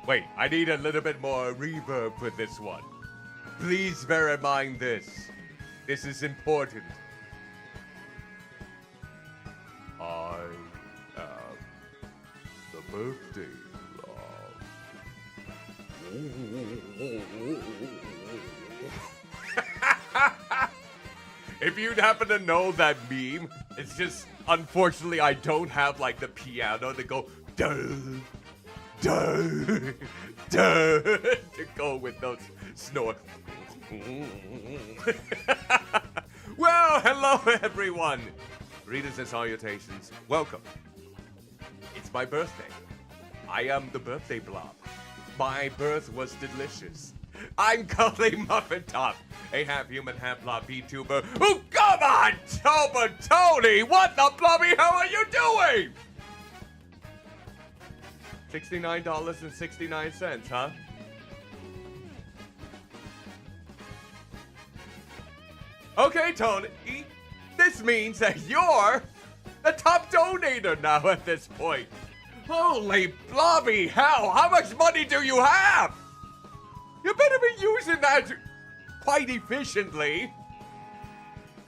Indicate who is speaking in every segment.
Speaker 1: Wait, I need a little bit more reverb for this one. Please bear in mind this. This is important. I am the birthday love. If you'd happen to know that meme, it's just, unfortunately, I don't have like the piano to go duh, duh, duh, to go with those snort. Well, hello everyone. Greetings and salutations. Welcome. It's my birthday. I am the birthday blob. My birth was delicious. I'm Cully Muffin Top, a half-human, half-blob VTuber. Oh, come on, Toba Tony! What the blobby hell are you doing? $69.69, huh? Okay, Tony, this means that you're the top donator now at this point. Holy blobby hell, how much money do you have? You better be using that quite efficiently.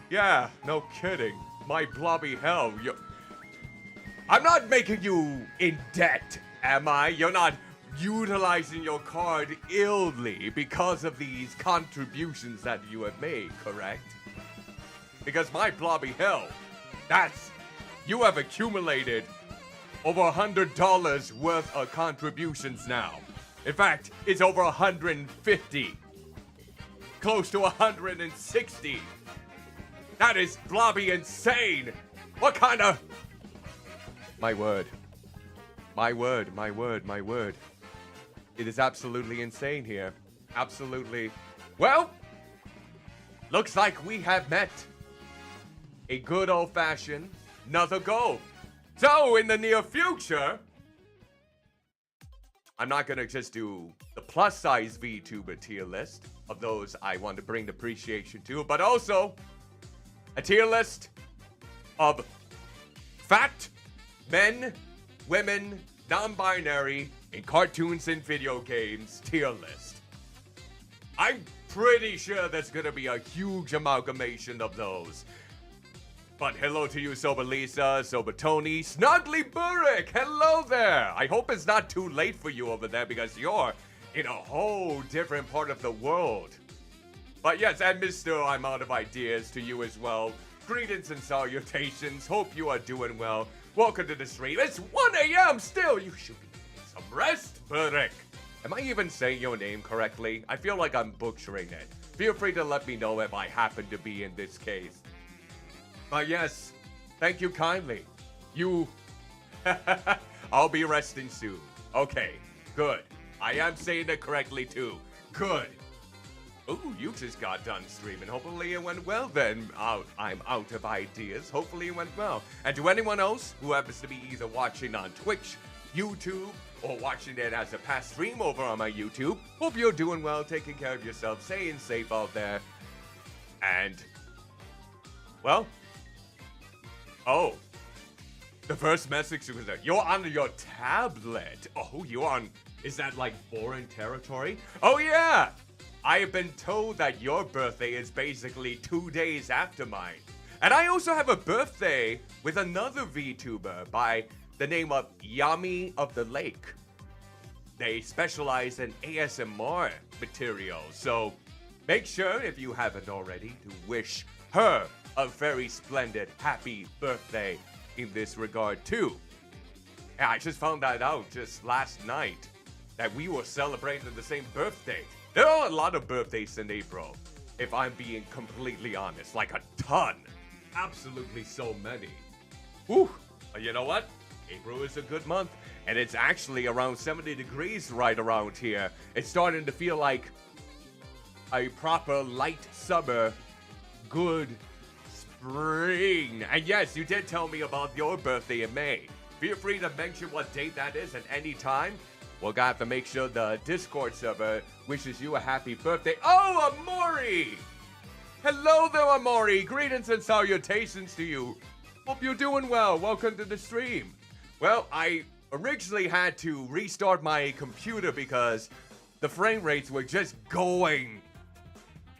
Speaker 1: Yeah, no kidding. My blobby hell, I'm not making you in debt, am I? You're not utilizing your card illy because of these contributions that you have made, correct? Because my blobby hell, you have accumulated over $100 worth of contributions now. In fact, it's over 150. Close to 160. That is blobby insane. What kind of... My word. My word, my word, my word. It is absolutely insane here. Absolutely. Well, looks like we have met. A good old-fashioned another goal. So, in the near future, I'm not gonna just do the plus-size VTuber tier list of those I want to bring appreciation to, but also a tier list of fat men, women, non-binary, in cartoons and video games tier list. I'm pretty sure there's gonna be a huge amalgamation of those. But hello to you, Sober Lisa, Sober Tony, Snuggly Burrick, hello there! I hope it's not too late for you over there because you're in a whole different part of the world. But yes, and Mr. I'm out of ideas to you as well. Greetings and salutations, hope you are doing well. Welcome to the stream. It's 1 a.m. still, you should be getting some rest, Burrick. Am I even saying your name correctly? I feel like I'm butchering it. Feel free to let me know if I happen to be in this case. But yes, thank you kindly. I'll be resting soon. Okay, good. I am saying it correctly too. Good. Ooh, you just got done streaming. Hopefully it went well then. I'm out of ideas. Hopefully it went well. And to anyone else who happens to be either watching on Twitch, YouTube, or watching it as a past stream over on my YouTube, hope you're doing well, taking care of yourself, staying safe out there. And, well... Oh, the first message was that you're on your tablet. Oh, you're on, is that like foreign territory? Oh yeah, I have been told that your birthday is basically 2 days after mine. And I also have a birthday with another VTuber by the name of Yami of the Lake. They specialize in ASMR material, so make sure if you haven't already to wish her a very splendid happy birthday in this regard too. And I just found that out just last night that we were celebrating the same birthday. There are a lot of birthdays in April, if I'm being completely honest, like a ton. Absolutely so many. Whew, but you know what? April is a good month, and it's actually around 70 degrees right around here. It's starting to feel like a proper light summer, good spring. And yes, you did tell me about your birthday in May. Feel free to mention what date that is at any time. We're gonna have to make sure the Discord server wishes you a happy birthday. Oh, Amori! Hello there, Amori. Greetings and salutations to you. Hope you're doing well. Welcome to the stream. Well, I originally had to restart my computer because the frame rates were just going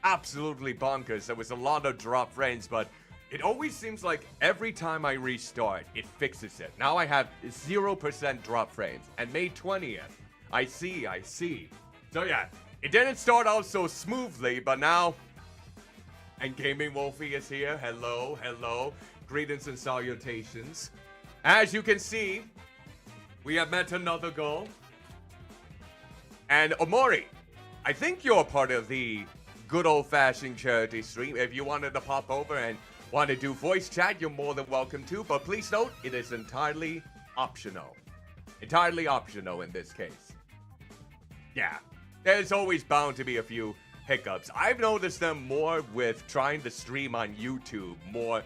Speaker 1: absolutely bonkers. There was a lot of drop frames, but it always seems like every time I restart, it fixes it. Now I have 0% drop frames. And May 20th, I see. So yeah, it didn't start out so smoothly, but now... And Gaming Wolfie is here. Hello. Greetings and salutations. As you can see, we have met another goal. And Omori, I think you're part of the good old-fashioned charity stream. If you wanted to pop over and want to do voice chat, you're more than welcome to. But please note, it is entirely optional. Entirely optional in this case. Yeah, there's always bound to be a few hiccups. I've noticed them more with trying to stream on YouTube more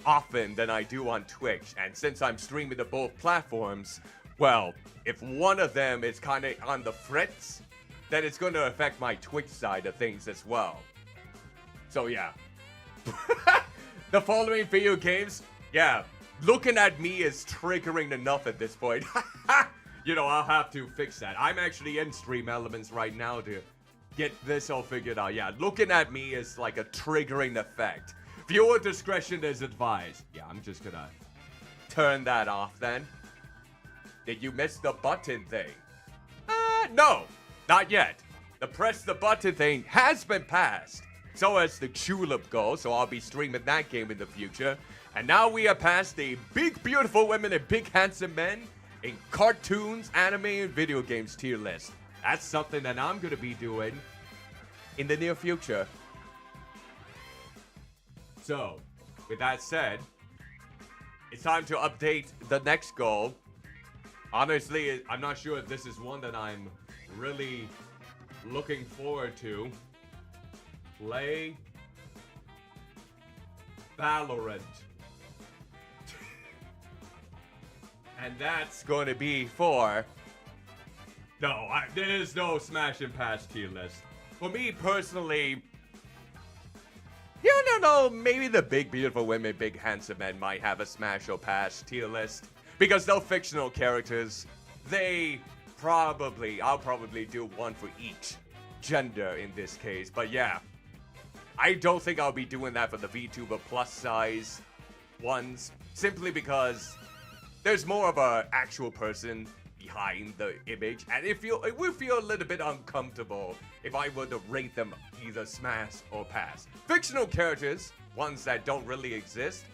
Speaker 1: often than I do on Twitch. And since I'm streaming to both platforms, well, if one of them is kind of on the fritz, then it's going to affect my Twitch side of things as well. So yeah. The following video games, yeah, looking at me is triggering enough at this point. You know, I'll have to fix that. I'm actually in Stream Elements right now to get this all figured out. Yeah, looking at me is like a triggering effect. Viewer discretion is advised. Yeah, I'm just gonna turn that off then. Did you miss the button thing? No, not yet. The press the button thing has been passed. So has the Tulip goal, so I'll be streaming that game in the future. And now we are past the big beautiful women and big handsome men in cartoons, anime, and video games tier list. That's something that I'm gonna be doing in the near future. So, with that said, it's time to update the next goal. Honestly, I'm not sure if this is one that I'm really looking forward to. Play Valorant. And that's going to be for... No, there is no Smash and Pass tier list. For me personally, you don't know, maybe the big beautiful women, big handsome men might have a Smash or Pass tier list. Because they're fictional characters, I'll probably do one for each gender in this case. But yeah, I don't think I'll be doing that for the VTuber plus size ones. Simply because there's more of an actual person behind the image, and it would feel a little bit uncomfortable if I were to rate them either Smash or Pass. Fictional characters, ones that don't really exist,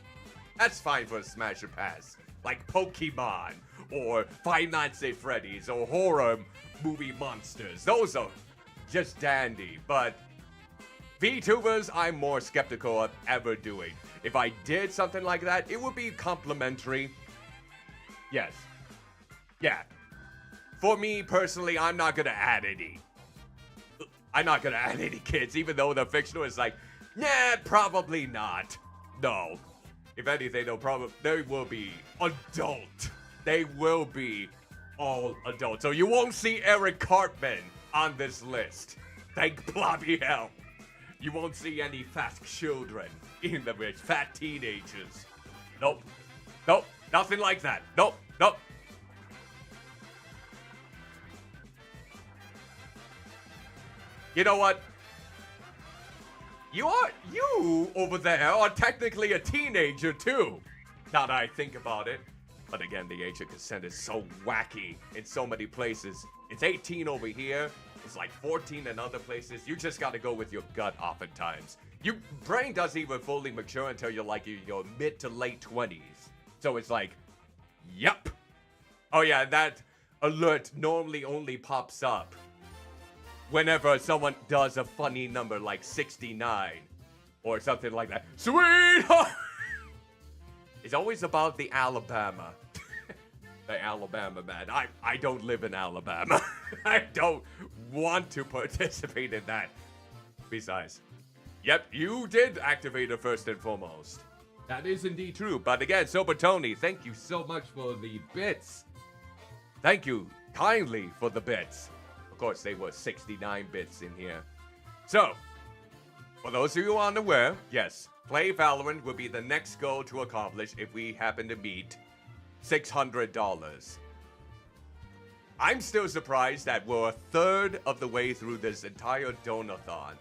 Speaker 1: that's fine for a Smash or Pass. Like Pokemon, or Five Nights at Freddy's, or horror movie monsters. Those are just dandy, but VTubers, I'm more skeptical of ever doing. If I did something like that, it would be complimentary. Yes. Yeah. For me, personally, I'm not gonna add any. I'm not gonna add any kids, even though the fictional is like, nah, probably not. No. If anything, they will be adult. They will be all adult. So you won't see Eric Cartman on this list. Thank bloody hell. You won't see any fat children in the list. Fat teenagers. Nope. Nope. Nothing like that. Nope. Nope. You know what? You over there are technically a teenager too. Now that I think about it. But again, the age of consent is so wacky in so many places. It's 18 over here. It's like 14 in other places. You just gotta go with your gut oftentimes. Your brain doesn't even fully mature until you're like your mid to late 20s. So it's like, yep. Oh yeah, that alert normally only pops up whenever someone does a funny number like 69 or something like that. Sweetheart! It's always about the Alabama. The Alabama man. I don't live in Alabama. I don't want to participate in that. Besides, yep, you did activate it first and foremost. That is indeed true. But again, Sober Tony, thank you so much for the bits. Thank you kindly for the bits. Of course, they were 69 bits in here. So, for those of you unaware, yes, Play Valorant will be the next goal to accomplish if we happen to meet $600. I'm still surprised that we're a third of the way through this entire donathon.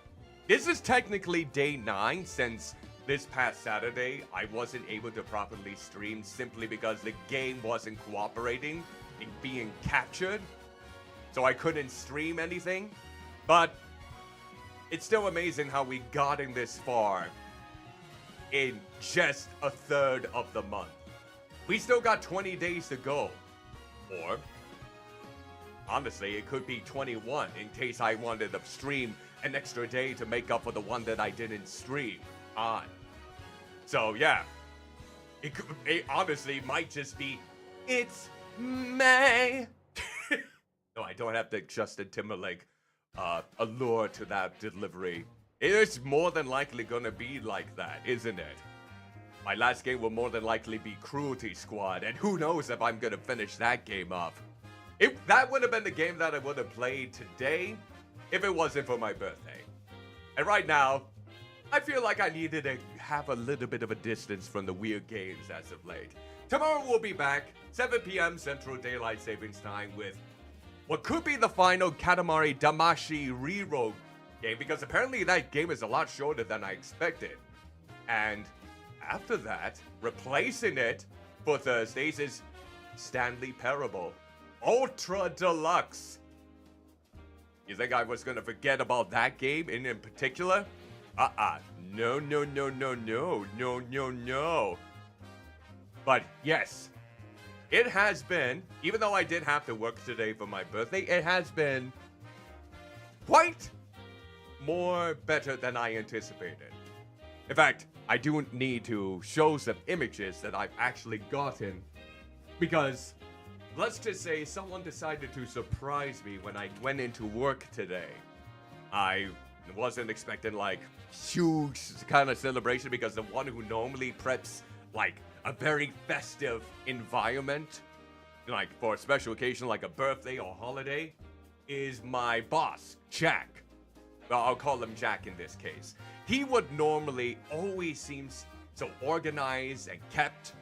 Speaker 1: This is technically day 9 since this past Saturday I wasn't able to properly stream simply because the game wasn't cooperating in being captured. So I couldn't stream anything. But it's still amazing how we gotten this far in just a third of the month. We still got 20 days to go. Or, honestly, it could be 21 in case I wanted to stream an extra day to make up for the one that I didn't stream on. So, yeah. It honestly might just be, it's May. No, I don't have the Justin Timberlake allure to that delivery. It is more than likely gonna be like that, isn't it? My last game will more than likely be Cruelty Squad, and who knows if I'm gonna finish that game up. That would have been the game that I would have played today if it wasn't for my birthday. And right now, I feel like I needed to have a little bit of a distance from the weird games as of late. Tomorrow we'll be back, 7 p.m. Central Daylight Savings Time with what could be the final Katamari Damacy reroll game, because apparently that game is a lot shorter than I expected. And after that, replacing it for Thursdays is Stanley Parable Ultra Deluxe. You think I was gonna forget about that game in particular? No, no, no, no, no, no, no, no. But yes, it has been, even though I did have to work today for my birthday, it has been quite more better than I anticipated. In fact, I do need to show some images that I've actually gotten, because let's just say someone decided to surprise me when I went into work today. I wasn't expecting like huge kind of celebration, because the one who normally preps like a very festive environment, like for a special occasion like a birthday or holiday, is my boss, Jack. Well, I'll call him Jack in this case. He would normally always seems so organized and kept,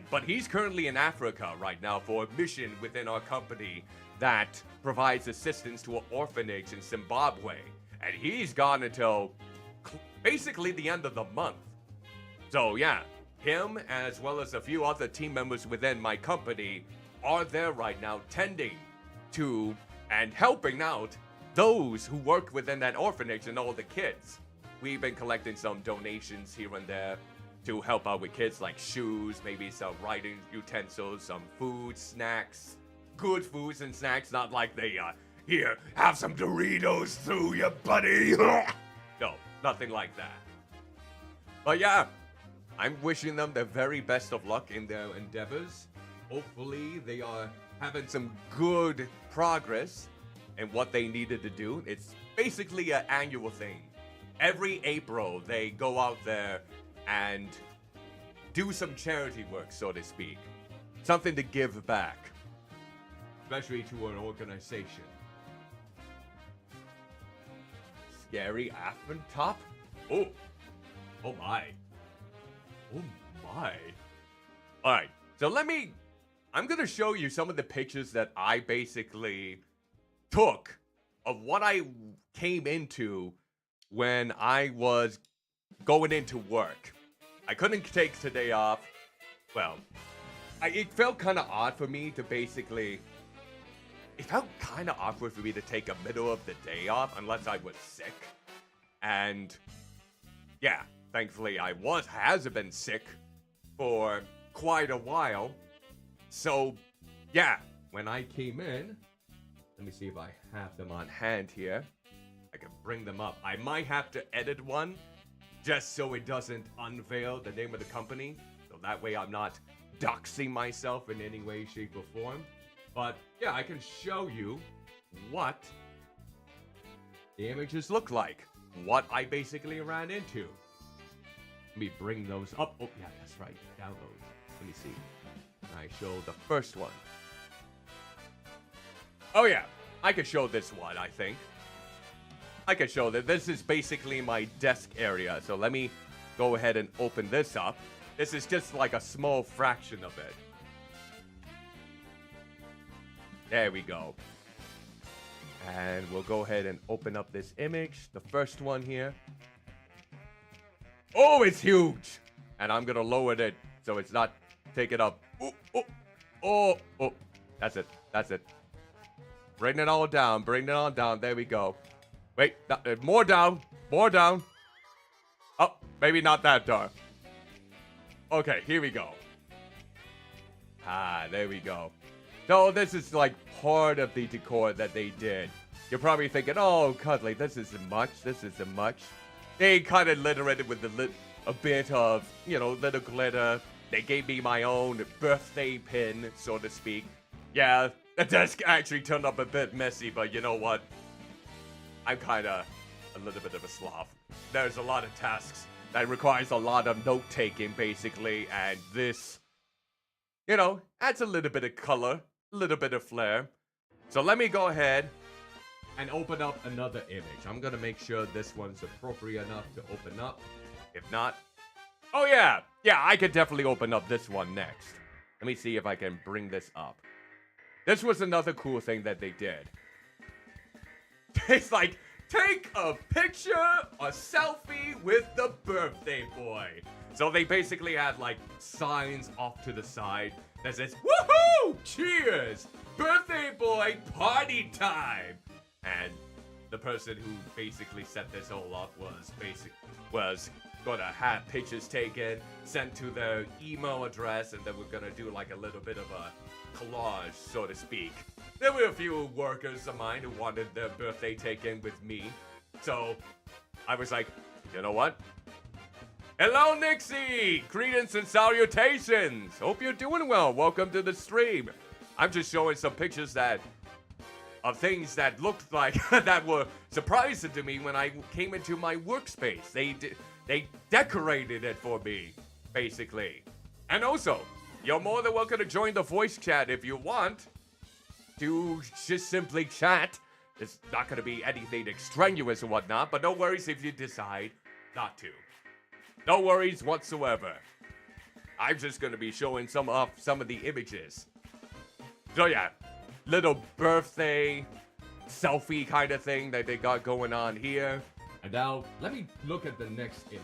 Speaker 1: but he's currently in Africa right now for a mission within our company that provides assistance to an orphanage in Zimbabwe, and he's gone until basically the end of the month. So yeah, him as well as a few other team members within my company are there right now tending to and helping out those who work within that orphanage and all the kids. We've been collecting some donations here and there to help out with kids, like shoes, maybe some writing utensils, some food, snacks, good foods and snacks, not like they, here, have some Doritos too, you buddy. No, nothing like that. But yeah, I'm wishing them the very best of luck in their endeavors. Hopefully they are having some good progress in what they needed to do. It's basically an annual thing. Every April, they go out there and do some charity work, so to speak. Something to give back, especially to an organization. Scary Affentop? Oh my. Oh my. Alright, so I'm gonna show you some of the pictures that I basically took of what I came into when I was going into work. I couldn't take today off. Well, it felt kind of odd for me to basically... It felt kind of awkward for me to take a middle of the day off unless I was sick. And yeah, thankfully I hasn't been sick for quite a while. So yeah, when I came in, let me see if I have them on hand here. I can bring them up. I might have to edit one just so it doesn't unveil the name of the company. So that way I'm not doxing myself in any way, shape, or form. But yeah, I can show you what the images look like. What I basically ran into. Let me bring those up. Oh yeah, that's right. Download. Let me see. I show the first one. Oh yeah, I could show this one, I think. I could show that this is basically my desk area. So let me go ahead and open this up. This is just like a small fraction of it. There we go. And we'll go ahead and open up this image. The first one here. Oh, it's huge. And I'm going to lower it so it's not taking up. Oh, oh, oh, oh. That's it. That's it. Bring it all down. Bring it all down. There we go. Wait. More down. More down. Oh, maybe not that dark. Okay, here we go. Ah, there we go. So this is like part of the decor that they did. You're probably thinking, oh, Cuddly, this isn't much. This isn't much. They kind of littered it with a bit of, you know, little glitter. They gave me my own birthday pin, so to speak. Yeah, the desk actually turned up a bit messy, but you know what? I'm kind of a little bit of a sloth. There's a lot of tasks that requires a lot of note-taking, basically, and this, you know, adds a little bit of color, a little bit of flair. So let me go ahead and open up another image. I'm gonna make sure this one's appropriate enough to open up. If not, oh yeah, I could definitely open up this one next. Let me see if I can bring this up. This was another cool thing that they did. It's like, take a picture, a selfie with the birthday boy. So they basically had like signs off to the side that says, woohoo, cheers, birthday boy, party time. And the person who basically set this all up was gonna have pictures taken, sent to their email address, and then we're gonna do like a little bit of a collage, so to speak. There were a few workers of mine who wanted their birthday taken with me, so I was like, you know what? Hello, Nixie! Greetings and salutations! Hope you're doing well. Welcome to the stream. I'm just showing some pictures of things that looked like that were surprising to me when I came into my workspace. They decorated it for me, basically. And also, you're more than welcome to join the voice chat if you want to just simply chat. It's not going to be anything extraneous or whatnot, but no worries if you decide not to. No worries whatsoever. I'm just going to be showing some of the images. So yeah, little birthday selfie kind of thing that they got going on here. And now, let me look at the next image.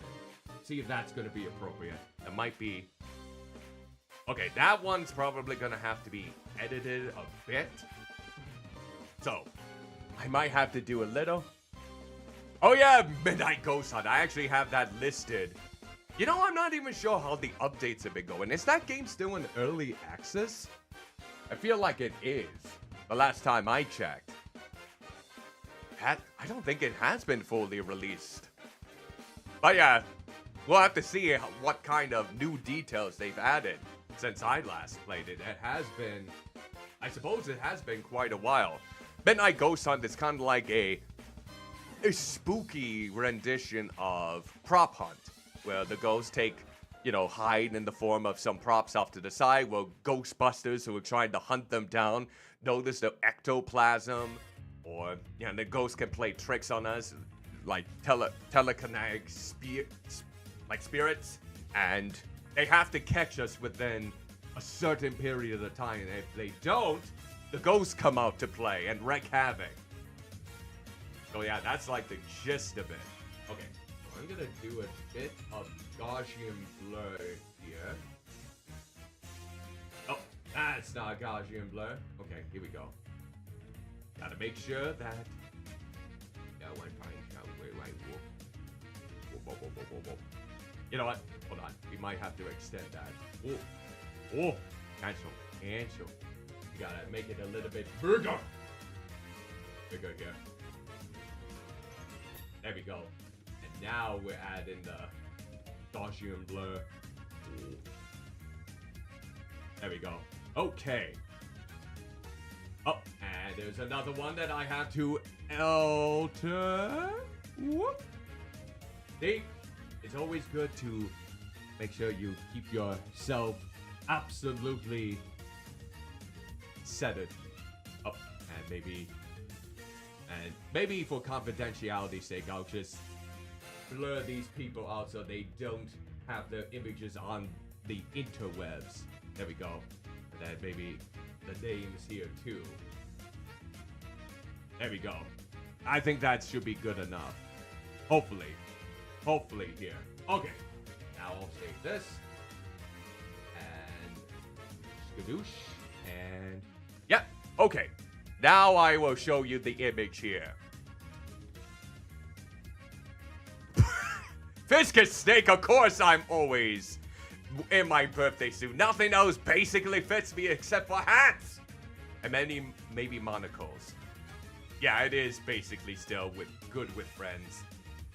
Speaker 1: See if that's going to be appropriate. That might be... Okay, that one's probably going to have to be edited a bit. So, I might have to do a little... Oh yeah, Midnight Ghost Hunt. I actually have that listed. You know, I'm not even sure how the updates have been going. Is that game still in early access? I feel like it is. The last time I checked. I don't think it has been fully released. But yeah, we'll have to see what kind of new details they've added since I last played it. It has been, I suppose it has been quite a while. Midnight Ghost Hunt is kind of like a spooky rendition of Prop Hunt, where the ghosts take, you know, hide in the form of some props off to the side, where Ghostbusters who are trying to hunt them down notice the ectoplasm, or, you know, the ghosts can play tricks on us, like telekinetic spirits, and they have to catch us within a certain period of time, and if they don't, the ghosts come out to play and wreak havoc. So yeah, that's like the gist of it. Okay, so I'm gonna do a bit of Gaussian blur here. Oh, that's not Gaussian blur. Okay, here we go. Gotta make sure that... Yeah, one fine. Wait. Whoa. You know what? Hold on. We might have to extend that. Oh. Cancel. You gotta make it a little bit bigger. Bigger here. There we go. And now we're adding the Gaussian blur. There we go. Okay. Oh, and there's another one that I have to alter. Whoop. See, it's always good to make sure you keep yourself absolutely centered. Oh, and maybe for confidentiality's sake, I'll just blur these people out so they don't have their images on the interwebs. There we go. And then maybe the names here too. There we go. I think that should be good enough. Hopefully. Hopefully here. Okay. Now I'll save this. And skadoosh. And yep. Okay. Now I will show you the image here. Fiscus Snake, of course I'm always in my birthday suit. Nothing else basically fits me except for hats. And maybe monocles. Yeah, it is basically still good with friends.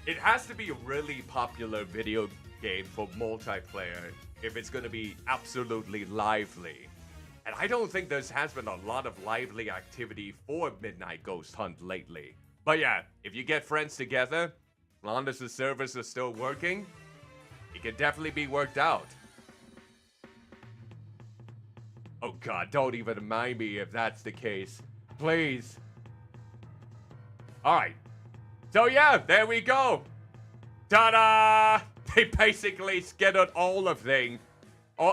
Speaker 1: It has to be a really popular video game for multiplayer if it's going to be absolutely lively. And I don't think there has been a lot of lively activity for Midnight Ghost Hunt lately. But yeah, if you get friends together, as long as the servers are still working, it can definitely be worked out. Oh god, don't even remind me if that's the case. Please. Alright. So yeah, there we go. Ta-da! They basically scheduled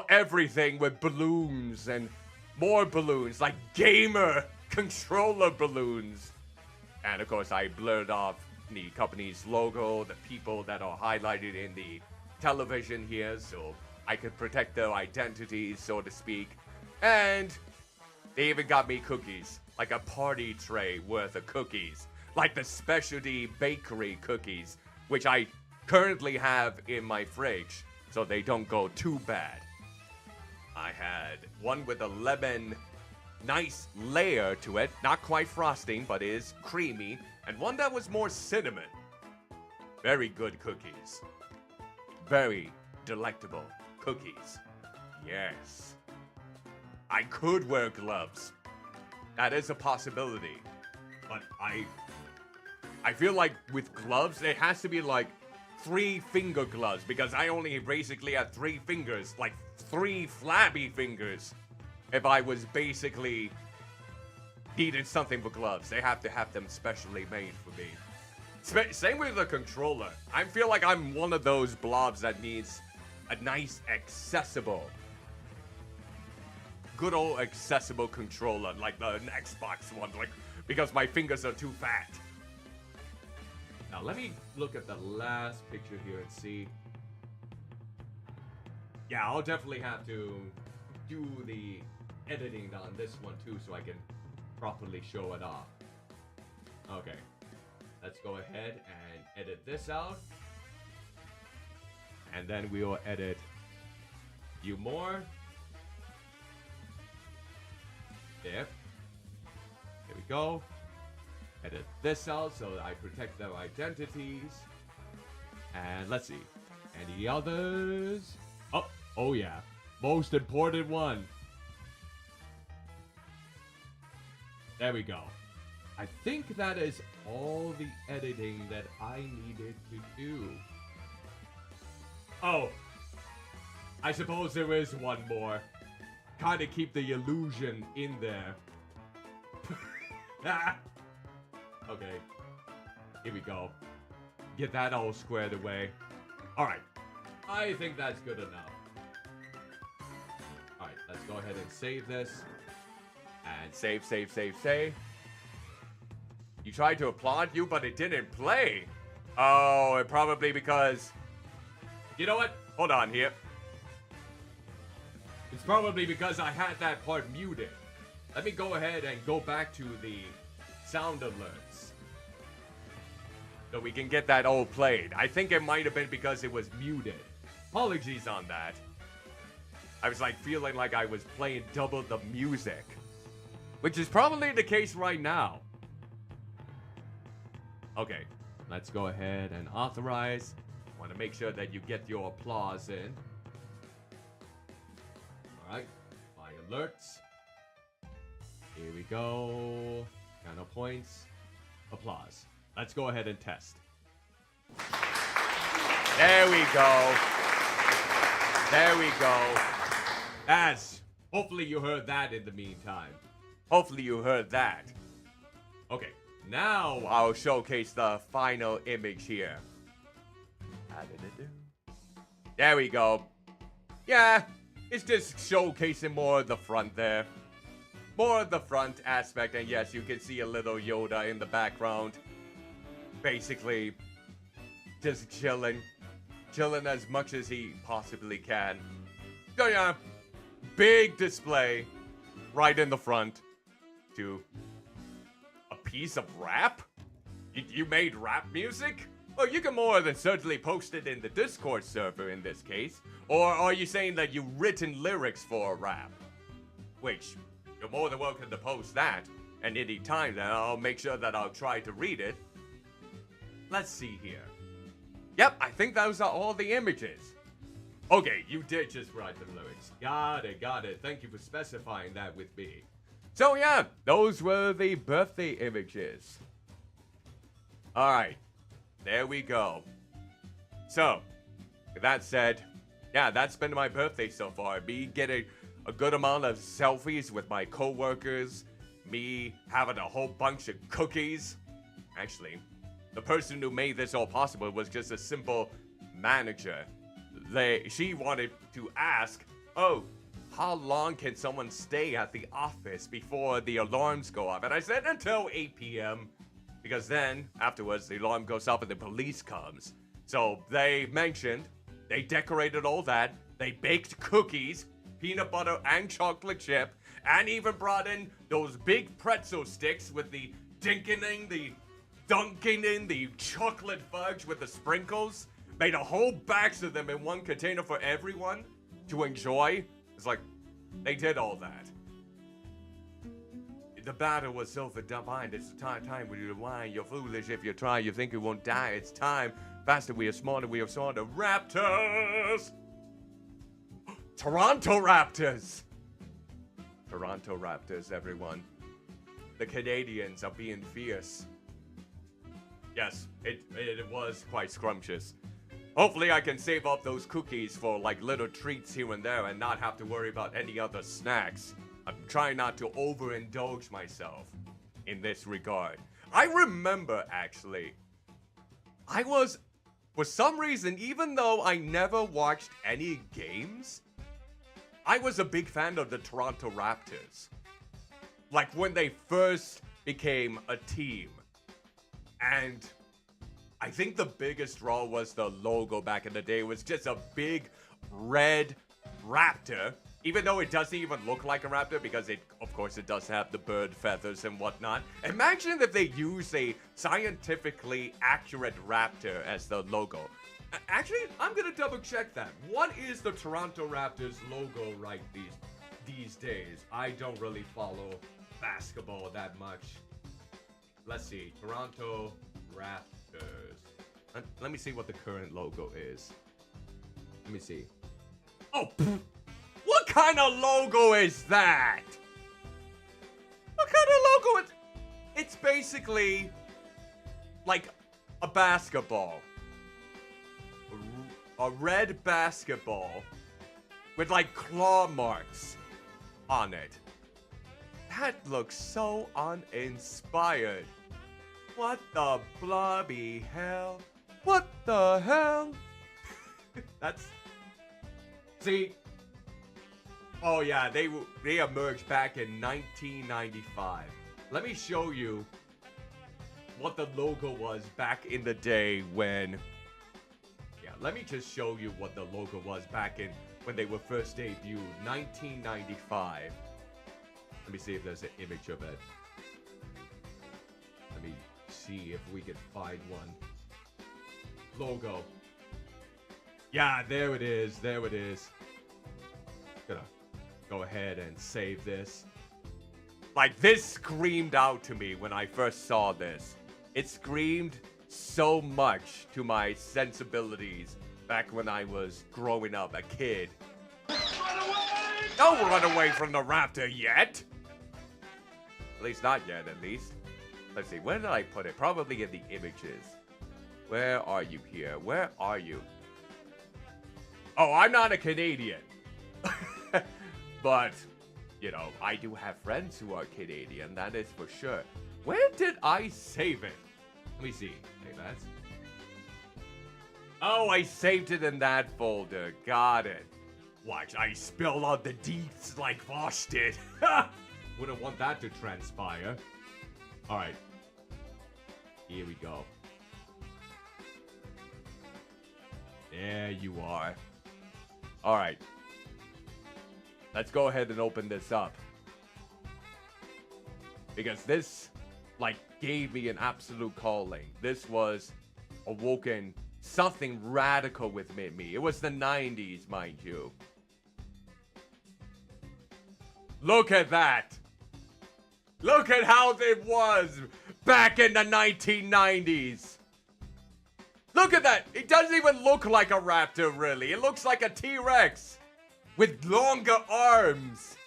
Speaker 1: everything with balloons and more balloons, like gamer controller balloons. And of course, I blurred off the company's logo, the people that are highlighted in the television here, so I could protect their identities, so to speak. And they even got me cookies, like a party tray worth of cookies, like the specialty bakery cookies, which I currently have in my fridge, so they don't go too bad. I had one with a lemon, nice layer to it, not quite frosting, but is creamy, and one that was more cinnamon. Very good cookies. Very delectable cookies. Yes. I could wear gloves. That is a possibility. But I feel like with gloves, it has to be like 3-finger gloves, because I only basically have 3 fingers, like 3 flabby fingers. If I was basically needed something for gloves, they have to have them specially made for me. Same with the controller. I feel like I'm one of those blobs that needs a nice, accessible, good old accessible controller, like the Xbox one, like, because my fingers are too fat. Now let me look at the last picture here and see. Yeah, I'll definitely have to do the editing on this one too, so I can properly show it off. Okay, let's go ahead and edit this out. And then we will edit a few more. There we go. Edit this out so that I protect their identities. And let's see. Any others? Oh yeah. Most important one. There we go. I think that is all the editing that I needed to do. Oh. I suppose there is one more. Kind of keep the illusion in there. Okay. Here we go. Get that all squared away. Alright. I think that's good enough. Alright, let's go ahead and save this. And save. You tried to applaud you, but it didn't play. Oh, it probably because... You know what? Hold on here. It's probably because I had that part muted. Let me go ahead and go back to the sound alerts, so we can get that all played. I think it might have been because it was muted. Apologies on that. I was like feeling like I was playing double the music, which is probably the case right now. Okay, let's go ahead and authorize. Want to make sure that you get your applause in. Alright, my alerts. Here we go. Count of points. Applause. Let's go ahead and test. There we go. There we go. Hopefully you heard that in the meantime. Hopefully you heard that. Okay, now I'll showcase the final image here. There we go. Yeah, it's just showcasing more of the front there. more of the front aspect, and yes, you can see a little Yoda in the background. Basically, just chilling as much as he possibly can. So yeah, big display right in the front to a piece of rap? You made rap music? Well, you can more than certainly post it in the Discord server in this case. Or are you saying that you've written lyrics for a rap? Which, you're more than welcome to post that. And any time then I'll make sure that I'll try to read it. Let's see here. Yep, I think those are all the images. Okay, you did just write the lyrics. Got it. Thank you for specifying that with me. So yeah, those were the birthday images. Alright, there we go. So, with that said, yeah, that's been my birthday so far. Me getting a good amount of selfies with my coworkers. Me having a whole bunch of cookies. Actually, the person who made this all possible was just a simple manager. She wanted to ask, oh, how long can someone stay at the office before the alarms go off? And I said until 8 p.m. because then afterwards the alarm goes off and the police comes. So they mentioned, they decorated all that, they baked cookies, peanut butter and chocolate chip, and even brought in those big pretzel sticks with the dunking in the chocolate fudge with the sprinkles. Made a whole batch of them in one container for everyone to enjoy. It's like, they did all that. The battle was so for divine. It's the time when you whine. You're foolish if you try. You think you won't die. It's time. Faster we are smarter. We are smarter. Raptors! Toronto Raptors! Toronto Raptors, everyone. The Canadians are being fierce. Yes, it was quite scrumptious. Hopefully I can save up those cookies for like little treats here and there and not have to worry about any other snacks. I'm trying not to overindulge myself in this regard. I remember actually, I was, for some reason, even though I never watched any games, I was a big fan of the Toronto Raptors. Like when they first became a team. And I think the biggest draw was the logo back in the day. It was just a big red raptor, even though it doesn't even look like a raptor because of course it does have the bird feathers and whatnot. Imagine if they use a scientifically accurate raptor as the logo. Actually, I'm gonna double check that. What is the Toronto Raptors logo right these days? I don't really follow basketball that much. Let's see, Toronto Raptors. Let me see what the current logo is. Let me see. Oh, what kind of logo is that? What kind of logo is? It's basically like a basketball. A red basketball with like claw marks on it. That looks so uninspired. What the blobby hell? What the hell? That's... See? Oh yeah, they emerged back in 1995. Let me show you what the logo was back in the day when... Yeah, let me just show you what the logo was back in when they were first debuted, 1995. Let me see if there's an image of it. Let me see if we can find one. Logo. Yeah, there it is. There it is. Gonna go ahead and save this. Like, this screamed out to me when I first saw this. It screamed so much to my sensibilities back when I was growing up, a kid. Run away! Don't run away from the raptor yet! At least not yet, at least. Let's see, where did I put it? Probably in the images. Where are you here? Where are you? Oh, I'm not a Canadian. But, you know, I do have friends who are Canadian, that is for sure. Where did I save it? Let me see. Hey, that's... Oh, I saved it in that folder. Got it. Watch, I spill out the deets like Vosh did. Wouldn't want that to transpire. Alright. Here we go. There you are. Alright. Let's go ahead and open this up. Because this, like, gave me an absolute calling. This was awoken something radical within me. It was the 90s, mind you. Look at that. Look at how it was back in the 1990s. Look at that. It doesn't even look like a raptor, really. It looks like a T-Rex with longer arms.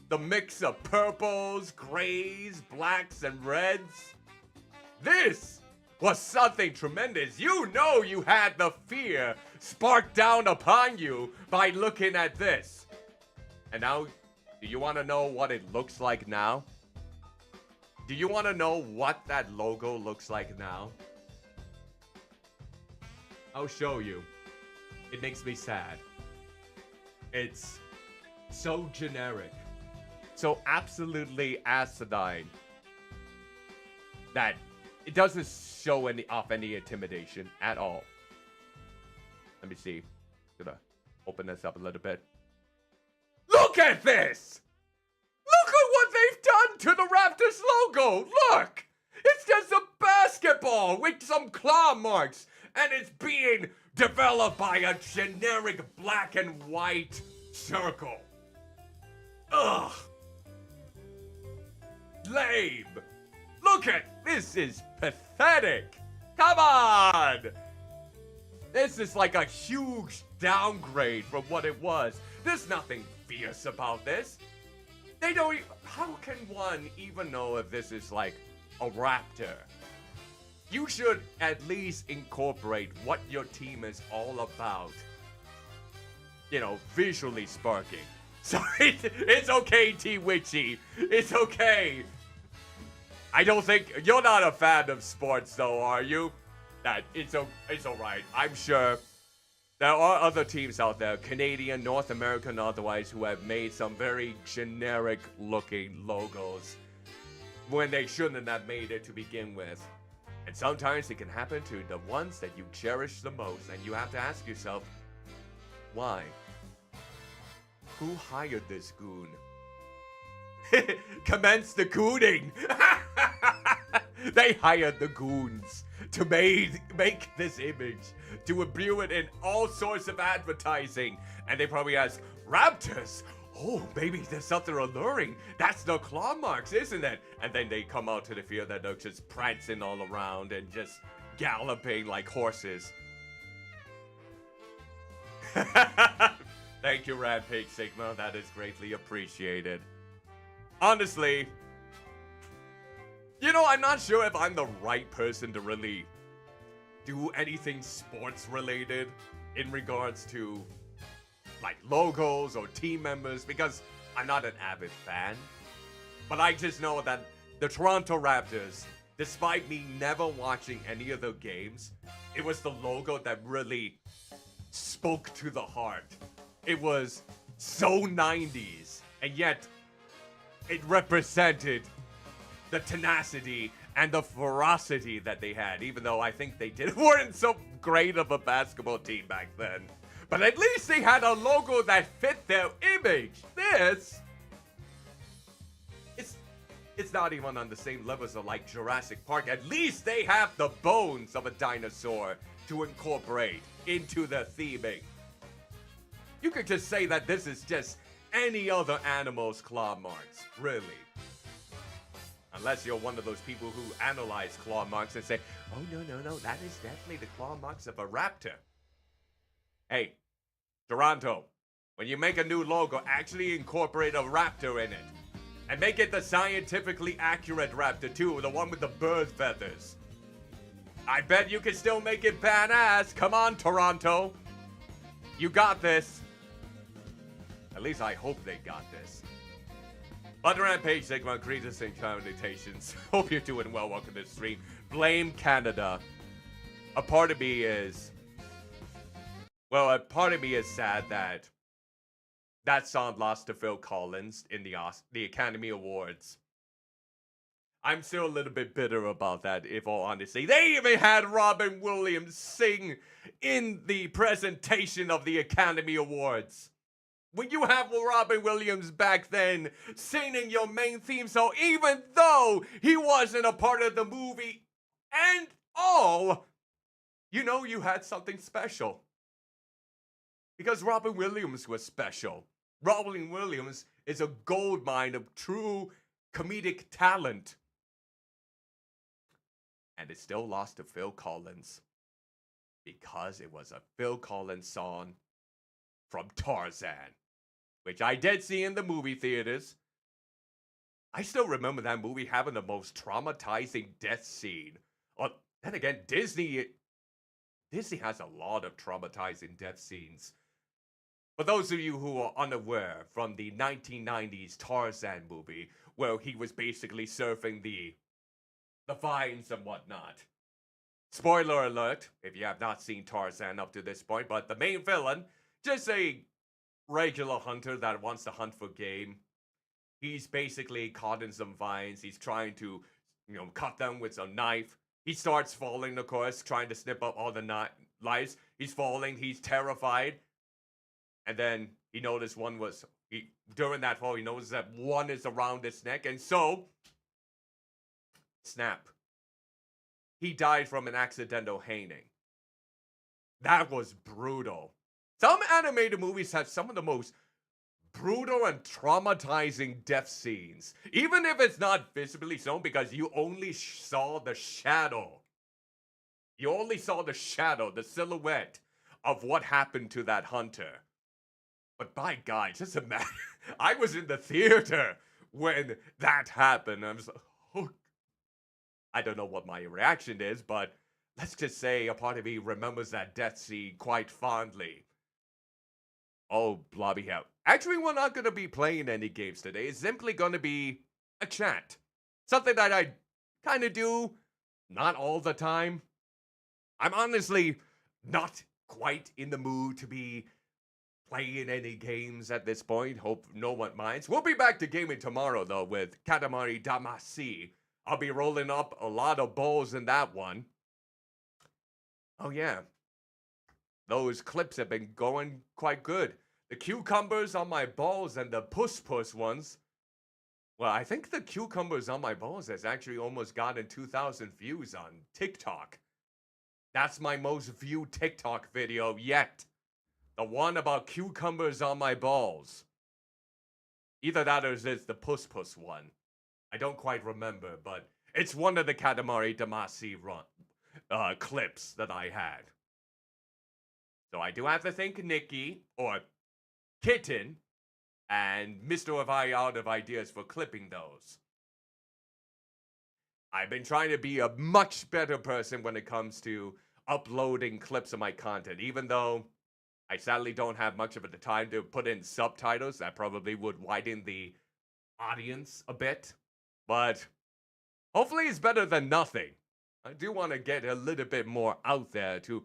Speaker 1: The mix of purples, grays, blacks, and reds. This was something tremendous. You know you had the fear sparked down upon you by looking at this. And now, do you want to know what it looks like now? Do you want to know what that logo looks like now? I'll show you. It makes me sad. It's so generic. So absolutely acidine that it doesn't show any intimidation at all. Let me see. Gonna open this up a little bit. Look at this! Look at what they've done to the Raptors logo! Look! It's just a basketball with some claw marks, and it's being developed by a generic black and white circle. Ugh! Lame! Look at this is pathetic! Come on! This is like a huge downgrade from what it was. There's nothing fierce about this. They don't how can one even know if this is like a raptor? You should at least incorporate what your team is all about. You know, visually sparking. So it's okay, T-Witchy. It's okay. I don't think you're not a fan of sports, though, are you? That it's alright. I'm sure there are other teams out there, Canadian, North American, otherwise, who have made some very generic-looking logos when they shouldn't have made it to begin with. And sometimes it can happen to the ones that you cherish the most, and you have to ask yourself, why? Who hired this goon? Commence the gooning! They hired the goons to make this image, to imbue it in all sorts of advertising. And they probably ask, Raptors? Oh, maybe there's something alluring. That's the claw marks, isn't it? And then they come out to the field and they're just prancing all around and just galloping like horses. Thank you, Rampage Sigma. That is greatly appreciated. Honestly, you know, I'm not sure if I'm the right person to really do anything sports related in regards to like logos or team members, because I'm not an avid fan. But I just know that the Toronto Raptors, despite me never watching any of their games, it was the logo that really spoke to the heart. It was so 90s, and yet it represented the tenacity and the ferocity that they had, even though I think they weren't so great of a basketball team back then. But at least they had a logo that fit their image. This, it's not even on the same level as like Jurassic Park. At least they have the bones of a dinosaur to incorporate into the theming. You could just say that this is just any other animal's claw marks, really. Unless you're one of those people who analyze claw marks and say, oh, no, that is definitely the claw marks of a raptor. Hey, Toronto, when you make a new logo, actually incorporate a raptor in it. And make it the scientifically accurate raptor too, the one with the bird feathers. I bet you can still make it badass. Come on, Toronto. You got this. At least I hope they got this. But Rampage Sigma, greetings and salutations. Hope you're doing well. Welcome to the stream. Blame Canada. A part of me is sad that that song lost to Phil Collins in the Academy Awards. I'm still a little bit bitter about that, if all honesty. They even had Robin Williams sing in the presentation of the Academy Awards. When you have Robin Williams back then singing your main theme song, even though he wasn't a part of the movie and all, you know you had something special. Because Robin Williams was special. Robin Williams is a goldmine of true comedic talent. And it still lost to Phil Collins. Because it was a Phil Collins song from Tarzan, which I did see in the movie theaters. I still remember that movie having the most traumatizing death scene. Then again, Disney has a lot of traumatizing death scenes. For those of you who are unaware, from the 1990s Tarzan movie, where he was basically surfing the vines and whatnot. Spoiler alert, if you have not seen Tarzan up to this point, but the main villain, just a regular hunter that wants to hunt for game. He's basically caught in some vines. He's trying to, cut them with a knife. He starts falling, of course, trying to snip up all the lives. He's falling. He's terrified. And then he noticed during that fall, he noticed that one is around his neck. And so, snap. He died from an accidental hanging. That was brutal. Some animated movies have some of the most brutal and traumatizing death scenes. Even if it's not visibly shown, because you only saw the shadow. You only saw the shadow, the silhouette of what happened to that hunter. But by God, just imagine. I was in the theater when that happened. I was like, oh. I don't know what my reaction is, but let's just say a part of me remembers that death scene quite fondly. Oh, blobby hell. Actually, we're not going to be playing any games today. It's simply going to be a chat. Something that I kind of do, not all the time. I'm honestly not quite in the mood to be playing any games at this point. Hope no one minds. We'll be back to gaming tomorrow, though, with Katamari Damacy. I'll be rolling up a lot of balls in that one. Oh, yeah. Those clips have been going quite good. The cucumbers on my balls and the puss ones. Well, I think the cucumbers on my balls has actually almost gotten 2,000 views on TikTok. That's my most viewed TikTok video yet. The one about cucumbers on my balls. Either that or it's the puss one. I don't quite remember, but it's one of the Katamari Damacy clips that I had. So I do have to thank Nikki, or Kitten, and Mr. Out of Ideas for clipping those. I've been trying to be a much better person when it comes to uploading clips of my content, even though I sadly don't have much of the time to put in subtitles. That probably would widen the audience a bit. But hopefully it's better than nothing. I do want to get a little bit more out there to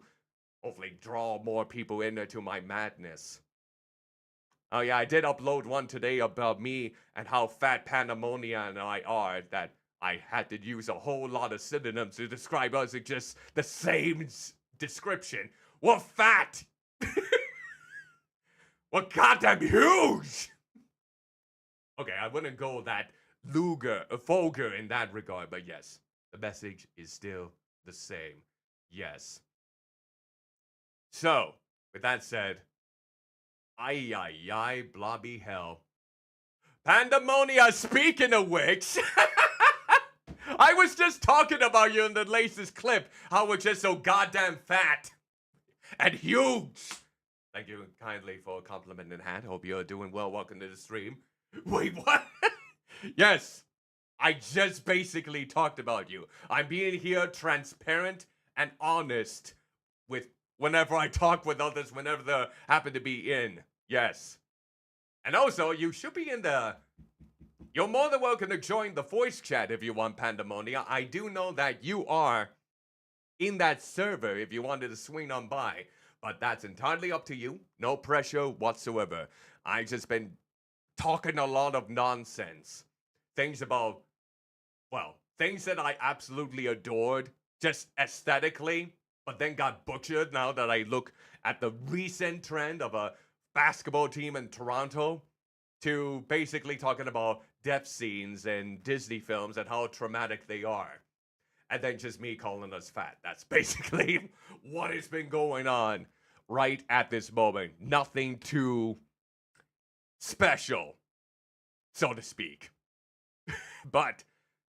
Speaker 1: hopefully draw more people into my madness. Oh yeah, I did upload one today about me and how fat Pandemonia and I are, that I had to use a whole lot of synonyms to describe us in just the same description. We're fat! We're goddamn huge! Okay, I wouldn't go that vulgar in that regard, but yes, the message is still the same. Yes. So, with that said, blobby hell. Pandemonia, speaking of which, I was just talking about you in the latest clip, how we're just so goddamn fat and huge. Thank you kindly for a compliment in hand. Hope you're doing well. Welcome to the stream. Wait, what? Yes, I just basically talked about you. I'm being here transparent and honest with whenever I talk with others, whenever they happen to be in. Yes. And also, you should be in you're more than welcome to join the voice chat if you want, Pandemonia. I do know that you are in that server if you wanted to swing on by. But that's entirely up to you. No pressure whatsoever. I've just been talking a lot of nonsense. Things about, well, things that I absolutely adored, just aesthetically, but then got butchered now that I look at the recent trend of a basketball team in Toronto, to basically talking about death scenes in Disney films and how traumatic they are. And then just me calling us fat. That's basically what has been going on right at this moment. Nothing too special, so to speak. But,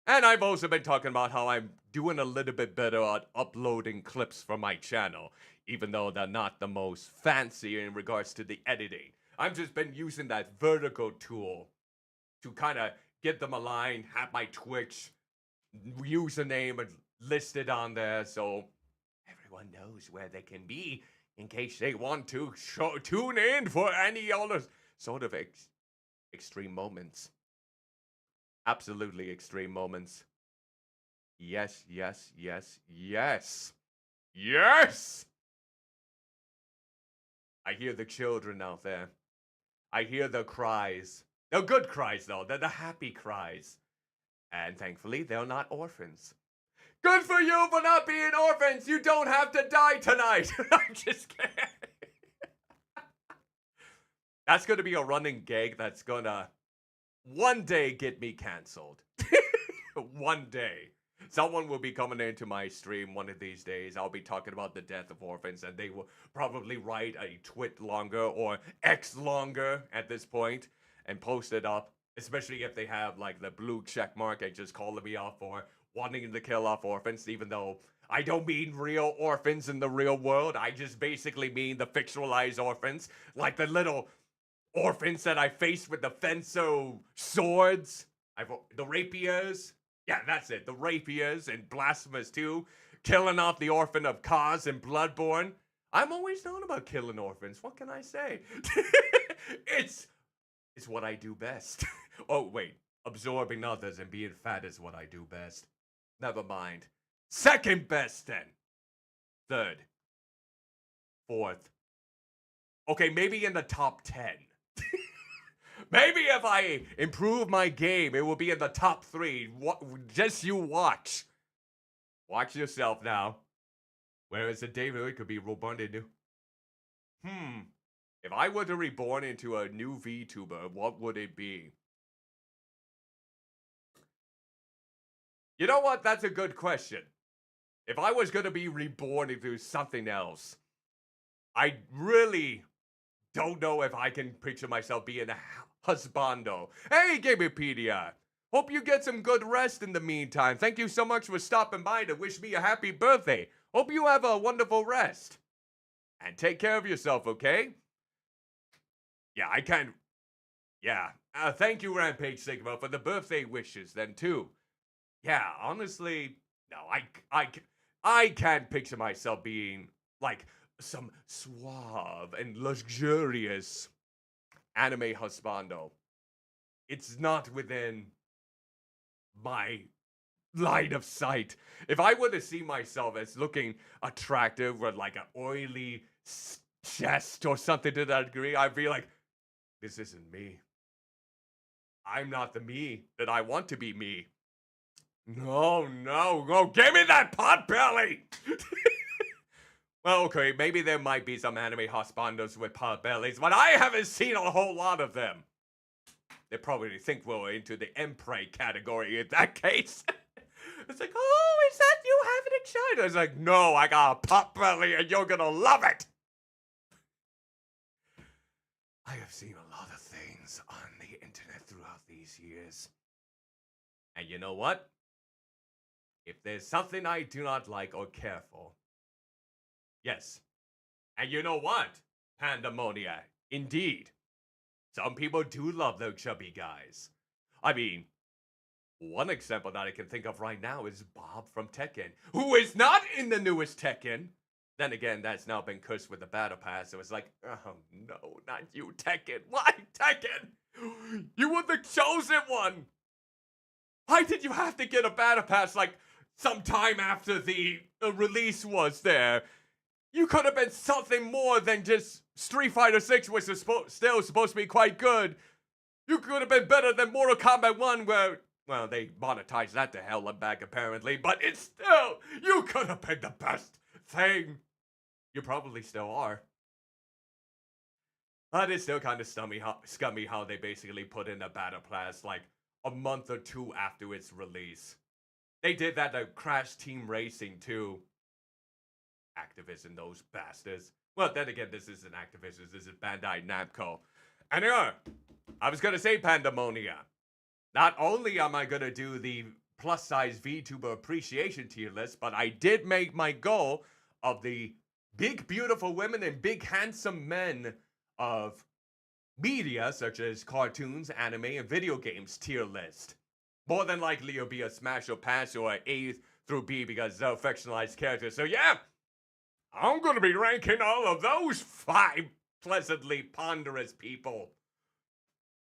Speaker 1: and I've also been talking about how I'm doing a little bit better at uploading clips from my channel, even though they're not the most fancy in regards to the editing. I've just been using that vertical tool to kind of get them aligned, have my Twitch username listed on there so everyone knows where they can be in case they want to tune in for any other sort of extreme moments. Absolutely extreme moments. Yes, yes, yes, yes. Yes! I hear the children out there. I hear the cries. They're good cries, though. They're the happy cries. And thankfully, they're not orphans. Good for you for not being orphans! You don't have to die tonight! I'm just kidding. That's gonna be a running gag that's gonna one day get me canceled. One day. Someone will be coming into my stream one of these days. I'll be talking about the death of orphans, and they will probably write a twit longer or X longer at this point and post it up. Especially if they have like the blue check mark and just calling me out for wanting to kill off orphans, even though I don't mean real orphans in the real world. I just basically mean the fictionalized orphans, like the little orphans that I faced with the Fenso swords, the rapiers. Yeah, that's it. The rapiers and Blasphemous 2, killing off the orphan of Kaz and Bloodborne. I'm always known about killing orphans. What can I say? It's what I do best. Oh, wait. Absorbing others and being fat is what I do best. Never mind. Second best, then. Third. Fourth. Okay, maybe in the top 10. Maybe if I improve my game, it will be in the top 3. Just you watch. Watch yourself now. Whereas the day really could be reborn into. If I were to reborn into a new VTuber, what would it be? You know what? That's a good question. If I was going to be reborn into something else, I really don't know if I can picture myself being a husbando. Hey, Gamepedia! Hope you get some good rest in the meantime. Thank you so much for stopping by to wish me a happy birthday. Hope you have a wonderful rest. And take care of yourself, okay? Yeah, I can. Yeah. Thank you, Rampage Sigma, for the birthday wishes then, too. Yeah, honestly, no, I can't picture myself being, like, some suave and luxurious anime husbando. It's not within my line of sight. If I were to see myself as looking attractive with like an oily chest or something to that degree, I'd be like, this isn't me. I'm not the me that I want to be me. No, give me that pot belly! Well, okay, maybe there might be some anime husbandos with pot bellies, but I haven't seen a whole lot of them. They probably think we're into the Emprey category in that case. It's like, oh, is that you having a child? It's like, no, I got a pot belly and you're gonna love it. I have seen a lot of things on the internet throughout these years. And you know what? If there's something I do not like or care for, yes. And you know what? Pandemoniac. Indeed. Some people do love those chubby guys. I mean, one example that I can think of right now is Bob from Tekken, who is not in the newest Tekken. Then again, that's now been cursed with the Battle Pass, so it's like, oh no, not you, Tekken. Why, Tekken? You were the chosen one. Why did you have to get a Battle Pass like sometime after the release was there? You could have been something more than just Street Fighter 6, which is still supposed to be quite good. You could have been better than Mortal Kombat 1, where, well, they monetized that to hell and back, apparently, but it's still, you could have been the best thing. You probably still are. But it's still kind of scummy how they basically put in a battle pass like a month or two after its release. They did that to Crash Team Racing too. Activision, those bastards. Well, then again, this isn't Activision, this is Bandai Namco. And I was gonna say Pandemonia. Not only am I gonna do the plus size VTuber appreciation tier list, but I did make my goal of the big beautiful women and big handsome men of media such as cartoons, anime, and video games tier list. More than likely it'll be a Smash or Pass or A through B because they're fictionalized characters. So yeah, I'm gonna be ranking all of those 5 pleasantly ponderous people.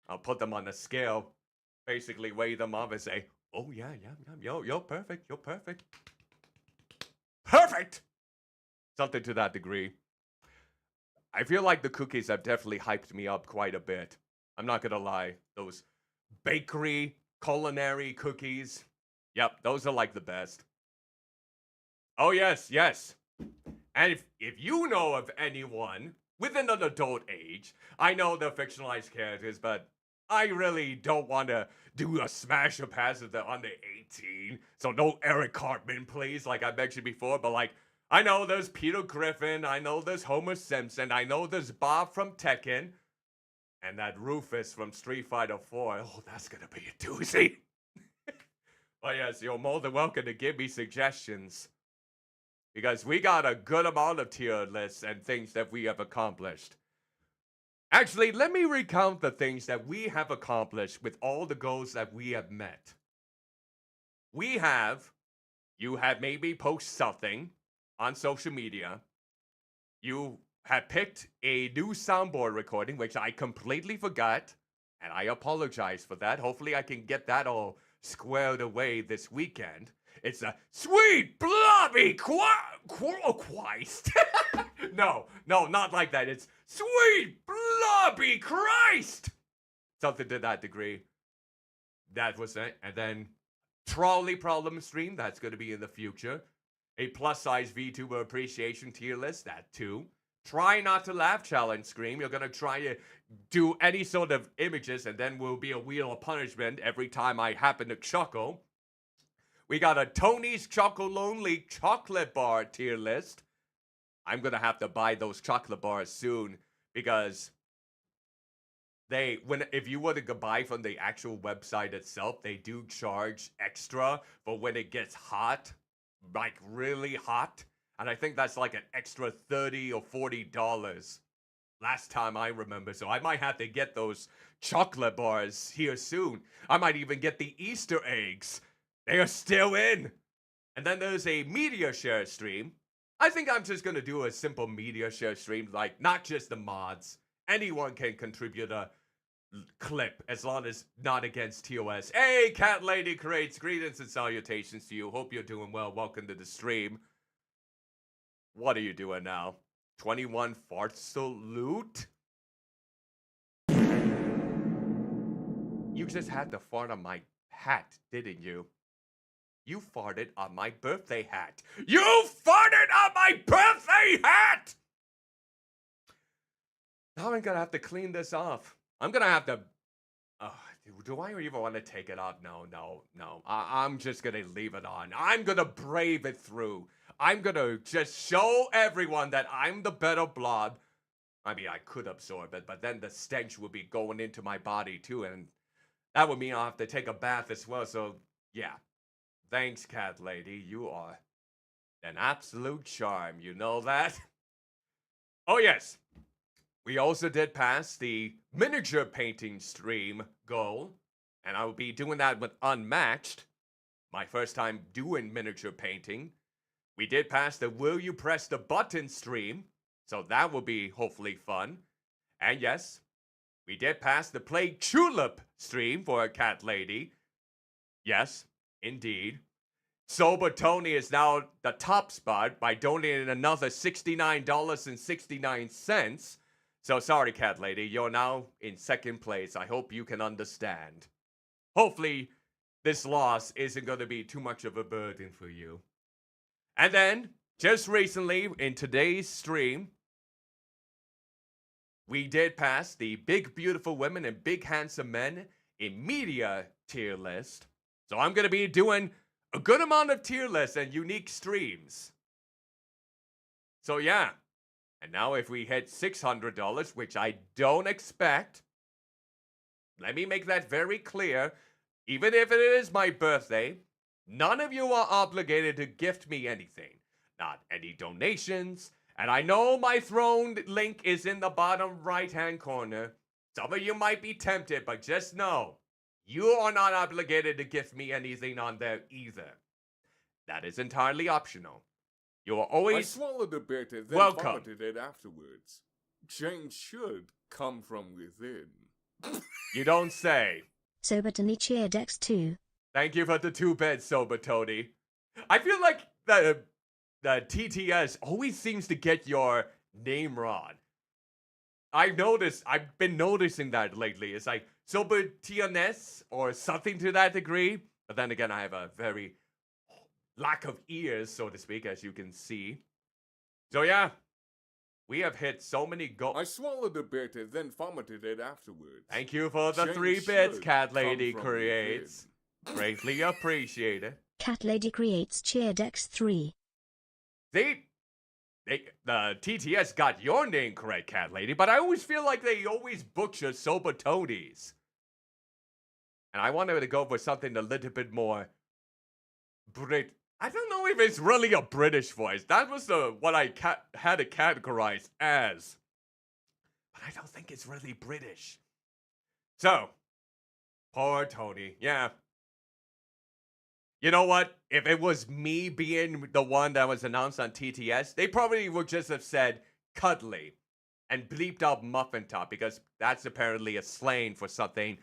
Speaker 1: I'll put them on the scale, basically weigh them up and say, oh yeah, you're perfect, you're perfect. Perfect! Something to that degree. I feel like the cookies have definitely hyped me up quite a bit. I'm not gonna lie. Those bakery, culinary cookies. Yep, those are like the best. Oh yes, yes. And if you know of anyone within an adult age, I know they're fictionalized characters, but I really don't want to do a smash or pass if they're under 18. So no Eric Cartman, please, like I mentioned before, but like, I know there's Peter Griffin, I know there's Homer Simpson, I know there's Bob from Tekken, and that Rufus from Street Fighter 4. Oh, that's gonna be a doozy. But yes, you're more than welcome to give me suggestions. Because we got a good amount of tier lists and things that we have accomplished. Actually, let me recount the things that we have accomplished with all the goals that we have met. You have made me post something on social media. You had picked a new soundboard recording, which I completely forgot, and I apologize for that. Hopefully I can get that all squared away this weekend. It's a sweet blobby Christ. No, not like that. It's sweet blobby Christ. Something to that degree. That was it. And then trolley problem stream. That's going to be in the future. A plus size VTuber appreciation tier list. That too. Try not to laugh challenge stream. You're going to try to do any sort of images, and then will be a wheel of punishment every time I happen to chuckle. We got a Tony's Chocolonely chocolate bar tier list. I'm going to have to buy those chocolate bars soon because if you were to buy from the actual website itself, they do charge extra for when it gets hot, like really hot. And I think that's like an extra $30 or $40 last time I remember. So I might have to get those chocolate bars here soon. I might even get the Easter eggs. They are still in. And then there's a media share stream. I think I'm just going to do a simple media share stream, like not just the mods. Anyone can contribute a clip as long as not against TOS. Hey, Cat Lady Creates, greetings and salutations to you. Hope you're doing well. Welcome to the stream. What are you doing now? 21 fart salute? You just had to fart on my hat, didn't you? You farted on my birthday hat. You farted on my birthday hat! Now I'm gonna have to clean this off. I'm gonna have to... do I even want to take it off? No. I'm just gonna leave it on. I'm gonna brave it through. I'm gonna just show everyone that I'm the better blob. I mean, I could absorb it, but then the stench would be going into my body too, and that would mean I'll have to take a bath as well, so yeah. Thanks, Cat Lady. You are an absolute charm. You know that? Oh, yes. We also did pass the miniature painting stream goal, and I will be doing that with Unmatched. My first time doing miniature painting. We did pass the Will You Press the Button stream, so that will be hopefully fun. And yes, we did pass the Play Tulip stream for a Cat Lady. Yes. Indeed. Soba Tony is now the top spot by donating another $69.69. So sorry, cat lady, you're now in second place. I hope you can understand. Hopefully, this loss isn't going to be too much of a burden for you. And then, just recently, in today's stream, we did pass the Big Beautiful Women and Big Handsome Men in Media tier list. So I'm going to be doing a good amount of tier lists and unique streams. So yeah. And now if we hit $600, which I don't expect, let me make that very clear. Even if it is my birthday, none of you are obligated to gift me anything. Not any donations. And I know my throne link is in the bottom right-hand corner. Some of you might be tempted, but just know, you are not obligated to gift me anything on there either. That is entirely optional. You are always
Speaker 2: I swallowed a bit and then
Speaker 1: welcome.
Speaker 2: vomited it afterwards. Change should come from within.
Speaker 1: You don't say.
Speaker 3: Sobatoni cheered X2.
Speaker 1: Thank you for the 2 beds, Soba Tony. I feel like the TTS always seems to get your name wrong. I've been noticing that lately. It's like Soba TNS or something to that degree. But then again, I have a very lack of ears, so to speak, as you can see. So yeah, we have hit so many goals.
Speaker 2: I swallowed a bit and then vomited it afterwards.
Speaker 1: Thank you for the
Speaker 2: Change
Speaker 1: 3 bits,
Speaker 2: should
Speaker 1: Cat
Speaker 2: come
Speaker 1: Lady
Speaker 2: from
Speaker 1: creates. Greatly appreciated.
Speaker 3: Cat Lady creates cheered X3.
Speaker 1: The TTS got your name correct, Cat Lady, but I always feel like they always butcher Soba Tony's. And I wanted to go for something a little bit more I don't know if it's really a British voice. That was what I had it categorized as. But I don't think it's really British. So, poor Tony. Yeah. You know what? If it was me being the one that was announced on TTS, they probably would just have said cuddly and bleeped out Muffin Top because that's apparently a slang for something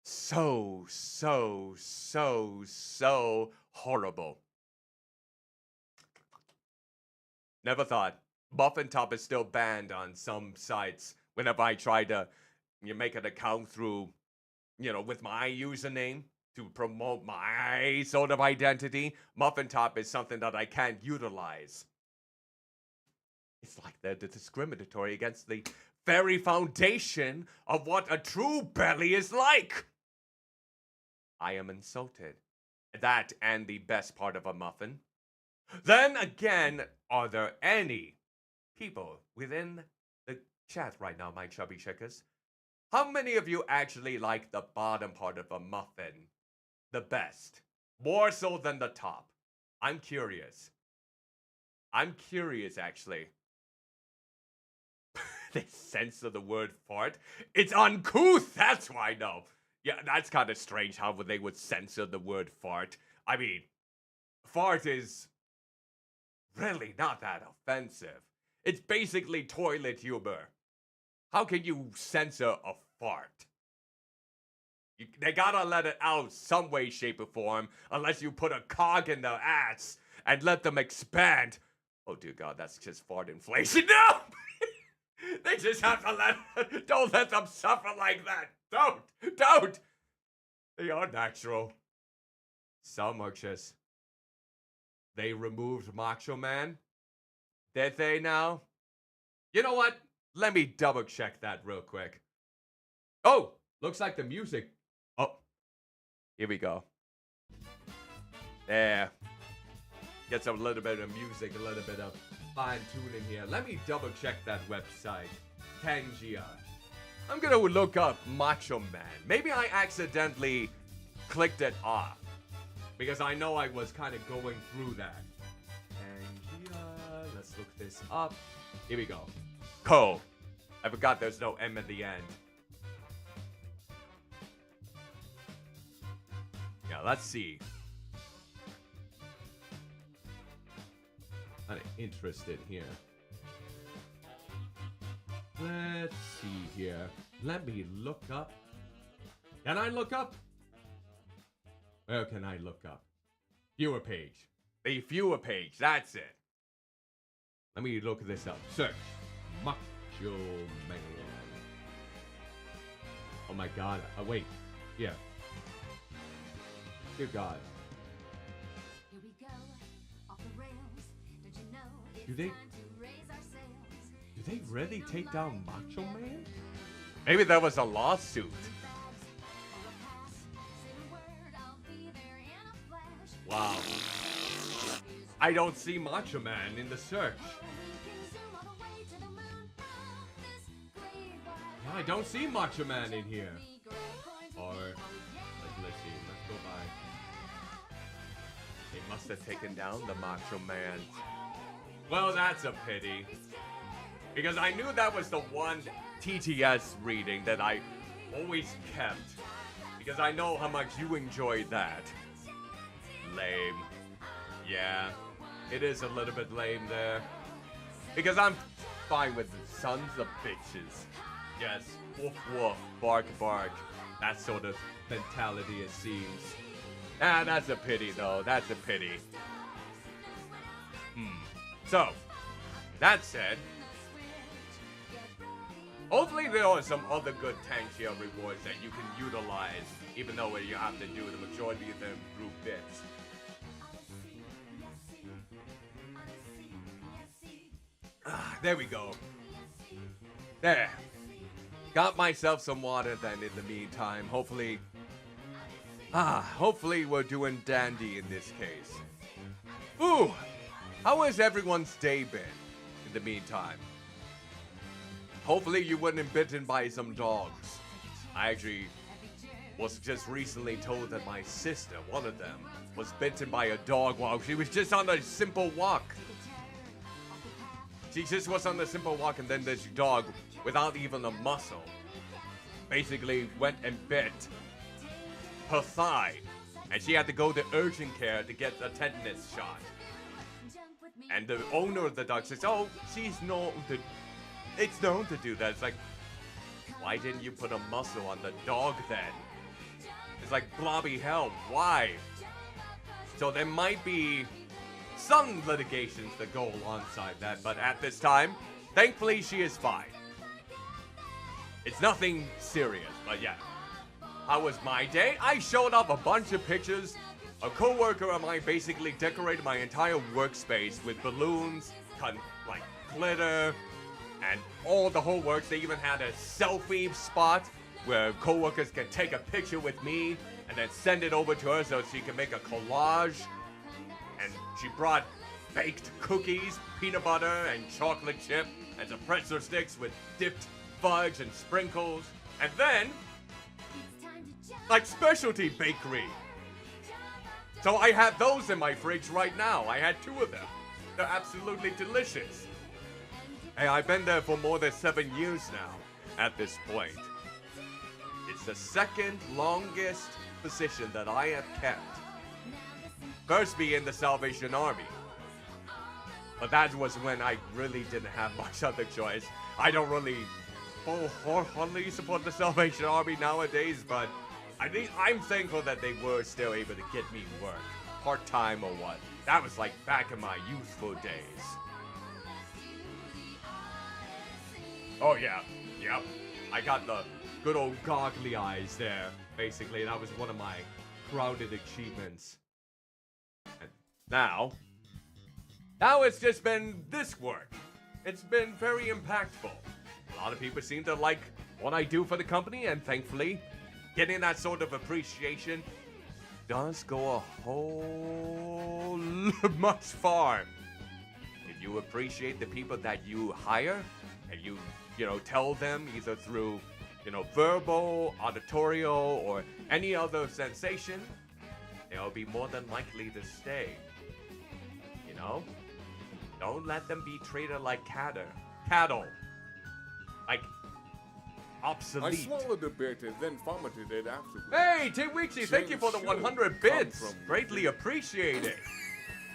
Speaker 1: so horrible. Never thought. Muffin Top is still banned on some sites whenever I try to make an account through, with my username to promote my sort of identity. Muffin Top is something that I can't utilize. It's like they're discriminatory against the very foundation of what a true belly is like. I am insulted. That and the best part of a muffin. Then again, are there any people within the chat right now, my chubby checkers? How many of you actually like the bottom part of a muffin the best? More so than the top. I'm curious. Actually. They censor the word fart. It's uncouth, that's why, no. Yeah, that's kind of strange how they would censor the word fart. I mean, fart is really not that offensive. It's basically toilet humor. How can you censor a fart? They gotta let it out some way, shape, or form, unless you put a cog in their ass and let them expand. Oh dear God, that's just fart inflation. No! They just have to don't let them suffer like that. Don't! They are natural. Some are just, they removed Macho Man. Did they now? You know what? Let me double check that real quick. Oh, looks like the music. Oh, here we go. There. Gets a little bit of music, a little bit of fine tuning here. Let me double check that website. Tangia. I'm gonna look up Macho Man. Maybe I accidentally clicked it off. Because I know I was kind of going through that. Tangia. Let's look this up. Here we go. Co. I forgot there's no M at the end. Yeah, let's see. Kind of interested here. Let's see here. Let me look up. Can I look up? Where can I look up?
Speaker 4: Viewer page.
Speaker 1: The viewer page, that's it.
Speaker 4: Let me look this up. Search. Macho Man. Oh my god. Wait. Yeah. Dear God.
Speaker 5: Here we go, off the rails. Don't you know it's
Speaker 4: Do they-
Speaker 5: time to raise our sails?
Speaker 4: Do they really take down Macho Man?
Speaker 1: Maybe that was a lawsuit.
Speaker 5: Bags or a pass. Say the word, I'll be there in a flash.
Speaker 4: Wow. I don't see Macho Man in the search.
Speaker 5: Or we can zoom all the way to the moon on this great wide
Speaker 4: Yeah, I don't see Macho Man in here.
Speaker 5: world. Great points of
Speaker 4: Or,
Speaker 5: view.
Speaker 4: let's see. Let's go by.
Speaker 1: They must have taken down the Macho Man. Well, that's a pity. Because I knew that was the one TTS reading that I always kept. Because I know how much you enjoyed that. Lame. Yeah, it is a little bit lame there. Because I'm fine with the sons of bitches. Yes, woof woof, bark bark. That sort of mentality, it seems. Ah, that's a pity though, that's a pity. So, that said, hopefully there are some other good Tangier rewards that you can utilize, even though you have to do the majority of them through bits. Ah, there we go. There. Got myself some water then in the meantime. Hopefully we're doing dandy in this case. Ooh, how has everyone's day been in the meantime? Hopefully you weren't bitten by some dogs. I actually was just recently told that my sister, one of them, was bitten by a dog while she was just on a simple walk. She just was on a simple walk and then this dog, without even a muscle, basically went and bit her thigh. And she had to go to urgent care to get a tetanus shot. And the owner of the dog says, oh, it's known to do that. It's like, why didn't you put a muscle on the dog then? It's like, blobby hell, why? So there might be some litigations that go alongside that, but at this time, thankfully she is fine. It's nothing serious, but yeah. How was my day? I showed up a bunch of pictures. A coworker of mine basically decorated my entire workspace with balloons, like glitter, and all the whole works. They even had a selfie spot where coworkers can take a picture with me and then send it over to her so she can make a collage. And she brought baked cookies, peanut butter, and chocolate chip, and some pretzel sticks with dipped fudge and sprinkles. And then, like specialty bakery. So I have those in my fridge right now. I had 2 of them. They're absolutely delicious. Hey, I've been there for more than 7 years now at this point. It's the second longest position that I have kept. First being the Salvation Army. But that was when I really didn't have much other choice. I don't really wholeheartedly support the Salvation Army nowadays, but I'm thankful that they were still able to get me work, part-time or what. That was like back in my youthful days. Oh yeah, yep. I got the good old goggly eyes there, basically. That was one of my crowded achievements. And now it's just been this work. It's been very impactful. A lot of people seem to like what I do for the company, and thankfully, getting that sort of appreciation does go a whole much far. If you appreciate the people that you hire, and you tell them either through, verbal, auditorial, or any other sensation, they'll be more than likely to stay. Don't let them be treated like cattle. Like, obsolete.
Speaker 2: I swallowed a bit and then vomited it afterwards.
Speaker 1: Hey, T-Weeksy, thank you for the
Speaker 2: Change
Speaker 1: 100
Speaker 2: should come
Speaker 1: bits.
Speaker 2: from
Speaker 1: Greatly appreciate it.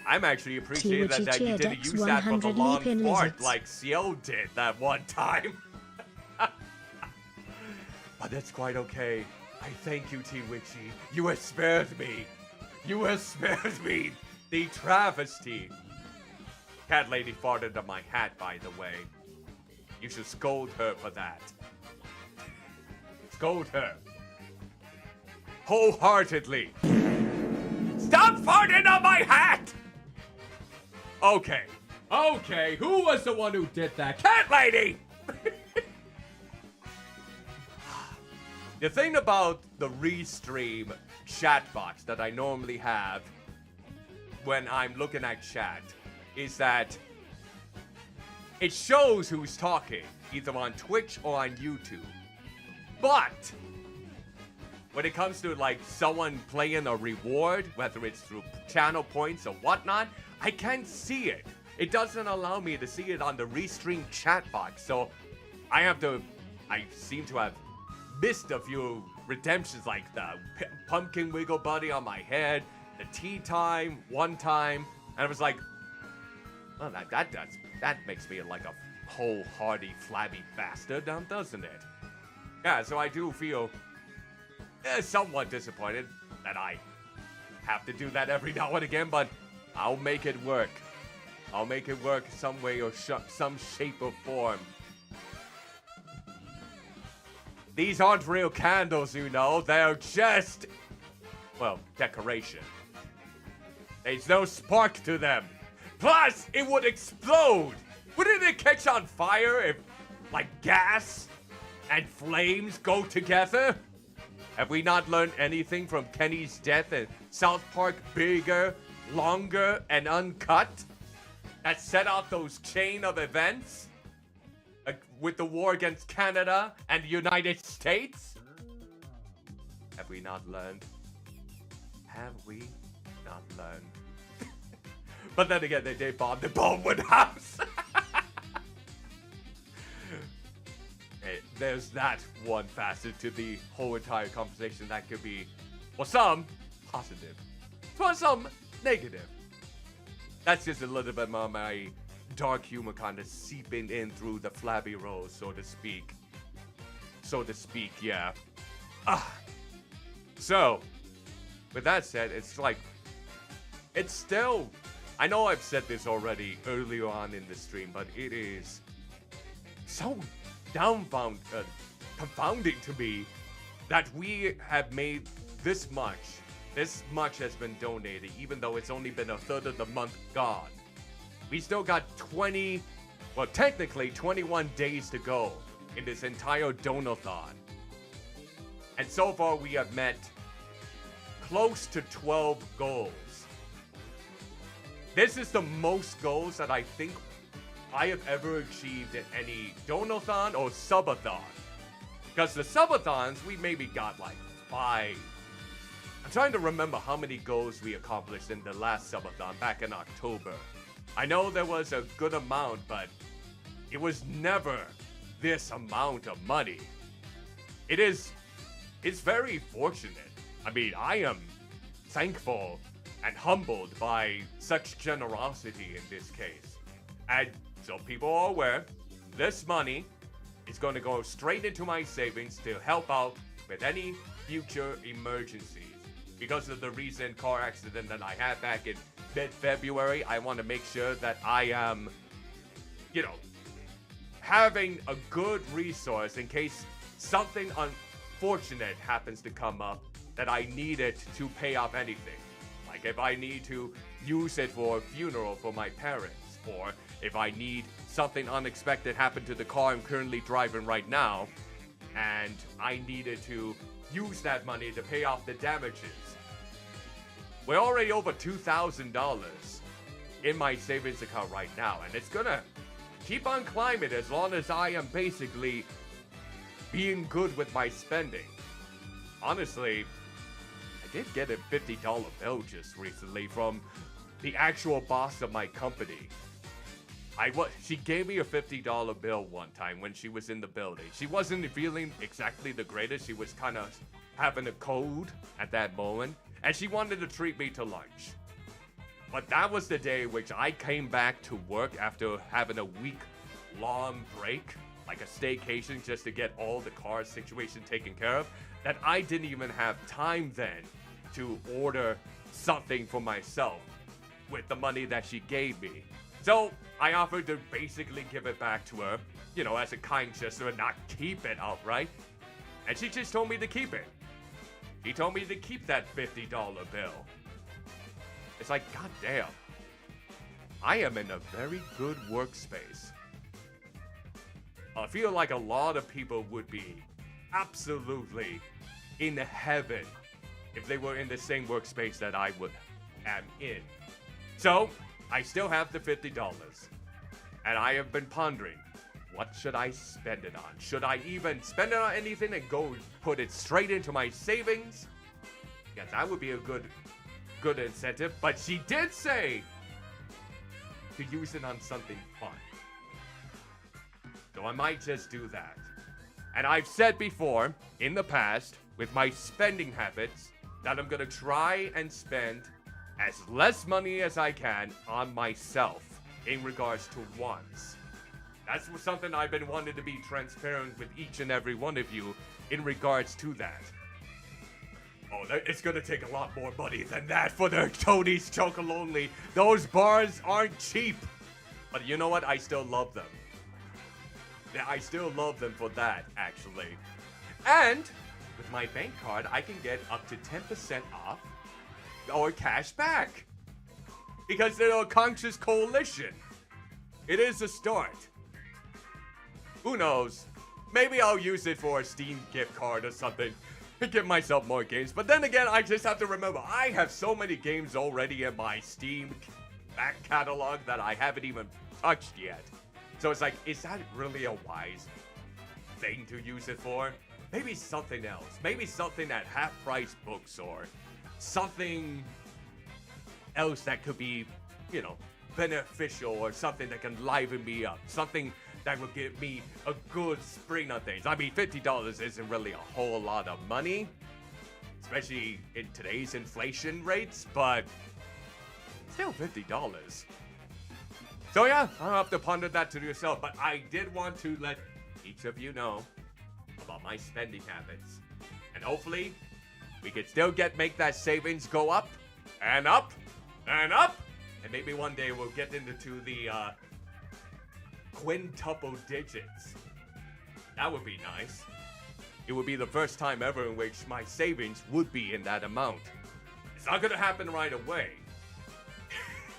Speaker 1: I'm actually appreciating that you
Speaker 3: T-Witchy
Speaker 1: didn't
Speaker 3: Cheerdex
Speaker 1: use that for the
Speaker 3: 100
Speaker 1: long
Speaker 3: leap-in
Speaker 1: fart
Speaker 3: lizards.
Speaker 1: like Ciel did that one time. But that's quite okay. I thank you, T-Witchy. You have spared me. You have spared me the travesty. Cat lady farted on my hat, by the way. You should scold her for that. Scold her. Wholeheartedly. Stop farting on my hat! Okay.
Speaker 4: Okay, who was the one who did that?
Speaker 1: Cat lady! The thing about the Restream chat box that I normally have when I'm looking at chat is that it shows who's talking, either on Twitch or on YouTube. But when it comes to like someone playing a reward, whether it's through channel points or whatnot, I can't see it. It doesn't allow me to see it on the Restream chat box. So I seem to have missed a few redemptions, like the pumpkin wiggle buddy on my head, the tea time one time, and I was like, well, that makes me like a whole-hearty flabby bastard, now doesn't it? Yeah, so I do feel somewhat disappointed that I have to do that every now and again, but I'll make it work. I'll make it work some way or some shape or form. These aren't real candles, you know. They're just, well, decoration. There's no spark to them. Plus, it would explode. Wouldn't it catch on fire if, like, gas and flames go together? Have we not learned anything from Kenny's death and South Park Bigger, Longer, and Uncut? That set off those chain of events? With the war against Canada and the United States? Have we not learned? Have we not learned? But then again, they bombed the Baldwin House. Hey, there's that one facet to the whole entire conversation that could be, well, some positive, for some negative. That's just a little bit more my dark humor kind of seeping in through the flabby rose, so to speak. Yeah. So, with that said, it's like, it's still, I know I've said this already earlier on in the stream, but it is so confounding to me that we have made this much. This much has been donated, even though it's only been a third of the month gone. We still got technically 21 days to go in this entire donathon. And so far we have met close to 12 goals. This is the most goals that I think I have ever achieved in any donathon or subathon. Because the subathons, we maybe got like 5. I'm trying to remember how many goals we accomplished in the last subathon back in October. I know there was a good amount, but it was never this amount of money. It's very fortunate. I mean, I am thankful and humbled by such generosity in this case. And so people are aware, this money is going to go straight into my savings to help out with any future emergencies. Because of the recent car accident that I had back in mid-February, I want to make sure that I am, having a good resource in case something unfortunate happens to come up that I need it to pay off anything. Like if I need to use it for a funeral for my parents, or if I need something unexpected happen to the car I'm currently driving right now, and I needed to use that money to pay off the damages. We're already over $2,000 in my savings account right now, and it's gonna keep on climbing as long as I am basically being good with my spending. Honestly, I did get a $50 bill just recently from the actual boss of my company. She gave me a $50 bill one time when she was in the building. She wasn't feeling exactly the greatest. She was kind of having a cold at that moment, and she wanted to treat me to lunch. But that was the day which I came back to work after having a week-long break, like a staycation, just to get all the car situation taken care of, that I didn't even have time then to order something for myself with the money that she gave me. So I offered to basically give it back to her, you know, as a kind gesture and not keep it outright. And she just told me to keep it. She told me to keep that $50 bill. It's like, goddamn. I am in a very good workspace. I feel like a lot of people would be absolutely in heaven if they were in the same workspace that I am in. So, I still have the $50. And I have been pondering, what should I spend it on? Should I even spend it on anything and go put it straight into my savings? Yeah, that would be a good incentive. But she did say to use it on something fun. So I might just do that. And I've said before, in the past, with my spending habits, that I'm gonna try and spend as less money as I can on myself in regards to wants. That's something I've been wanting to be transparent with each and every one of you in regards to that. Oh, it's gonna take a lot more money than that for the Tony's Chocolonely. Those bars aren't cheap. But you know what? I still love them. Yeah, I still love them for that, actually. And with my bank card, I can get up to 10% off or cash back. Because they're a conscious coalition. It is a start. Who knows? Maybe I'll use it for a Steam gift card or something. Give myself more games. But then again, I just have to remember, I have so many games already in my Steam back catalog that I haven't even touched yet. So it's like, is that really a wise thing to use it for? Maybe something else. Maybe something at half-price books or something else that could be, you know, beneficial or something that can liven me up. Something that will give me a good spring on things. I mean, $50 isn't really a whole lot of money, especially in today's inflation rates, but still $50. So yeah, I'll have to ponder that to yourself, but I did want to let each of you know about my spending habits. And hopefully, we can still make that savings go up, and up, and up, and maybe one day we'll get into the, quintuple digits. That would be nice. It would be the first time ever in which my savings would be in that amount. It's not gonna happen right away.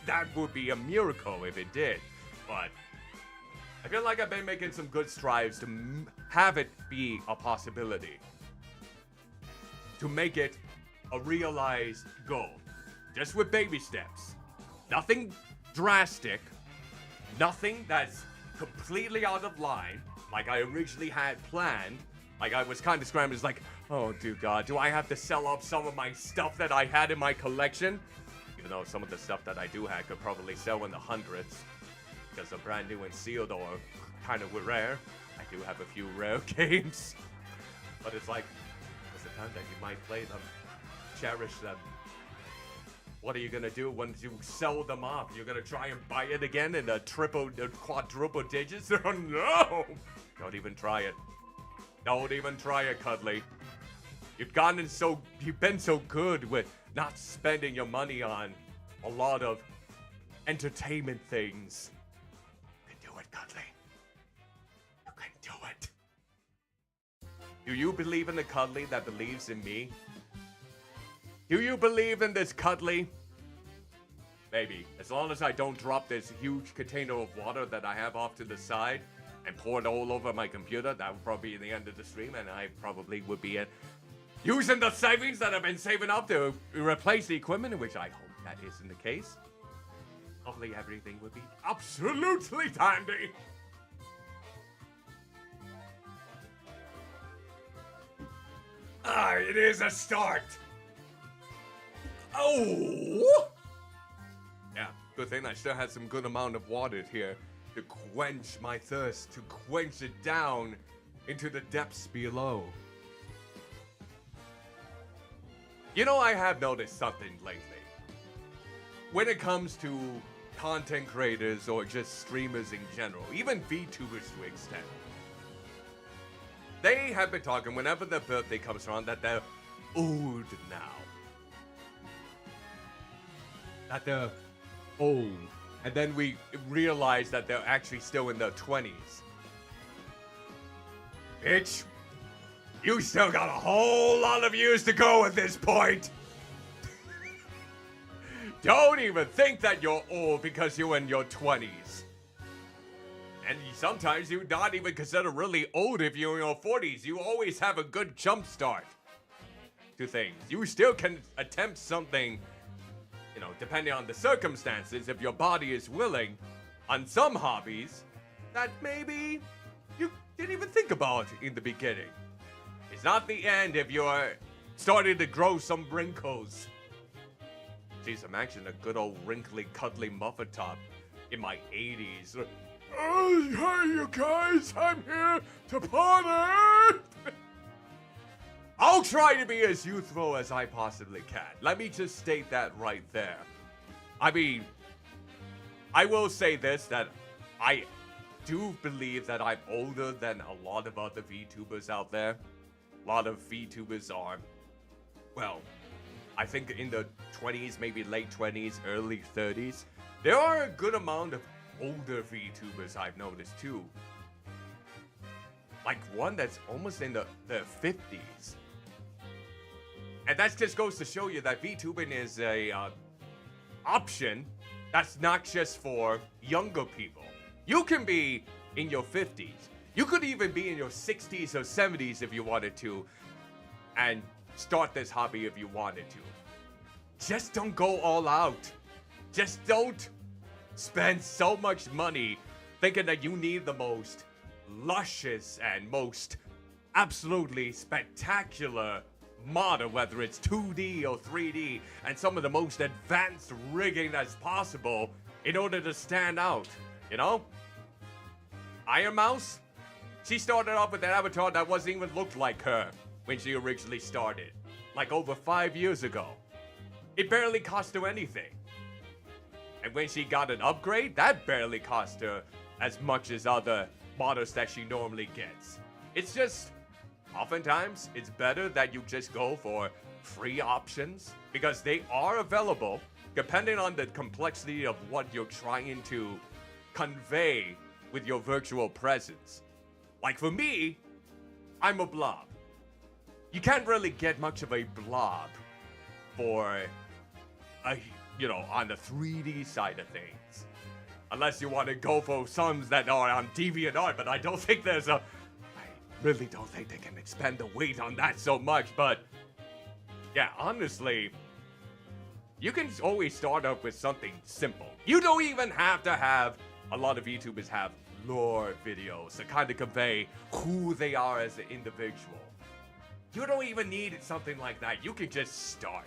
Speaker 1: That would be a miracle if it did. But I feel like I've been making some good strides to have it be a possibility. To make it a realized goal. Just with baby steps. Nothing drastic. Nothing that's completely out of line, like I originally had planned. Like I was kind of scrambling, it's like, oh dear God, do I have to sell off some of my stuff that I had in my collection? Even though some of the stuff that I do have could probably sell in the hundreds, because they're brand new and sealed or kind of rare. I do have a few rare games, but it's like, there's a time that you might play them, cherish them. What are you gonna do once you sell them off? You're gonna try and buy it again in the quadruple digits? Oh no! Don't even try it. Don't even try it, Cuddly. You've been so good with not spending your money on a lot of entertainment things. You can do it, Cuddly. You can do it. Do you believe in the Cuddly that believes in me? Do you believe in this Cuddly? Maybe. As long as I don't drop this huge container of water that I have off to the side and pour it all over my computer, that would probably be the end of the stream, and I probably would be using the savings that I've been saving up to replace the equipment, which I hope that isn't the case. Hopefully everything would be absolutely dandy. It is a start. Oh! Yeah, good thing I still had some good amount of water here to quench my thirst, to quench it down into the depths below. You know, I have noticed something lately. When it comes to content creators or just streamers in general, even VTubers to an extent, they have been talking whenever their birthday comes around that they're old now.
Speaker 4: that they're old.
Speaker 1: And then we realize that they're actually still in their 20s. Bitch, you still got a whole lot of years to go at this point. Don't even think that you're old because you're in your 20s. And sometimes you're not even considered really old if you're in your 40s. You always have a good jump start to things. You still can attempt something, you know, depending on the circumstances, if your body is willing, on some hobbies that maybe you didn't even think about in the beginning. It's not the end if you're starting to grow some wrinkles. Jeez, imagine a good old wrinkly, cuddly muffin top in my 80s. Oh, hey, you guys, I'm here to party! I'll try to be as youthful as I possibly can. Let me just state that right there. I mean, I will say this, that I do believe that I'm older than a lot of other VTubers out there. A lot of VTubers are, well, I think in the 20s, maybe late 20s, early 30s. There are a good amount of older VTubers I've noticed too. Like one that's almost in the 50s. And that just goes to show you that VTubing is a option that's not just for younger people. You can be in your 50s. You could even be in your 60s or 70s if you wanted to, and start this hobby if you wanted to. Just don't go all out. Just don't spend so much money thinking that you need the most luscious and most absolutely spectacular model, whether it's 2D or 3D, and some of the most advanced rigging that's possible in order to stand out, you know? Iron Mouse, she started off with an avatar that wasn't even looked like her when she originally started, like over 5 years ago. It barely cost her anything. And when she got an upgrade, that barely cost her as much as other models that she normally gets. It's just, oftentimes, it's better that you just go for free options, because they are available depending on the complexity of what you're trying to convey with your virtual presence. Like for me, I'm a blob. You can't really get much of a blob for on the 3D side of things. Unless you want to go for some that are on DeviantArt, but I don't think I really don't think they can expend the weight on that so much, but yeah, honestly, you can always start up with something simple. You don't even have to have, a lot of YouTubers have lore videos to kind of convey who they are as an individual. You don't even need something like that. You can just start.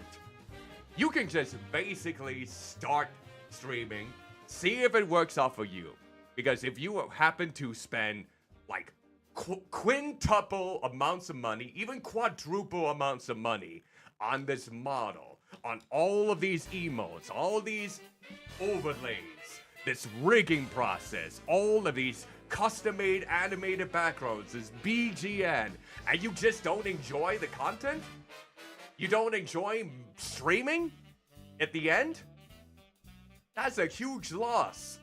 Speaker 1: You can just basically start streaming, see if it works out for you. Because if you happen to spend like quintuple amounts of money, even quadruple amounts of money on this model, on all of these emotes, all these overlays, this rigging process, all of these custom-made animated backgrounds, this BGN, and you just don't enjoy the content? You don't enjoy streaming at the end? That's a huge loss.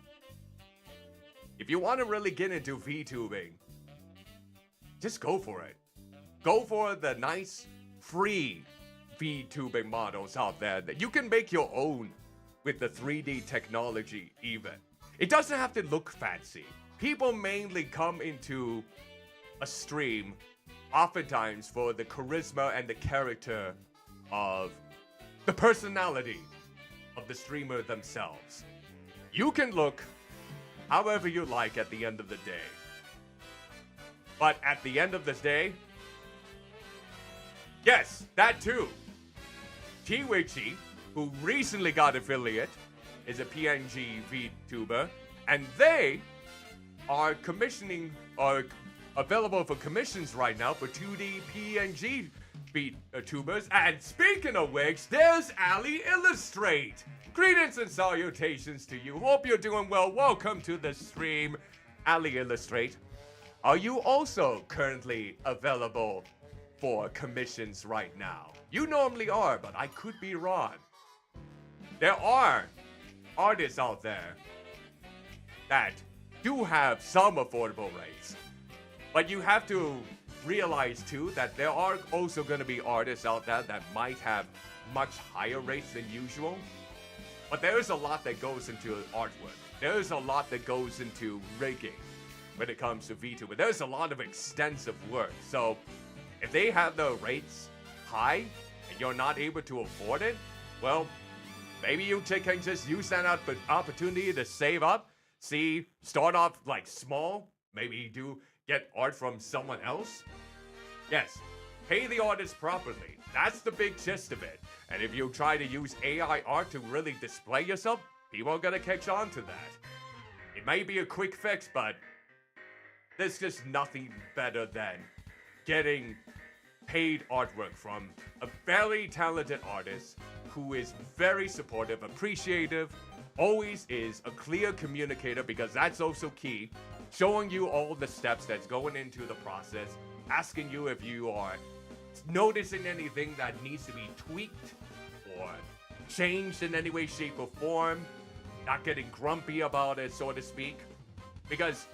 Speaker 1: If you want to really get into VTubing, just go for it. Go for the nice, free VTubing models out there that you can make your own with the 3D technology even. It doesn't have to look fancy. People mainly come into a stream oftentimes for the charisma and the character of the personality of the streamer themselves. You can look however you like at the end of the day. But at the end of the day, yes, that too. Twitchy, who recently got affiliate, is a PNG VTuber, and they are commissioning, are available for commissions right now for 2D PNG VTubers. And speaking of which, there's Ali Illustrate. Greetings and salutations to you. Hope you're doing well. Welcome to the stream, Ali Illustrate. Are you also currently available for commissions right now? You normally are, but I could be wrong. there are artists out there that do have some affordable rates. But you have to realize too that there are also going to be artists out there that might have much higher rates than usual. But there's a lot that goes into artwork. There's a lot that goes into rigging when it comes to VTuber. There's a lot of extensive work. So if they have the rates high and you're not able to afford it, well, maybe you can just use that opportunity to save up. See, start off like small. Maybe get art from someone else. Yes, pay the artist properly. That's the big gist of it. And if you try to use AI art to really display yourself, people are gonna catch on to that. It may be a quick fix, but there's just nothing better than getting paid artwork from a very talented artist who is very supportive, appreciative, always is a clear communicator, because that's also key, showing you all the steps that's going into the process, asking you if you are noticing anything that needs to be tweaked or changed in any way, shape, or form, not getting grumpy about it, so to speak, because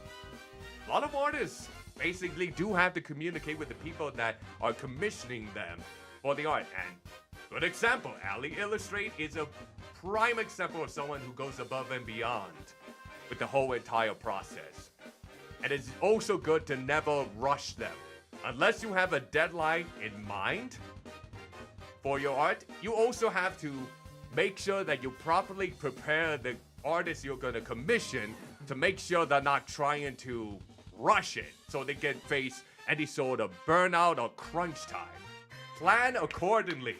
Speaker 1: a lot of artists basically do have to communicate with the people that are commissioning them for the art. And good example, Ali Illustrate is a prime example of someone who goes above and beyond with the whole entire process. And it's also good to never rush them. Unless you have a deadline in mind for your art, you also have to make sure that you properly prepare the artists you're going to commission to make sure they're not trying to rush it so they can face any sort of burnout or crunch time. Plan accordingly.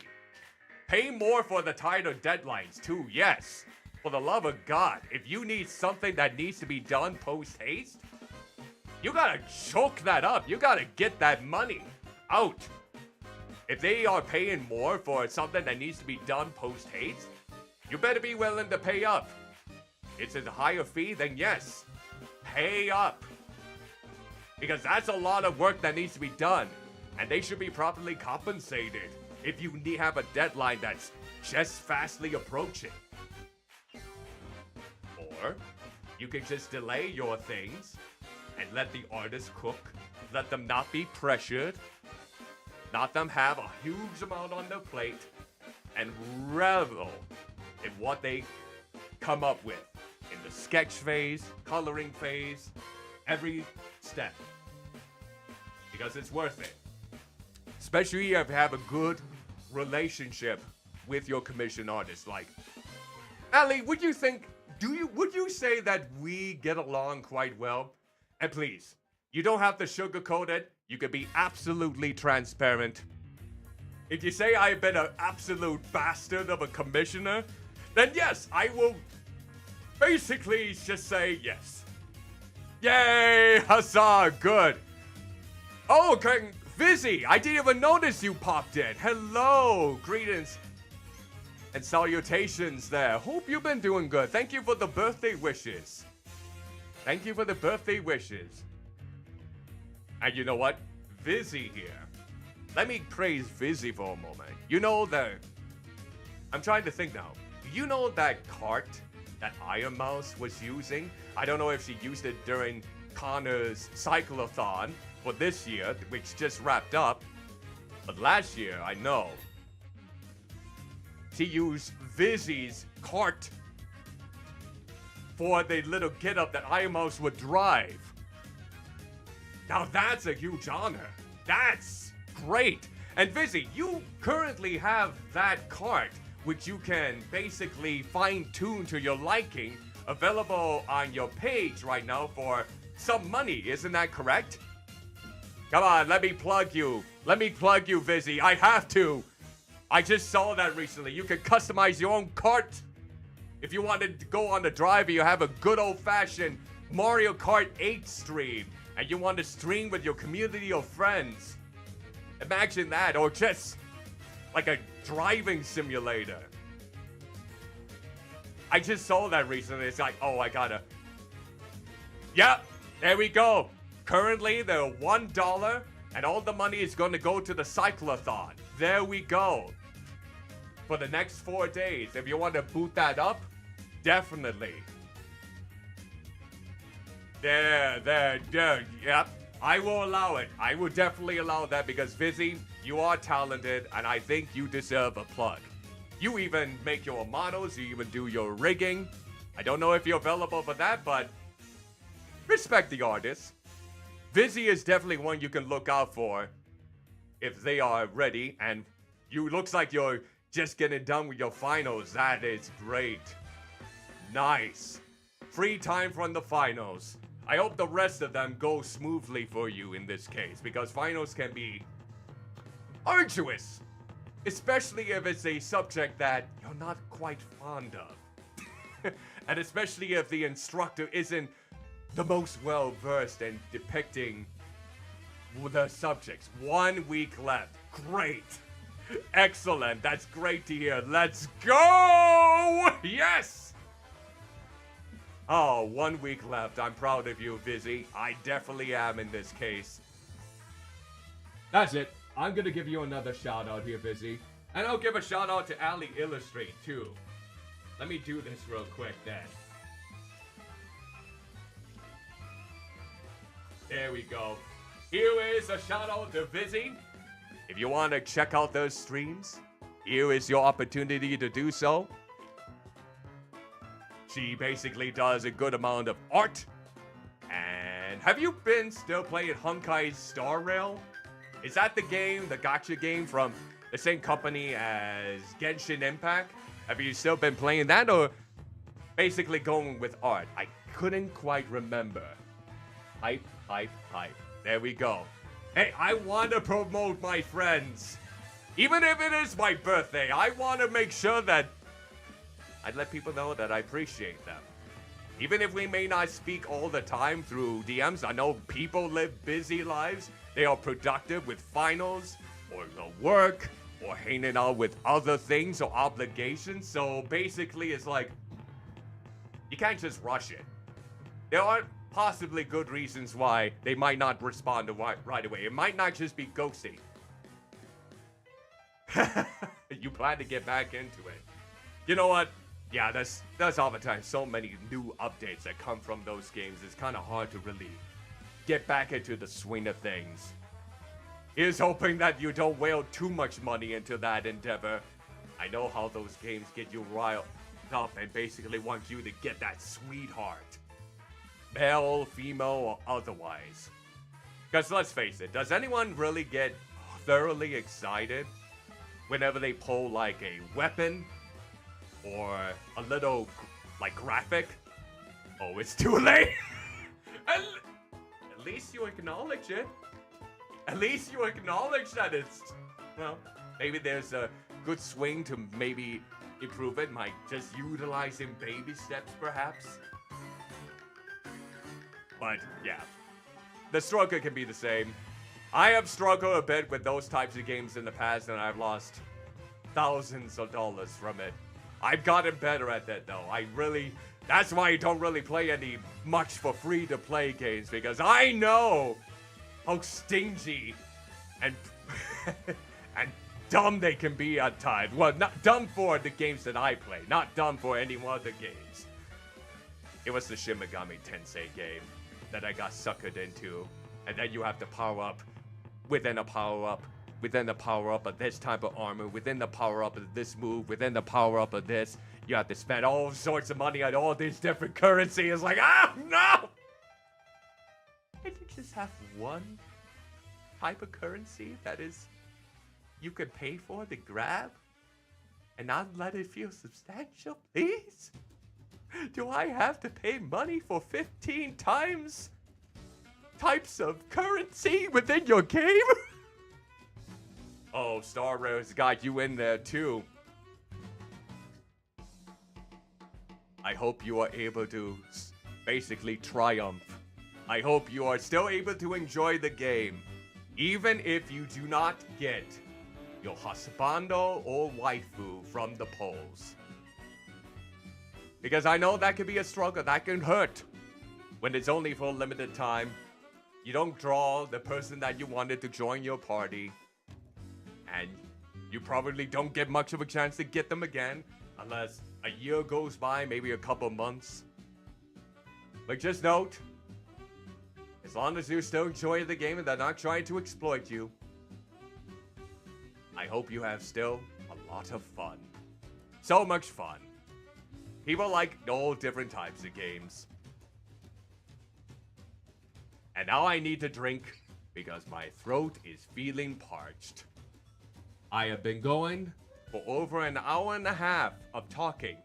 Speaker 1: Pay more for the tighter deadlines too, yes. For the love of God, if you need something that needs to be done post-haste, you gotta choke that up. You gotta get that money out. If they are paying more for something that needs to be done post-haste, you better be willing to pay up. It's a higher fee, then yes, pay up. Because that's a lot of work that needs to be done, and they should be properly compensated if you have a deadline that's just fastly approaching. Or you can just delay your things and let the artist cook, let them not be pressured, not them have a huge amount on their plate, and revel in what they come up with in the sketch phase, coloring phase, every step. Because it's worth it. Especially if you have a good relationship with your commission artist. Like, Ali, would you say that we get along quite well? And please, you don't have to sugarcoat it. You can be absolutely transparent. If you say I've been an absolute bastard of a commissioner, then yes, I will basically just say yes. Yay! Huzzah! Good. Oh, okay. Vizzy, I didn't even notice you popped in. Hello, greetings and salutations there. Hope you've been doing good. Thank you for the birthday wishes. Thank you for the birthday wishes. And you know what? Vizzy here. Let me praise Vizzy for a moment. You know that... I'm trying to think now. You know that cart that Iron Mouse was using? I don't know if she used it during Connor's Cyclothon for this year, which just wrapped up. But last year, I know, she used Vizzy's cart for the little get-up that Iron Mouse would drive. Now that's a huge honor. That's great. And Vizzy, you currently have that cart, which you can basically fine-tune to your liking, available on your page right now for some money. Isn't that correct? Come on, let me plug you. Let me plug you, Vizzy. I have to. I just saw that recently. You can customize your own cart. If you wanted to go on the drive, you have a good old-fashioned Mario Kart 8 stream, and you want to stream with your community of friends. Imagine that, or just like a driving simulator. I just saw that recently. It's like, oh, I gotta. Yep, there we go. Currently, they're $1, and all the money is going to go to the Cyclothon. There we go. for the next 4 days. If you want to boot that up, definitely. There, yep. I will allow it. I will definitely allow that because Vizzy, you are talented and I think you deserve a plug. You even make your models, you even do your rigging. I don't know if you're available for that, but respect the artist. Vizzy is definitely one you can look out for if they are ready, and you looks like you're just getting done with your finals. That is great. Nice. Free time from the finals. I hope the rest of them go smoothly for you in this case, because finals can be arduous, especially if it's a subject that you're not quite fond of. And especially if the instructor isn't the most well-versed in depicting the subjects. 1 week left. Great. Excellent. That's great to hear. Let's go! Yes! Oh, 1 week left. I'm proud of you, Vizzy. I definitely am in this case.
Speaker 4: That's it. I'm gonna give you another shout out here, Vizzy.
Speaker 1: And I'll give a shout out to Ali Illustrate, too.
Speaker 4: Let me do this real quick then.
Speaker 1: There we go. Here is a shout out to Vizzy. If you want to check out those streams, here is your opportunity to do so. She basically does a good amount of art. And have you been still playing Honkai Star Rail? Is that the game, the gacha game from the same company as Genshin Impact? Have you still been playing that or basically going with art? I couldn't quite remember. Hype. There we go. Hey, I want to promote my friends. Even if it is my birthday, I want to make sure that I'd let people know that I appreciate them. Even if we may not speak all the time through DMs, I know people live busy lives. They are productive with finals or the work or hanging out with other things or obligations. So basically, it's like, you can't just rush it. There are possibly good reasons why they might not respond right away. It might not just be ghosting. You plan to get back into it. You know what? Yeah, there's all the time so many new updates that come from those games. It's kind of hard to really get back into the swing of things. Here's hoping that you don't whale too much money into that endeavor. I know how those games get you riled up and basically want you to get that sweetheart. Male, female, or otherwise. Because let's face it, does anyone really get thoroughly excited whenever they pull like a weapon or a little like graphic? Oh, it's too late. At least you acknowledge it. At least you acknowledge that it's, well, maybe there's a good swing to maybe improve it. Might just utilizing baby steps perhaps. But yeah, the struggle can be the same. I have struggled a bit with those types of games in the past, and I've lost thousands of dollars from it. I've gotten better at that though. That's why I don't really play any much for free to play games, because I know how stingy and and dumb they can be at times. Well, not dumb for the games that I play, not dumb for any other games. It was the Shin Megami Tensei game that I got suckered into, and then you have to power up within a power up, within the power up of this type of armor, within the power up of this move, within the power up of this. You have to spend all sorts of money on all these different currencies. It's like, no! Can't you just have one type of currency that is you could pay for to grab and not let it feel substantial, please? Do I have to pay money for 15 types of currency within your game? Oh, Star Rail's got you in there too. I hope you are able to basically triumph. I hope you are still able to enjoy the game, even if you do not get your husbando or waifu from the polls. Because I know that can be a struggle, that can hurt. When it's only for a limited time, you don't draw the person that you wanted to join your party, and You probably don't get much of a chance to get them again unless a year goes by, maybe a couple months. But just note, as long as you're still enjoying the game and they're not trying to exploit you, I hope you have still a lot of fun. So much fun. People like all different types of games. And now I need to drink because my throat is feeling parched.
Speaker 4: I have been going.
Speaker 1: For over an hour and a half of talking.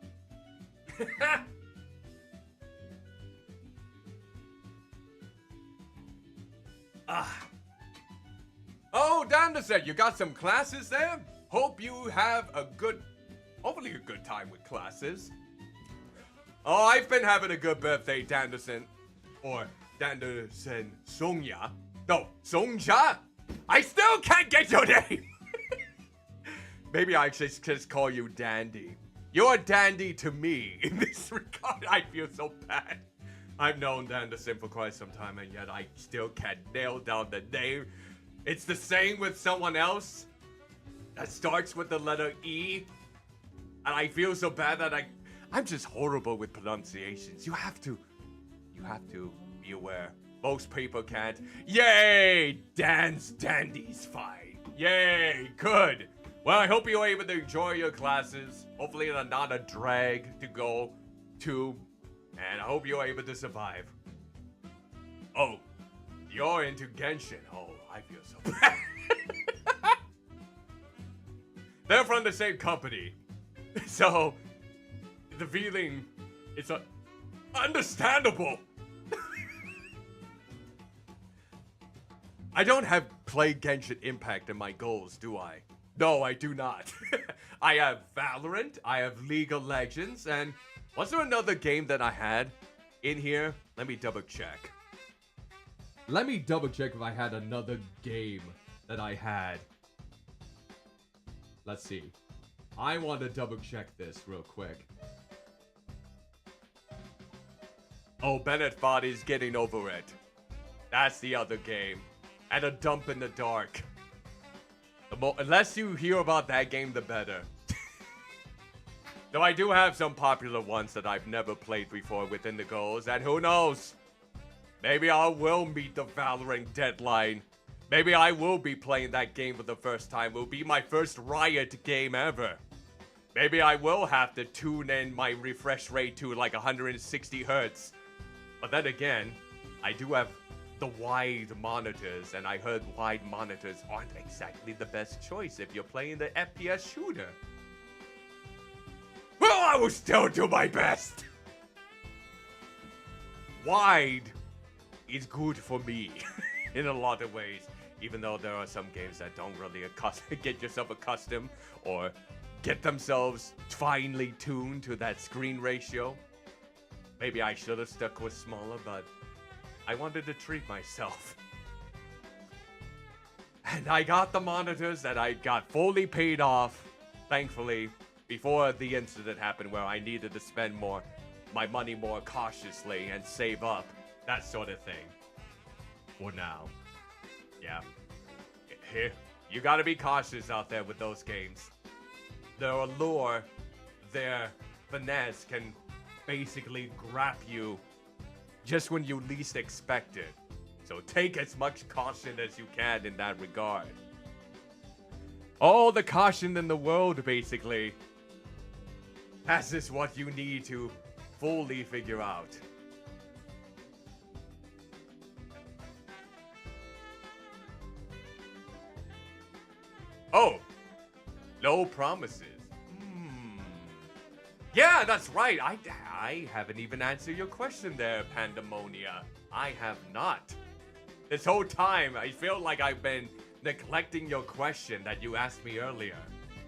Speaker 1: Oh, Danderson, you got some classes there? Hope you have hopefully a good time with classes. Oh, I've been having a good birthday, Danderson. Or Danderson Songya. No, Songja. I still can't get your name. Maybe I should just call you Dandy. You're a dandy to me in this regard. I feel so bad. I've known Danderson for quite some time, and yet I still can't nail down the name. It's the same with someone else that starts with the letter E. And I feel so bad that I'm just horrible with pronunciations. You have to be aware. Most people can't. Yay! Dan's Dandy's fine. Yay! Good. Well, I hope you're able to enjoy your classes. Hopefully they're not a drag to go to. And I hope you're able to survive. Oh, you're into Genshin. Oh, I feel so bad. They're from the same company. So, the feeling is understandable. I don't have play Genshin Impact in my goals, do I? No, I do not. I have Valorant, I have League of Legends, and was there another game that I had in here? Let me double check.
Speaker 4: Let me double check if I had another game that I had. Let's see. I want to double check this real quick.
Speaker 1: Oh, Bennett Body's getting over it. That's the other game. And a dump in the dark. The less you hear about that game, the better. Though I do have some popular ones that I've never played before within the goals, and who knows? Maybe I will meet the Valorant deadline. Maybe I will be playing that game for the first time. It will be my first Riot game ever. Maybe I will have to tune in my refresh rate to like 160 hertz. But then again, I do have the wide monitors, and I heard wide monitors aren't exactly the best choice if you're playing the FPS shooter. Well, I will still do my best. Wide is good for me in a lot of ways, even though there are some games that don't really get yourself accustomed or get themselves finely tuned to that screen ratio. Maybe I should have stuck with smaller, but I wanted to treat myself. And I got the monitors that I got fully paid off, thankfully, before the incident happened where I needed to spend my money more cautiously and save up, that sort of thing. For now. Yeah. Here, you gotta be cautious out there with those games. Their allure, their finesse can basically grab you just when you least expect it. So take as much caution as you can in that regard. All the caution in the world, basically. This is what you need to fully figure out. Oh, no promises. Yeah, that's right. I haven't even answered your question there, Pandemonia. I have not. This whole time, I feel like I've been neglecting your question that you asked me earlier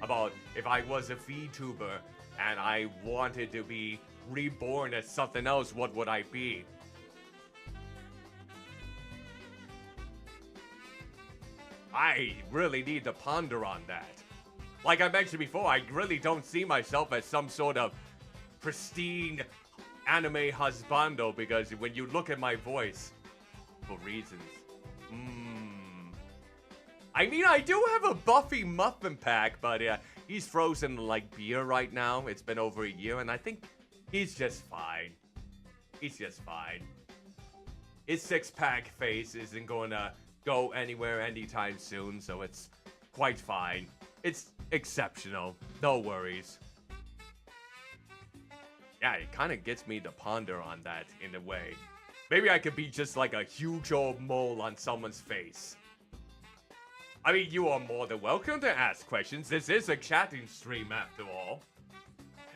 Speaker 1: about if I was a VTuber and I wanted to be reborn as something else, what would I be? I really need to ponder on that. Like I mentioned before, I really don't see myself as some sort of pristine anime husbando, because when you look at my voice, for reasons, I mean, I do have a Buffy muffin pack, but he's frozen like beer right now. It's been over a year, and I think he's just fine. He's just fine. His six-pack face isn't going to go anywhere anytime soon, so it's quite fine. It's exceptional. No worries. Yeah, it kind of gets me to ponder on that in a way. Maybe I could be just like a huge old mole on someone's face. I mean, you are more than welcome to ask questions. This is a chatting stream after all.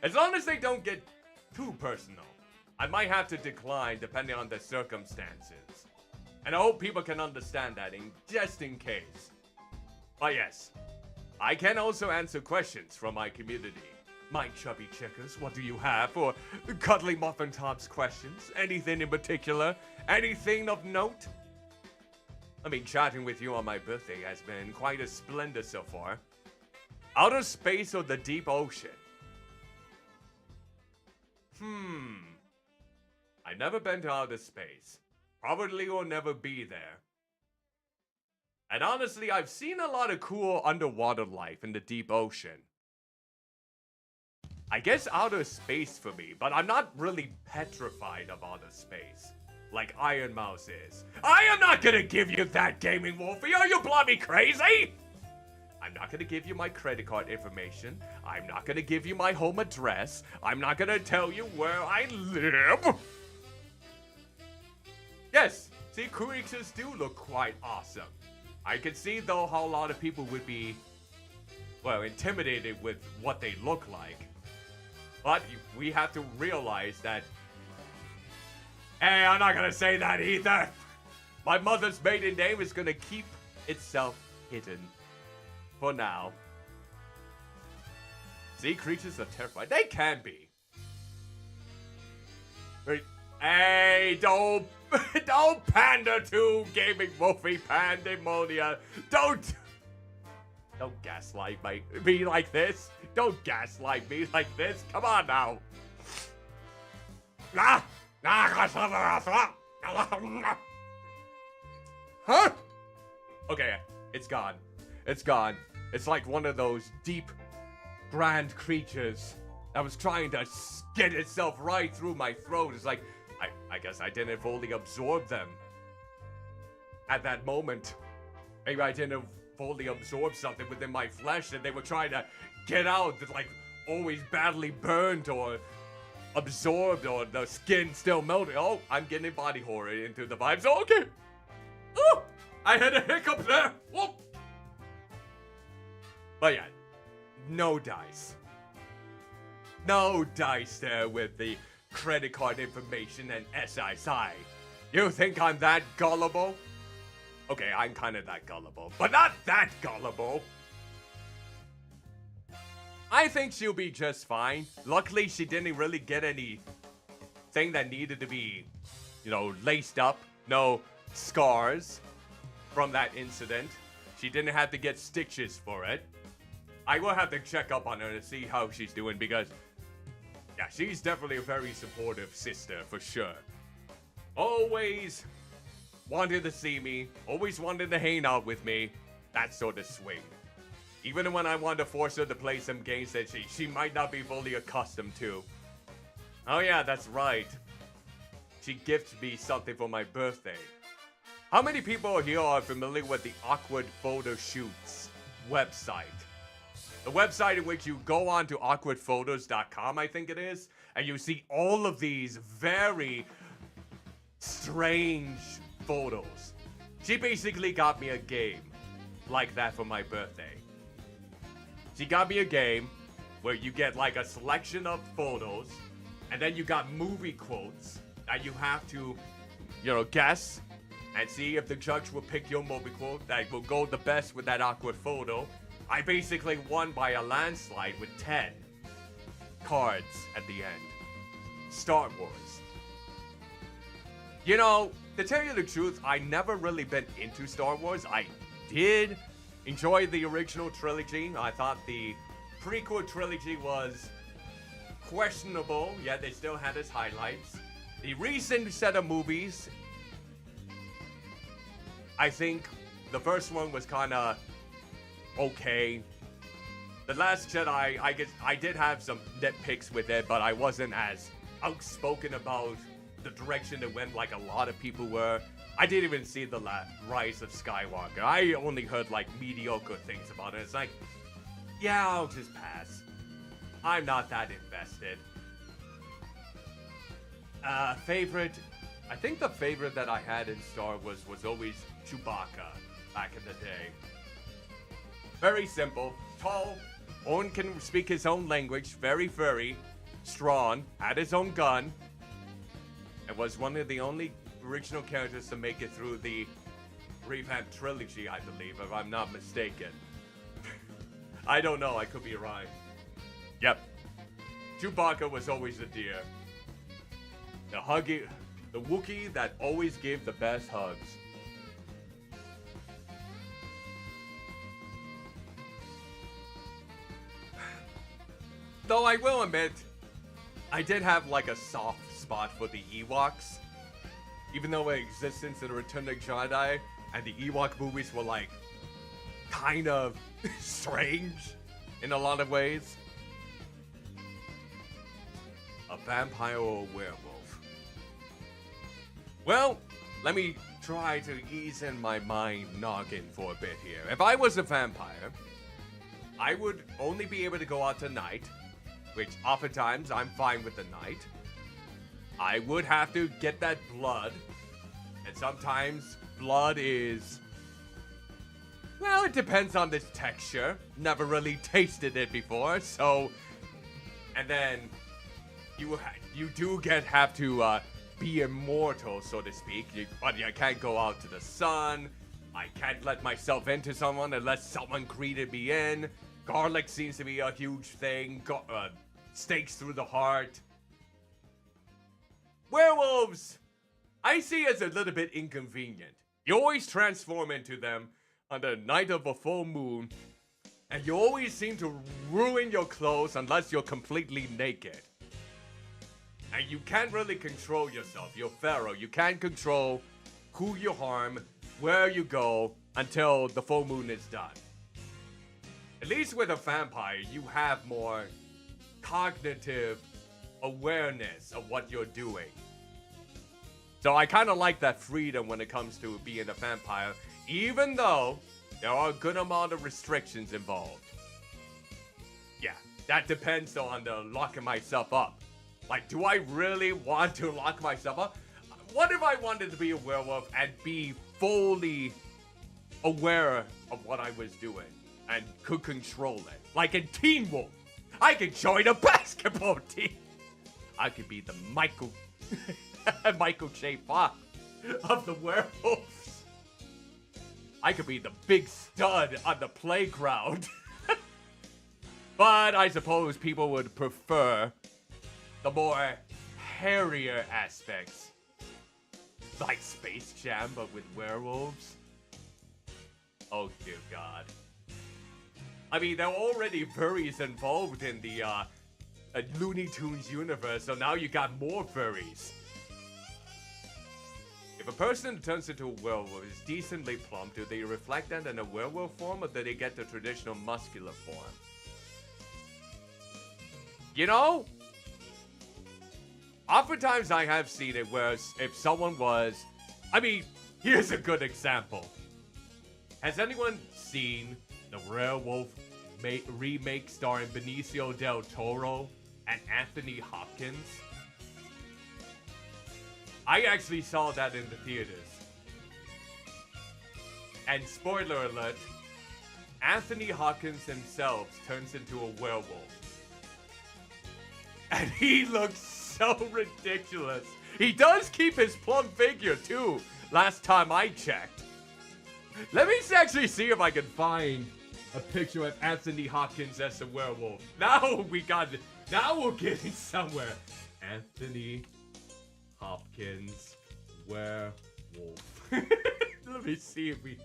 Speaker 1: As long as they don't get too personal. I might have to decline depending on the circumstances. And I hope people can understand that just in case. But yes, I can also answer questions from my community. My chubby checkers, what do you have for Cuddly Muffin Top's questions? Anything in particular? Anything of note? I mean, chatting with you on my birthday has been quite a splendor so far. Outer space or the deep ocean? I've never been to outer space. Probably will never be there. And honestly, I've seen a lot of cool underwater life in the deep ocean. I guess outer space for me, but I'm not really petrified of outer space. Like Iron Mouse is. I am not gonna give you that, Gaming Wolfie. Are you bloody crazy? I'm not gonna give you my credit card information. I'm not gonna give you my home address. I'm not gonna tell you where I live. Yes, sea creatures do look quite awesome. I can see though how a lot of people would be, well, intimidated with what they look like. But we have to realize that, hey, I'm not gonna say that either. My mother's maiden name is gonna keep itself hidden. For now. Sea creatures are terrifying. They can be. Wait, hey, don't pander to Gaming Wolfie Pandemonia. Don't gaslight me like this. Don't gaslight me like this. Come on now. Huh? Okay, it's gone. It's gone. It's like one of those deep, grand creatures that was trying to get itself right through my throat. It's like, I guess I didn't fully absorb them at that moment. Maybe I didn't fully absorb something within my flesh that they were trying to get out, that like always badly burned or absorbed, or the skin still melting. Oh, I'm getting body horror into the vibes. Oh, okay. Oh, I had a hiccup there. Whoop. But yeah, no dice. No dice there with the credit card information and SSI. You think I'm that gullible? Okay, I'm kind of that gullible, but not that gullible. I think she'll be just fine. Luckily, she didn't really get anything that needed to be, laced up. No scars from that incident. She didn't have to get stitches for it. I will have to check up on her to see how she's doing because, yeah, she's definitely a very supportive sister for sure. Always wanted to see me, always wanted to hang out with me, that sort of swing. Even when I wanted to force her to play some games that she might not be fully accustomed to. Oh yeah, that's right. She gifted me something for my birthday. How many people here are familiar with the Awkward Photo Shoots website? The website in which you go on to awkwardphotos.com, I think it is, and you see all of these very strange photos. She basically got me a game like that for my birthday. She got me a game where you get like a selection of photos, and then you got movie quotes that you have to, guess and see if the judge will pick your movie quote that will go the best with that awkward photo. I basically won by a landslide with 10 cards at the end. Star Wars. To tell you the truth, I never really been into Star Wars. I did enjoy the original trilogy. I thought the prequel trilogy was questionable, yet they still had its highlights. The recent set of movies, I think The first one was kind of okay. The Last Jedi, I guess I did have some nitpicks with it, but I wasn't as outspoken about the direction it went like a lot of people were. I didn't even see the Rise of Skywalker. I only heard like mediocre things about it. It's like, yeah, I'll just pass. I'm not that invested. Favorite, I think the favorite that I had in Star Wars was always Chewbacca back in the day. Very simple, tall, one can speak his own language, very furry, strong, had his own gun, and was one of the only original characters to make it through the revamped trilogy, I believe, if I'm not mistaken. I don't know, I could be right. Yep. Chewbacca was always a dear. The Wookiee that always gave the best hugs. Though I will admit, I did have like a soft spot for the Ewoks. Even though their existence in Return of the Jedi and the Ewok movies were like kind of strange in a lot of ways. A vampire or a werewolf? Well, let me try to ease in my mind noggin for a bit here. If I was a vampire, I would only be able to go out tonight, which oftentimes I'm fine with the night. I would have to get that blood, and sometimes blood is, well, it depends on this texture. Never really tasted it before, so, and then you do have to be immortal, so to speak. But I can't go out to the sun. I can't let myself into someone unless someone greeted me in. Garlic seems to be a huge thing. Stakes through the heart. Werewolves, I see as a little bit inconvenient. You always transform into them on the night of a full moon, and you always seem to ruin your clothes unless you're completely naked. And you can't really control yourself. You're Pharaoh. You can't control who you harm, where you go, until the full moon is done. At least with a vampire, you have more cognitive awareness of what you're doing. So I kind of like that freedom when it comes to being a vampire, even though there are a good amount of restrictions involved. Yeah, that depends though on the locking myself up. Like, do I really want to lock myself up? What if I wanted to be a werewolf and be fully aware of what I was doing and could control it? Like in Teen Wolf, I could join a basketball team. I could be the Michael J. Fox of the werewolves. I could be the big stud on the playground. But I suppose people would prefer the more hairier aspects. Like Space Jam, but with werewolves. Oh dear God. I mean, there are already furries involved in the Looney Tunes universe, so now you got more furries. If a person turns into a werewolf is decently plump, do they reflect that in a werewolf form, or do they get the traditional muscular form? You know, oftentimes I have seen it where if someone was, I mean, here's a good example. Has anyone seen the Werewolf remake starring Benicio del Toro and Anthony Hopkins? I actually saw that in the theaters. And spoiler alert, Anthony Hopkins himself turns into a werewolf. And he looks so ridiculous. He does keep his plump figure too, last time I checked. Let me actually see if I can find a picture of Anthony Hopkins as a werewolf. Now we're getting somewhere. Anthony Hopkins werewolf. Let me see if we,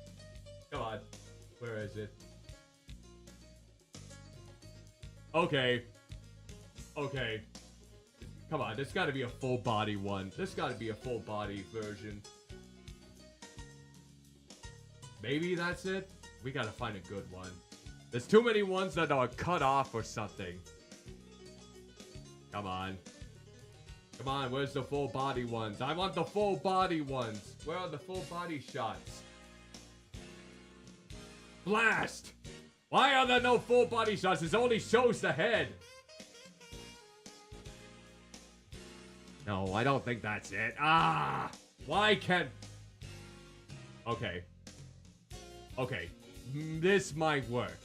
Speaker 1: come on, where is it? Okay, come on, there's gotta be a full body one. There's gotta be a full body version.
Speaker 4: Maybe that's it? We gotta find a good one. There's too many ones that are cut off or something. Come on. Come on, where's the full body ones? I want the full body ones. Where are the full body shots? Blast! Why are there no full body shots? It only shows the head. No, I don't think that's it. Ah! Why can't... Okay. Okay. This might work.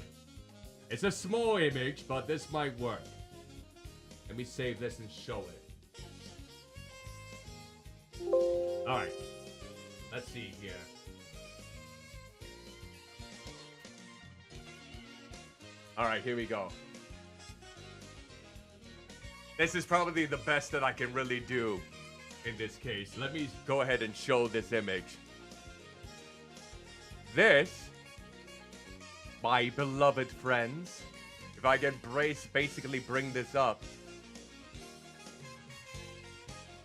Speaker 4: It's a small image, but this might work. Let me save this and show it. Alright. Let's see here.
Speaker 1: Alright, here we go. This is probably the best that I can really do in this case. Let me go ahead and show this image. This, my beloved friends, if I can basically bring this up.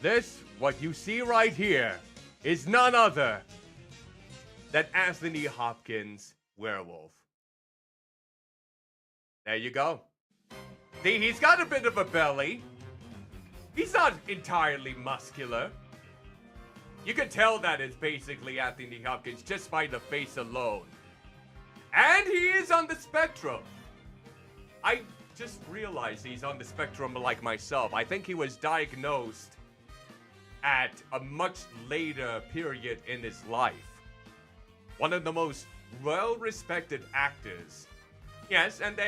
Speaker 1: This, what you see right here, is none other than Anthony Hopkins' werewolf. There you go. See, he's got a bit of a belly. He's not entirely muscular. You can tell that it's basically Anthony Hopkins just by the face alone. And he is on the spectrum. I just realized he's on the spectrum like myself. I think he was diagnosed at a much later period in his life. One of the most well-respected actors. Yes, and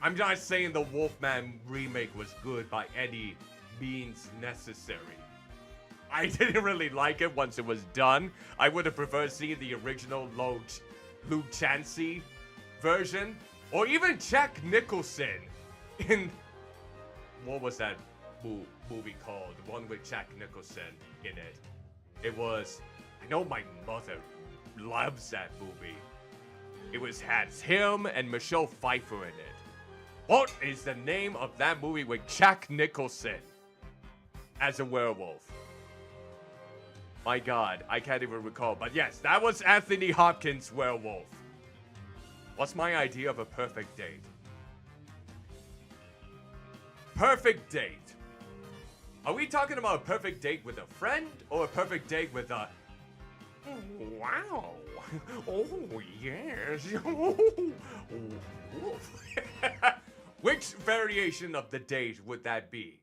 Speaker 1: I'm not saying the Wolfman remake was good by any means necessary. I didn't really like it once it was done. I would have preferred seeing the original Lou Chansey version. Or even Jack Nicholson in... What was that movie called? The one with Jack Nicholson in it. It was... I know my mother loves that movie. It has him and Michelle Pfeiffer in it. What is the name of that movie with Jack Nicholson as a werewolf? My God, I can't even recall. But yes, that was Anthony Hopkins' werewolf. What's my idea of a perfect date? Perfect date. Are we talking about a perfect date with a friend or a perfect date with a... Wow. Oh, yes. Which variation of the date would that be?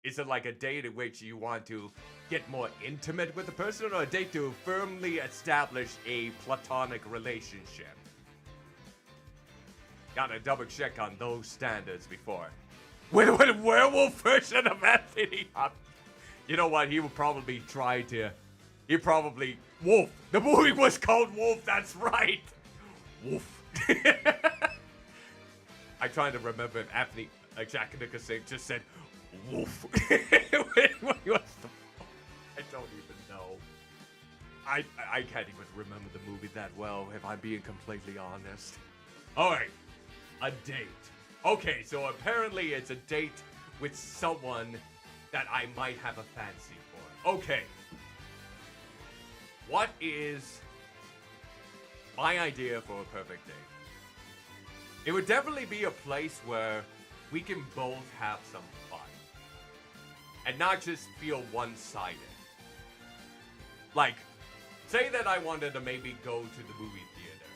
Speaker 1: Is it like a date in which you want to get more intimate with the person, or a date to firmly establish a platonic relationship? Gotta double check on those standards before. With a werewolf version of Anthony Hopkins. You know what? He would probably try to... He probably... Wolf! The movie was called Wolf, that's right! Wolf. I'm trying to remember if Anthony... Jack Nicholson just said... Wolf. I don't even know. I can't even remember the movie that well, if I'm being completely honest. Alright. A date. Okay, so apparently it's a date with someone that I might have a fancy for. Okay. What is my idea for a perfect date? It would definitely be a place where we can both have some fun. And not just feel one-sided. Like, say that I wanted to maybe go to the movie theater,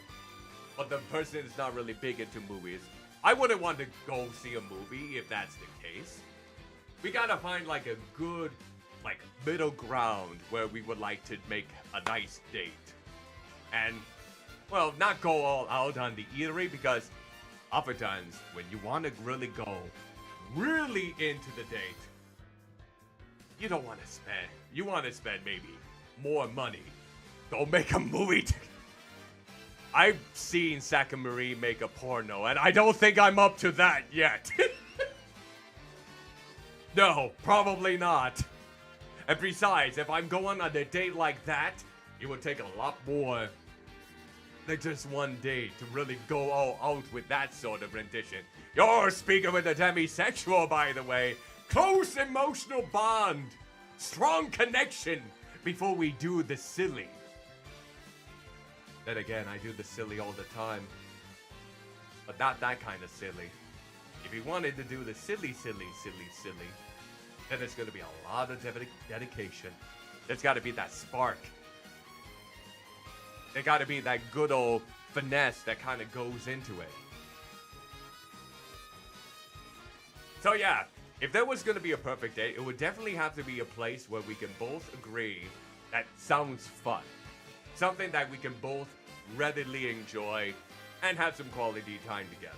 Speaker 1: but the person is not really big into movies. I wouldn't want to go see a movie if that's the case. We gotta find like a good, like, middle ground where we would like to make a nice date. And, well, not go all out on the eatery, because oftentimes when you want to really go really into the date, you don't want to spend. You want to spend maybe more money. Go make a movie. I've seen Saka Marie make a porno, and I don't think I'm up to that yet. No, probably not. And besides, if I'm going on a date like that, it would take a lot more than just one date to really go all out with that sort of rendition. You're speaking with a demisexual, by the way. Close emotional bond. Strong connection before we do the silly. Then again, I do the silly all the time. But not that kind of silly. If you wanted to do the silly, then it's gonna be a lot of dedication. There's gotta be that spark. There gotta be that good old finesse that kind of goes into it. So yeah, if there was gonna be a perfect date, it would definitely have to be a place where we can both agree that sounds fun. Something that we can both readily enjoy and have some quality time together.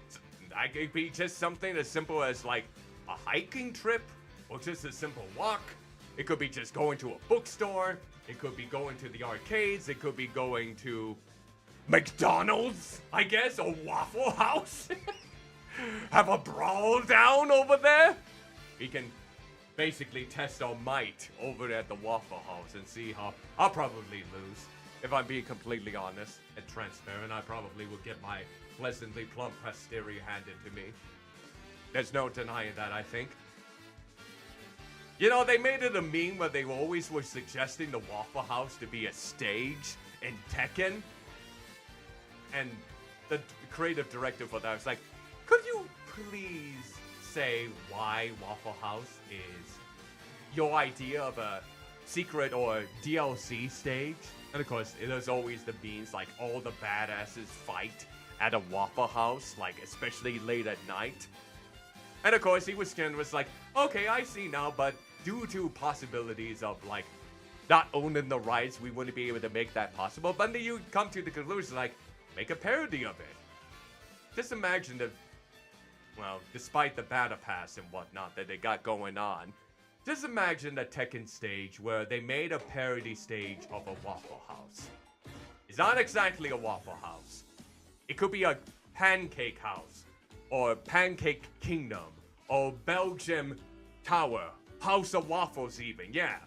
Speaker 1: So, that could be just something as simple as like a hiking trip or just a simple walk. It could be just going to a bookstore. It could be going to the arcades. It could be going to McDonald's, I guess, or Waffle House. Have a brawl down over there. We can basically test our might over at the Waffle House and see how I'll probably lose. If I'm being completely honest and transparent, I probably will get my pleasantly plump posterior handed to me. There's no denying that, I think. You know, they made it a meme where they always were suggesting the Waffle House to be a stage in Tekken. And the creative director for that was like, could you please say why Waffle House is your idea of a secret or DLC stage? And of course, there's always the memes like all the badasses fight at a Waffle House, like especially late at night. And of course, he was like, okay, I see now, but due to possibilities of like not owning the rights, we wouldn't be able to make that possible. But then you come to the conclusion like, make a parody of it. Just imagine if, well, despite the battle pass and whatnot that they got going on, just imagine a Tekken stage where they made a parody stage of a Waffle House. It's not exactly a Waffle House. It could be a Pancake House, or Pancake Kingdom, or Belgium Tower, House of Waffles even, yeah.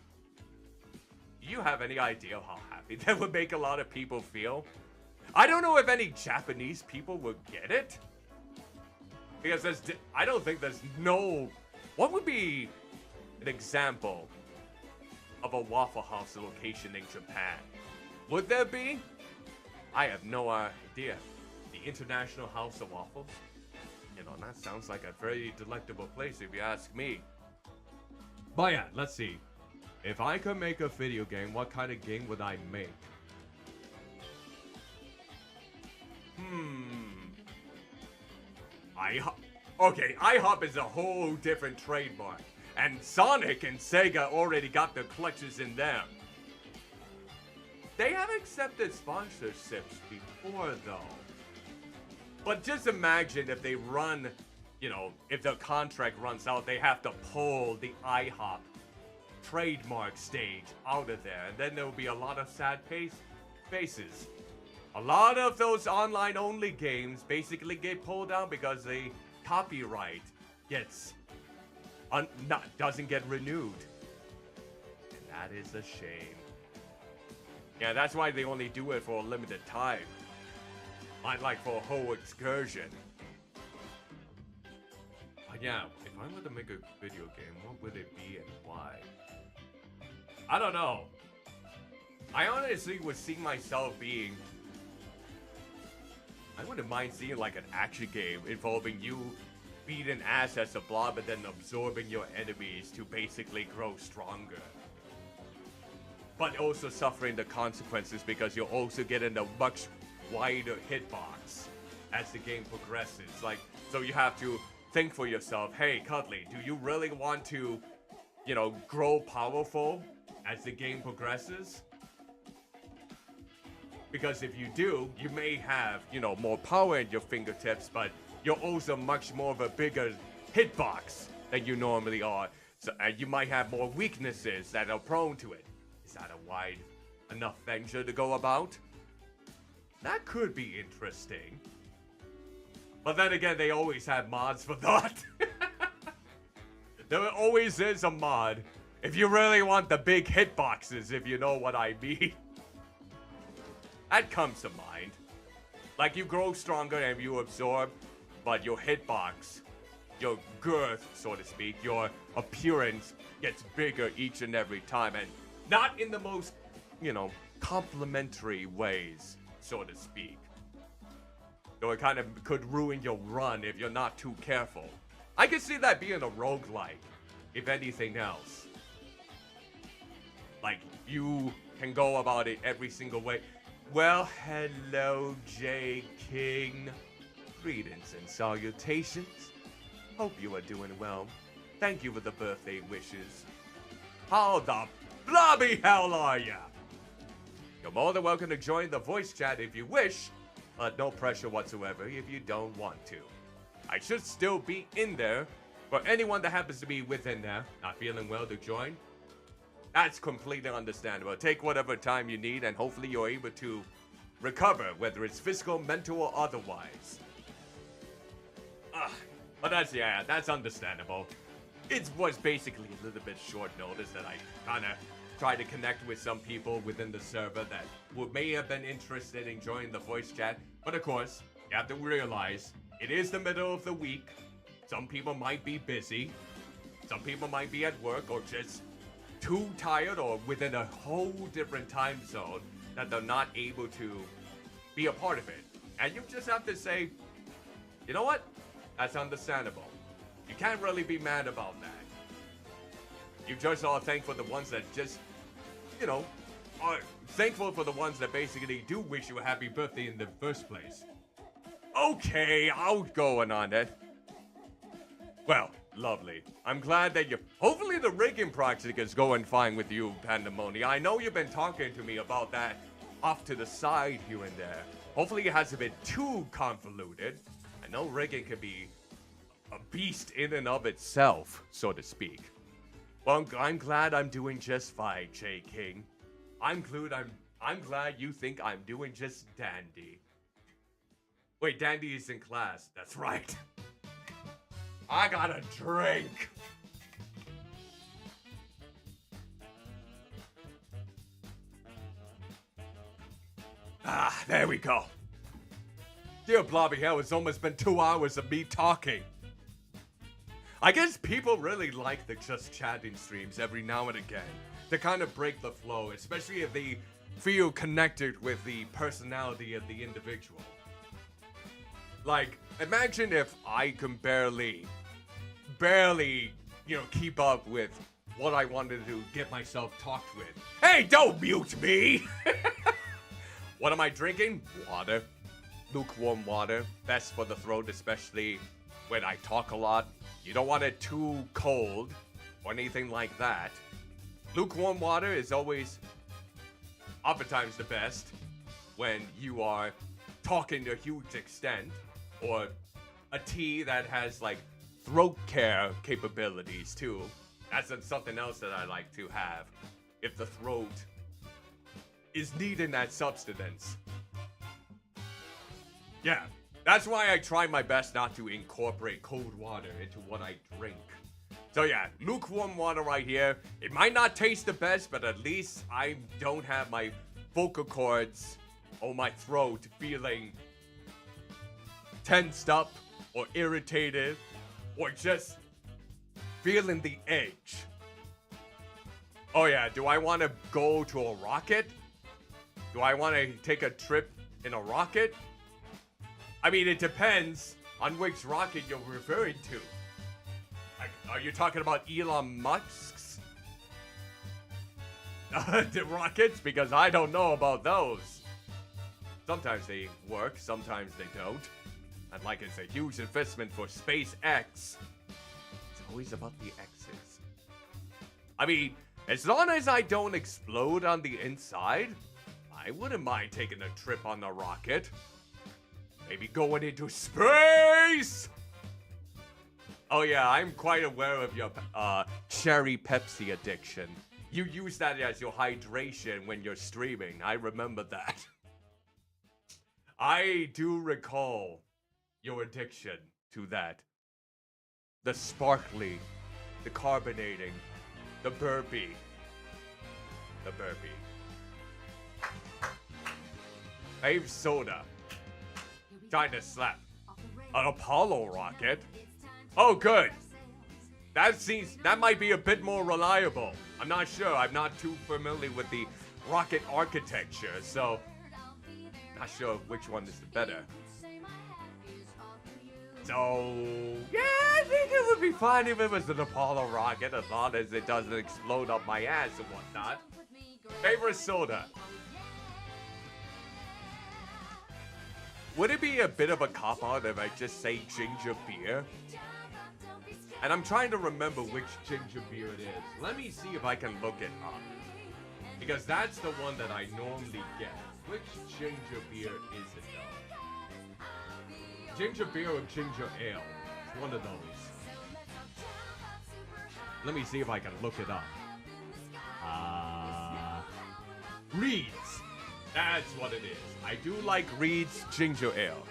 Speaker 1: Do you have any idea how happy that would make a lot of people feel? I don't know if any Japanese people would get it. Because I don't think there's no... What would be an example of a Waffle House location in Japan? Would there be? I have no idea. The International House of Waffles? You know, that sounds like a very delectable place if you ask me. But yeah, let's see. If I could make a video game, what kind of game would I make? Okay, IHOP is a whole different trademark. And Sonic and Sega already got their clutches in them. They have accepted sponsorships before, though. But just imagine if they run, you know, if the contract runs out, they have to pull the IHOP trademark stage out of there. And then there will be a lot of sad faces. A lot of those online-only games basically get pulled down because the copyright doesn't get renewed. And that is a shame. Yeah, that's why they only do it for a limited time. Not like for a whole excursion. But yeah, if I were to make a video game, what would it be and why? I don't know. I honestly would see myself being... I wouldn't mind seeing like an action game involving you beating ass as a blob and then absorbing your enemies to basically grow stronger. But also suffering the consequences because you're also getting a much wider hitbox as the game progresses. Like, so you have to think for yourself, hey, Cuddly, do you really want to, you know, grow powerful as the game progresses? Because if you do, you may have, you know, more power in your fingertips, but you're also much more of a bigger hitbox than you normally are. So you might have more weaknesses that are prone to it. Is that a wide enough venture to go about? That could be interesting. But then again, they always have mods for that. There always is a mod if you really want the big hitboxes, if you know what I mean. That comes to mind. Like you grow stronger and you absorb, but your hitbox, your girth, so to speak, your appearance gets bigger each and every time. And not in the most complementary ways, so to speak. Though it kind of could ruin your run if you're not too careful. I can see that being a roguelike, if anything else. Like, you can go about it every single way. Well, hello, J. King. Greetings and salutations. Hope you are doing well. Thank you for the birthday wishes. How the blobby hell are ya? You're more than welcome to join the voice chat if you wish, but no pressure whatsoever if you don't want to. I should still be in there. For anyone that happens to be within there, not feeling well to join, that's completely understandable. Take whatever time you need, and hopefully you're able to recover, whether it's physical, mental, or otherwise. But that's understandable. It was basically a little bit short notice that I kind of tried to connect with some people within the server that may have been interested in joining the voice chat. But of course, you have to realize it is the middle of the week. Some people might be busy. Some people might be at work or just too tired or within a whole different time zone that they're not able to be a part of it. And you just have to say, you know what? That's understandable. You can't really be mad about that. You just are thankful for the ones that just, are thankful for the ones that basically do wish you a happy birthday in the first place. Okay, I'll go on it. Well, lovely. I'm glad that hopefully the rigging project is going fine with you, Pandemonium. I know you've been talking to me about that off to the side here and there. Hopefully it hasn't been too convoluted. I know rigging can be a beast in and of itself, so to speak. Well, I'm glad I'm doing just fine, J. King. I'm glad you think I'm doing just dandy. Wait, dandy is in class. That's right. I got a drink. There we go. Dear Blobby Hell, it's almost been 2 hours of me talking. I guess people really like the just chatting streams every now and again to kind of break the flow, especially if they feel connected with the personality of the individual. Like, imagine if I can barely, keep up with what I wanted to get myself talked with. Hey, don't mute me! What am I drinking? Water. Lukewarm water. Best for the throat, especially when I talk a lot. You don't want it too cold or anything like that. Lukewarm water is always, oftentimes, the best when you are talking to a huge extent, or a tea that has like throat care capabilities too. That's something else that I like to have if the throat is needing that substance. Yeah, that's why I try my best not to incorporate cold water into what I drink. So yeah, lukewarm water right here. It might not taste the best, but at least I don't have my vocal cords or my throat feeling tensed up or irritated or just feeling the edge. Oh yeah, do I want to go to a rocket? Do I want to take a trip in a rocket? I mean, it depends on which rocket you're referring to. Like, are you talking about Elon Musk's the rockets? Because I don't know about those. Sometimes they work, sometimes they don't. And like it's a huge investment for SpaceX. It's always about the X's. I mean, as long as I don't explode on the inside, I wouldn't mind taking a trip on the rocket. Maybe going into space! Oh yeah, I'm quite aware of your cherry Pepsi addiction. You use that as your hydration when you're streaming. I remember that. I do recall your addiction to that. The sparkly, the carbonating, the burpee. The burpee. Fave soda. Trying to slap an Apollo rocket. Oh, good. That might be a bit more reliable. I'm not sure. I'm not too familiar with the rocket architecture, so not sure which one is the better. So yeah, I think it would be fine if it was an Apollo rocket, as long as it doesn't explode up my ass and whatnot. Favorite soda? Would it be a bit of a cop-out if I just say ginger beer? And I'm trying to remember which ginger beer it is. Let me see if I can look it up. Because that's the one that I normally get. Which ginger beer is it though? Ginger beer or ginger ale? It's one of those. Let me see if I can look it up. Reed's. That's what it is. I do like Reed's ginger ale.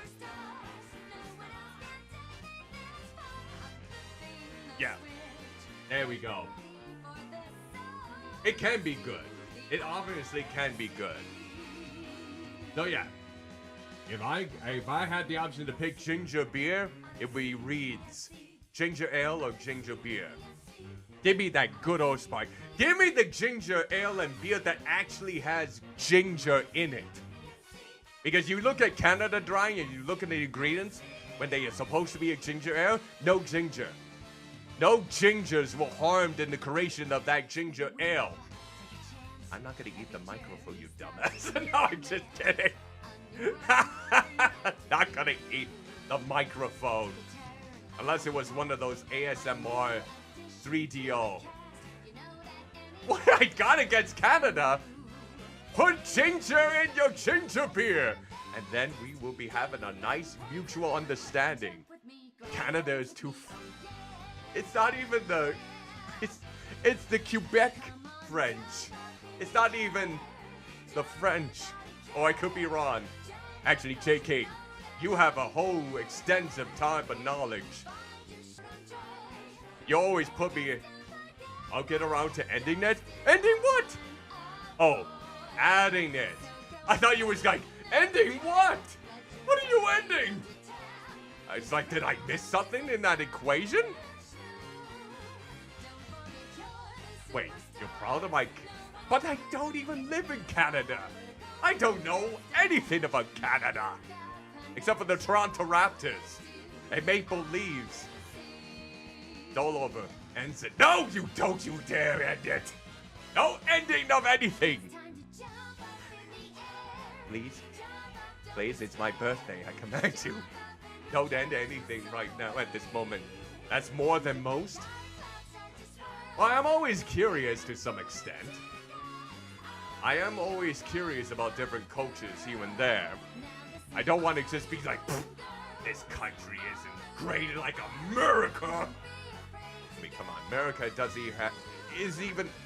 Speaker 1: Yeah. There we go. It can be good. It obviously can be good. So yeah. If I had the option to pick ginger beer, it would be Reed's. Ginger ale or ginger beer. Give me that good old spark. Give me the ginger ale and beer that actually has ginger in it. Because you look at Canada Dry and you look at the ingredients, when they are supposed to be a ginger ale, no ginger. No gingers were harmed in the creation of that ginger ale. I'm not gonna eat the microphone, you dumbass. No, I'm just kidding. Not gonna eat the microphone. Unless it was one of those ASMR 3DO. What I got against Canada? Put ginger in your ginger beer. And then we will be having a nice mutual understanding. Canada is too... It's not even the... It's the Quebec French. It's not even the French. Oh, I could be wrong. Actually, JK, you have a whole extensive type of knowledge. You always put me in. I'll get around to ending it. Ending what? Oh, adding it. I thought you was like, ending what? What are you ending? It's like, did I miss something in that equation? Wait, you're proud of my... But I don't even live in Canada. I don't know anything about Canada. Except for the Toronto Raptors. And Maple Leaves. It's all over. Ends it. No, you don't you dare end it. No ending of anything. Please. Please, it's my birthday. I command you. Don't end anything right now at this moment. That's more than most. Well, I'm always curious to some extent. I am always curious about different cultures here and there. I don't want to just be like, this country isn't great like America. I mean, come on, America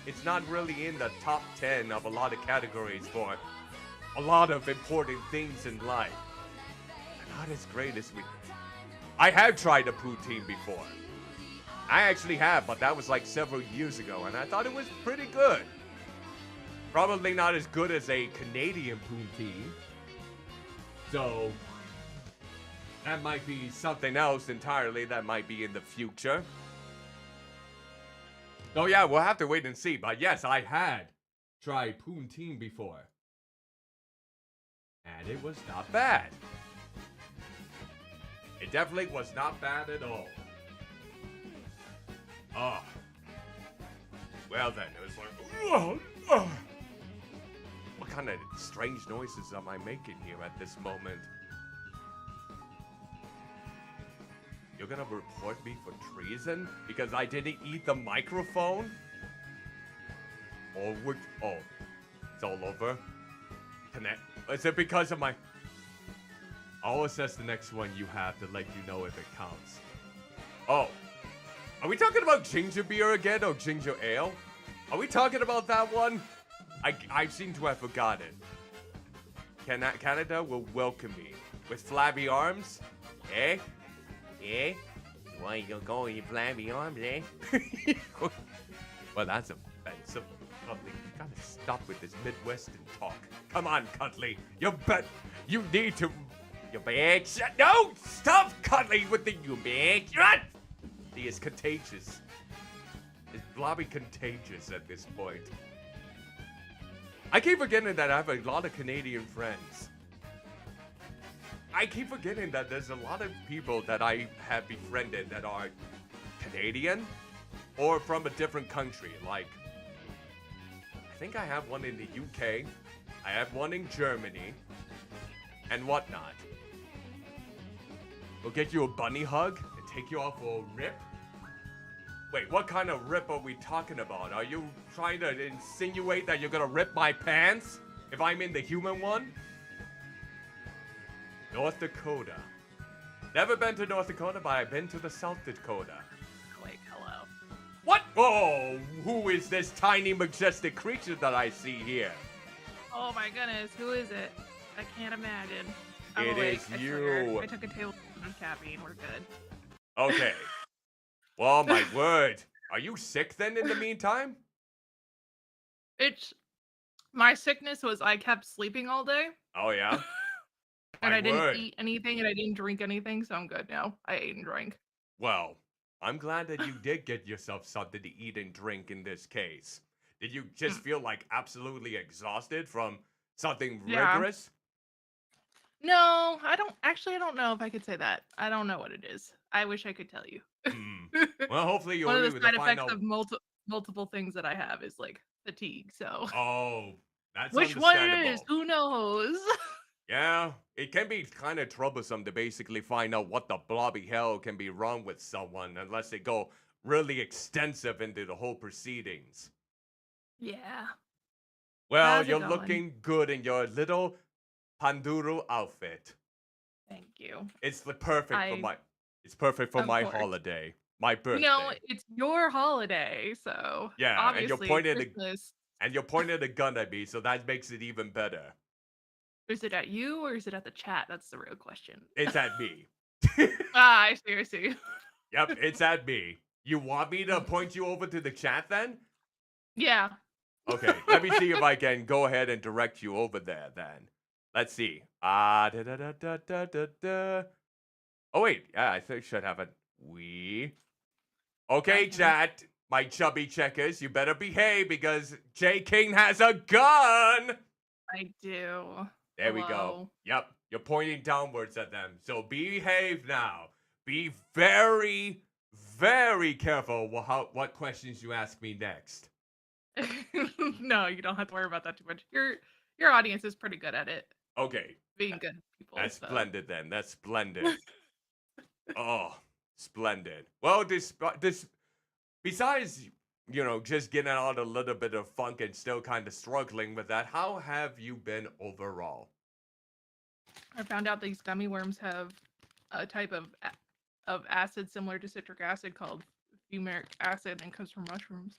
Speaker 1: it's not really in the top 10 of a lot of categories for a lot of important things in life. Not as great as we... I have tried a poutine before. I actually have, but that was like several years ago, and I thought it was pretty good. Probably not as good as a Canadian poutine. So, that might be something else entirely that might be in the future. Oh yeah, we'll have to wait and see. But yes, I had tried poutine before. And it was not bad. It definitely was not bad at all. Oh. Well then, it was like... What kind of strange noises am I making here at this moment? You're gonna report me for treason because I didn't eat the microphone? Oh, it's all over. Is it because of my... I'll assess the next one you have to let you know if it counts. Oh. Are we talking about ginger beer again or ginger ale? Are we talking about that one? I seem to have forgotten. Canada will welcome me with flabby arms. Eh? Eh? Why you go with your flabby arms, eh? Well, that's offensive. Cutley, you gotta stop with this Midwestern talk. Come on, Cutley. You need to... You bitch. No! Stop, Cutley, with the you bitch. He is contagious. blobby contagious at this point. I keep forgetting that I have a lot of Canadian friends. I keep forgetting that there's a lot of people that I have befriended that are Canadian or from a different country. Like, I think I have one in the UK, I have one in Germany, and whatnot. We'll get you a bunny hug and take you out for a rip. Wait, what kind of rip are we talking about? Are you trying to insinuate that you're gonna rip my pants if I'm in the human one? North Dakota. Never been to North Dakota, but I've been to the South Dakota.
Speaker 6: Like, hello.
Speaker 1: What? Oh, who is this tiny, majestic creature that I see here?
Speaker 6: Oh my goodness, who is it? I can't imagine. I'm
Speaker 1: It
Speaker 6: awake,
Speaker 1: is
Speaker 6: I
Speaker 1: you.
Speaker 6: swear. I took a tablespoon of caffeine. We're good.
Speaker 1: Okay. Well, my word. Are you sick then in the meantime?
Speaker 6: It's my sickness was I kept sleeping all day
Speaker 1: Oh, yeah?
Speaker 6: and
Speaker 1: My
Speaker 6: I didn't
Speaker 1: word.
Speaker 6: eat anything and I didn't drink anything, so I'm good now. I ate and drank.
Speaker 1: Well, I'm glad that you did get yourself something to eat and drink in this case. Did you just feel like absolutely exhausted from something
Speaker 6: Yeah.
Speaker 1: rigorous?
Speaker 6: No, I don't know if I could say that. I don't know what it is. I wish I could tell you.
Speaker 1: Hmm. Well, hopefully you'll
Speaker 6: One of
Speaker 1: be
Speaker 6: the
Speaker 1: able
Speaker 6: side
Speaker 1: to find
Speaker 6: effects
Speaker 1: out.
Speaker 6: of multiple things that I have is like fatigue. So
Speaker 1: Oh, that's
Speaker 6: which one it
Speaker 1: understandable.
Speaker 6: is? Who knows?
Speaker 1: Yeah, it can be kind of troublesome to basically find out what the blobby hell can be wrong with someone unless they go really extensive into the whole proceedings.
Speaker 6: Yeah.
Speaker 1: Well,
Speaker 6: How's it
Speaker 1: you're
Speaker 6: going?
Speaker 1: looking good in your little Panduru outfit.
Speaker 6: Thank you.
Speaker 1: It's the perfect for
Speaker 6: I-
Speaker 1: my. It's perfect for
Speaker 6: Of
Speaker 1: my
Speaker 6: course.
Speaker 1: holiday, my birthday.
Speaker 6: You know, it's your holiday, so
Speaker 1: Yeah, and you're
Speaker 6: obviously
Speaker 1: pointing at
Speaker 6: Christmas.
Speaker 1: And you're pointing a gun at me, so that makes it even better.
Speaker 6: Is it at you or is it at the chat? That's the real question.
Speaker 1: It's at me.
Speaker 6: Ah, I see, I see.
Speaker 1: Yep, it's at me. You want me to point you over to the chat then?
Speaker 6: Yeah.
Speaker 1: Okay, let me see if I can go ahead and direct you over there then. Let's see. Da da da da da da da. Oh wait, yeah, I think I should have it. Okay,
Speaker 6: Okay.
Speaker 1: chat, my chubby checkers, you better behave because J King has a gun.
Speaker 6: I do.
Speaker 1: There we go.
Speaker 6: Hello.
Speaker 1: Yep, you're pointing downwards at them. So behave now. Be very, very careful what questions you ask me next.
Speaker 6: No, you don't have to worry about that too much. Your audience is pretty good at it,
Speaker 1: Okay,
Speaker 6: being good people.
Speaker 1: that's
Speaker 6: so.
Speaker 1: splendid then. That's splendid. Oh, splendid. Well, this besides, just getting out a little bit of funk and still kind of struggling with that, how have you been overall?
Speaker 6: I found out these gummy worms have a type of acid similar to citric acid called fumaric acid and comes from mushrooms.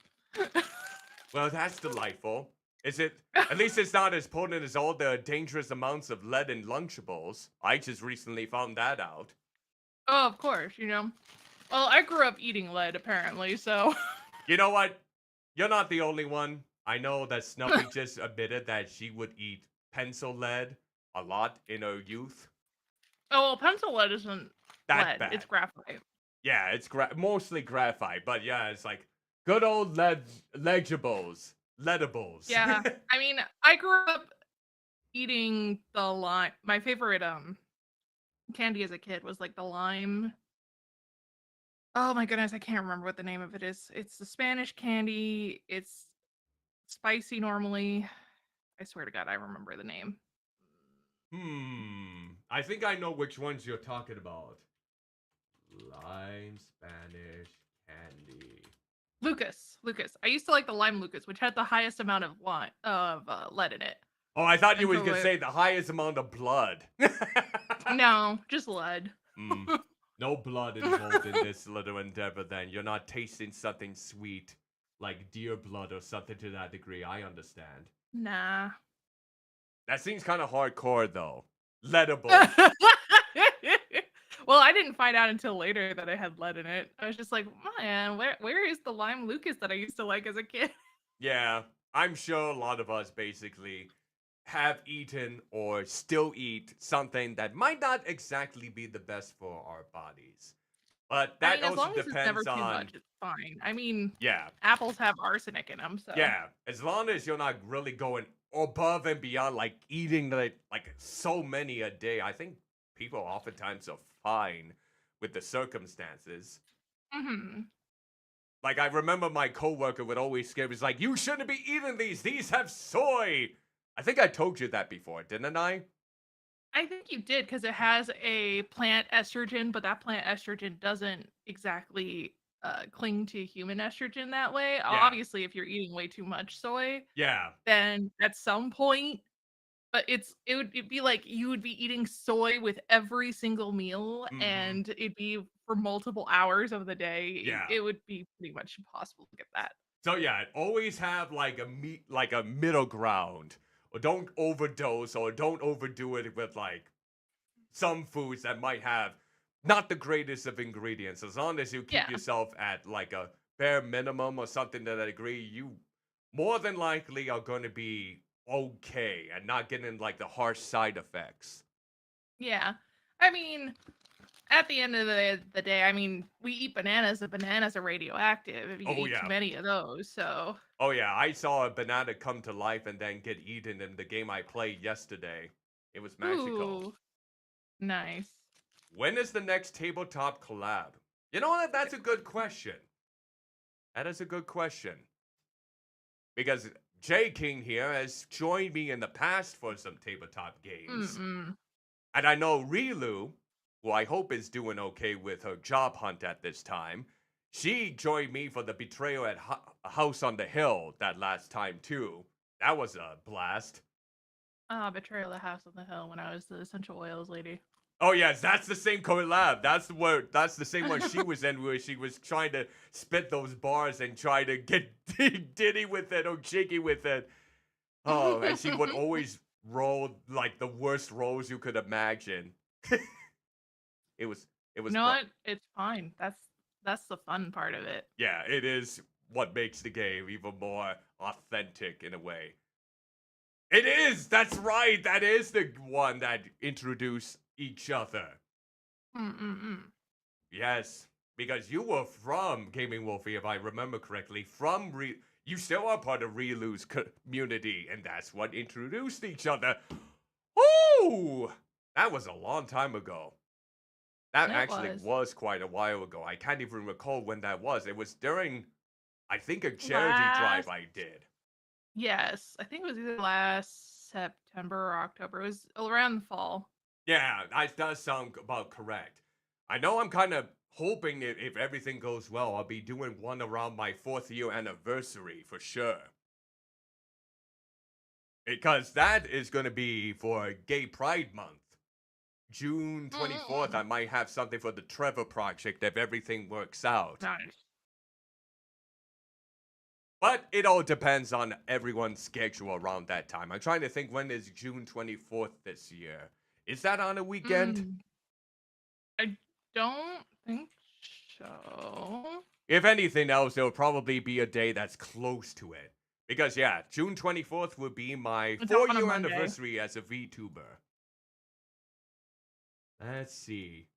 Speaker 1: Well, that's delightful. Is it? At least it's not as potent as all the dangerous amounts of lead in Lunchables. I just recently found that out.
Speaker 6: Oh, of course, Well, I grew up eating lead apparently, so
Speaker 1: You know what? You're not the only one. I know that Snuffy just admitted that she would eat pencil lead a lot in her youth.
Speaker 6: oh well, pencil lead isn't
Speaker 1: That
Speaker 6: lead,
Speaker 1: bad.
Speaker 6: it's graphite.
Speaker 1: Yeah, it's mostly graphite, but yeah, it's like good old legibles.
Speaker 6: Yeah. I mean, I grew up eating the lime. My favorite candy as a kid was like the lime. Oh my goodness, I can't remember what the name of it is. It's the Spanish candy. It's spicy normally. I swear to God, I remember the name.
Speaker 1: I think I know which ones you're talking about. Lime Spanish candy.
Speaker 6: Lucas. I used to like the lime Lucas, which had the highest amount of lead in it.
Speaker 1: Oh, I thought you was
Speaker 6: Until
Speaker 1: gonna
Speaker 6: it-
Speaker 1: say the highest amount of blood.
Speaker 6: No, just lead.
Speaker 1: No blood involved in this little endeavor then. You're not tasting something sweet like deer blood or something to that degree. I understand.
Speaker 6: Nah.
Speaker 1: That seems kind of hardcore though. Leadable.
Speaker 6: Well, I didn't find out until later that it had lead in it. I was just like, man, where is the lime Lucas that I used to like as a kid?
Speaker 1: Yeah, I'm sure a lot of us basically have eaten or still eat something that might not exactly be the best for our bodies. But
Speaker 6: I
Speaker 1: that
Speaker 6: mean, as
Speaker 1: also
Speaker 6: long as it's never
Speaker 1: depends
Speaker 6: too
Speaker 1: on,
Speaker 6: much, it's fine. I mean,
Speaker 1: yeah,
Speaker 6: apples have arsenic in them, so.
Speaker 1: yeah. As long as you're not really going above and beyond, like eating like so many a day, I think people oftentimes are fine with the circumstances.
Speaker 6: Hmm.
Speaker 1: Like I remember my coworker would always scare me. He's like, "You shouldn't be eating these. These have soy." I think I told you that before, didn't I?
Speaker 6: I think you did because it has a plant estrogen, but that plant estrogen doesn't exactly cling to human estrogen that way.
Speaker 1: Yeah,
Speaker 6: Obviously, if you're eating way too much soy,
Speaker 1: yeah.
Speaker 6: then at some point, but it'd be like you would be eating soy with every single meal,
Speaker 1: Hmm.
Speaker 6: and it'd be for multiple hours of the day.
Speaker 1: Yeah.
Speaker 6: It would be pretty much impossible to get that.
Speaker 1: So yeah, always have like like a middle ground, or don't overdose, or don't overdo it with like some foods that might have not the greatest of ingredients. As long as you keep
Speaker 6: Yeah.
Speaker 1: yourself at like a bare minimum or something to that degree, you more than likely are going to be okay and not getting like the harsh side effects.
Speaker 6: Yeah. I mean, at the end of the day, I mean, we eat bananas, and bananas are radioactive if you
Speaker 1: Oh
Speaker 6: eat too
Speaker 1: yeah.
Speaker 6: many of those. So,
Speaker 1: Oh yeah, I saw a banana come to life and then get eaten in the game I played yesterday. It was magical.
Speaker 6: ooh, nice.
Speaker 1: When is the next tabletop collab? You know what? That's a good question. That is a good question. Because J King here has joined me in the past for some tabletop games.
Speaker 6: Mm-mm.
Speaker 1: And I know Rilu, who I hope is doing okay with her job hunt at this time, she joined me for the betrayal at House on the Hill that last time too. That was a blast.
Speaker 6: Betrayal of the House on the Hill when I was the essential oils lady.
Speaker 1: Oh yes, that's the same collab. That's the word. That's the same one she was in, where she was trying to spit those bars and try to get diddy with it or jiggy with it. Oh, and she would always roll like the worst rolls you could imagine. It was
Speaker 6: You know what? It's fine. That's the fun part of it.
Speaker 1: yeah, it is what makes the game even more authentic in a way. It is. That's right. That is the one that introduced each other.
Speaker 6: Mm-mm-mm.
Speaker 1: Yes, because you were from Gaming Wolfie, if I remember correctly. You still are part of Rilu's community, and that's what introduced each other. Oh, that was a long time ago. That
Speaker 6: It
Speaker 1: actually
Speaker 6: was.
Speaker 1: was quite a while ago. I can't even recall when that was. It was during, I think, a charity drive
Speaker 6: Last
Speaker 1: I did.
Speaker 6: Yes, I think it was either last September or October. It was around the fall.
Speaker 1: Yeah, that does sound about correct. I know I'm kind of hoping if everything goes well, I'll be doing one around my 4th year anniversary for sure. Because that is going to be for Gay Pride Month. June 24th, I
Speaker 6: Mm-mm-mm.
Speaker 1: might have something for the Trevor Project if everything works out.
Speaker 6: Nice.
Speaker 1: But it all depends on everyone's schedule around that time. I'm trying to think, when is June 24th this year? Is that on a weekend?
Speaker 6: Mm, I don't think so.
Speaker 1: If anything else, it'll probably be a day that's close to it. Because, yeah, June 24th would be my
Speaker 6: It's on a
Speaker 1: 4-year
Speaker 6: Monday.
Speaker 1: anniversary as a VTuber. Let's see.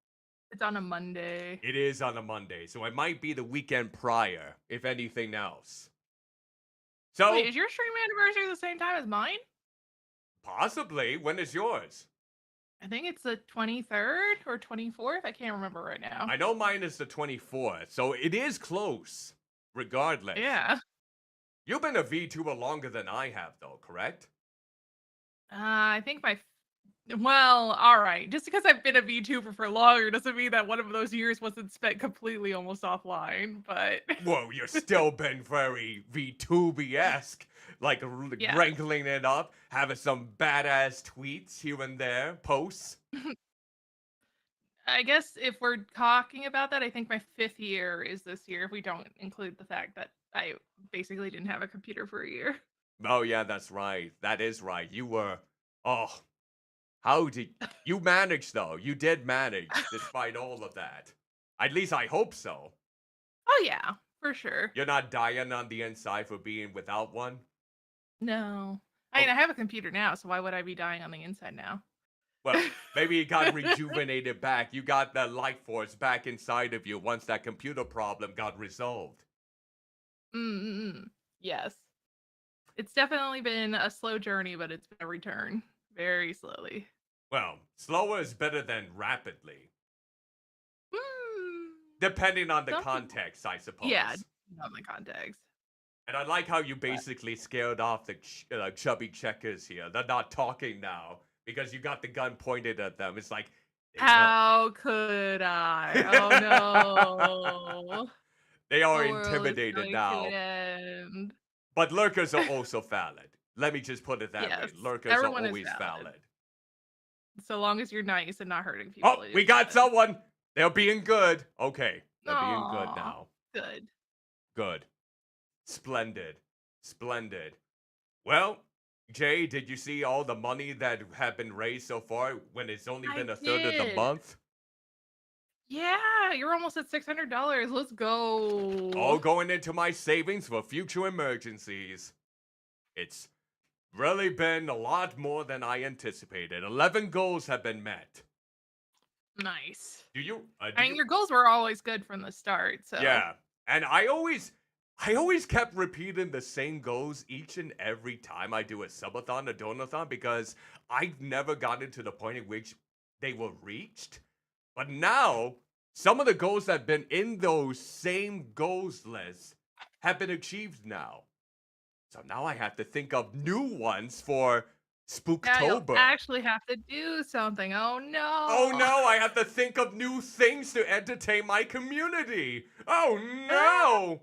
Speaker 6: It's on a Monday.
Speaker 1: It is on a Monday, so it might be the weekend prior, if anything else. So,
Speaker 6: Wait, is your stream anniversary the same time as mine?
Speaker 1: possibly, when is yours?
Speaker 6: I think it's the 23rd or 24th. I can't remember right now.
Speaker 1: I know mine is the 24th, so it is close, regardless.
Speaker 6: Yeah.
Speaker 1: You've been a VTuber longer than I have, though, correct?
Speaker 6: I think well, all right. Just because I've been a VTuber for longer doesn't mean that one of those years wasn't spent completely almost offline, but
Speaker 1: Whoa, you've still been very VTuber-esque, like
Speaker 6: yeah.
Speaker 1: wrangling it up, having some badass tweets here and there, posts.
Speaker 6: I guess if we're talking about that, I think my 5th year is this year if we don't include the fact that I basically didn't have a computer for a year.
Speaker 1: Oh yeah, that's right. That is right. You were, oh, how did you manage though? You did manage despite all of that. At least I hope so.
Speaker 6: Oh yeah, for sure.
Speaker 1: You're not dying on the inside for being without one.
Speaker 6: No. I mean, I have a computer now, so why would I be dying on the inside now?
Speaker 1: Well, maybe it got rejuvenated back. You got the life force back inside of you once that computer problem got resolved.
Speaker 6: Mm-mm. Yes. It's definitely been a slow journey, but it's been a return very slowly.
Speaker 1: Well, slower is better than rapidly,
Speaker 6: Mm,
Speaker 1: depending on the
Speaker 6: some people-
Speaker 1: context, I suppose.
Speaker 6: Yeah, on the context.
Speaker 1: And I like how you basically scared off the chubby checkers here. They're not talking now because you got the gun pointed at them. It's like, they know.
Speaker 6: How could I? Oh no.
Speaker 1: They are
Speaker 6: The world is
Speaker 1: intimidated
Speaker 6: going to
Speaker 1: now.
Speaker 6: an end.
Speaker 1: But lurkers are also valid. Let me just put it that
Speaker 6: Yes,
Speaker 1: way. Lurkers
Speaker 6: everyone
Speaker 1: are
Speaker 6: is
Speaker 1: always
Speaker 6: valid.
Speaker 1: valid.
Speaker 6: So long as you're nice and not hurting people.
Speaker 1: Oh,
Speaker 6: it
Speaker 1: we
Speaker 6: is
Speaker 1: got
Speaker 6: valid.
Speaker 1: someone. They're being good. Okay, they're being good
Speaker 6: Aw.
Speaker 1: now.
Speaker 6: Good.
Speaker 1: Good. Splendid. Splendid. Well, Jay, did you see all the money that have been raised so far when it's only
Speaker 6: I
Speaker 1: been a third of the
Speaker 6: did.
Speaker 1: month?
Speaker 6: Yeah, you're almost at $600. Let's go.
Speaker 1: All going into my savings for future emergencies. It's really been a lot more than I anticipated. 11 goals have been met.
Speaker 6: Nice.
Speaker 1: Do you?
Speaker 6: I mean, your goals were always good from the start. So
Speaker 1: Yeah, and I always kept repeating the same goals each and every time I do a subathon, a donathon, because I've never gotten to the point at which they were reached. But now, some of the goals that have been in those same goals lists have been achieved now. So now I have to think of new ones for
Speaker 6: now you'll
Speaker 1: Spooktober.
Speaker 6: actually have to do something. Oh no.
Speaker 1: Oh no, I have to think of new things to entertain my community. Oh no.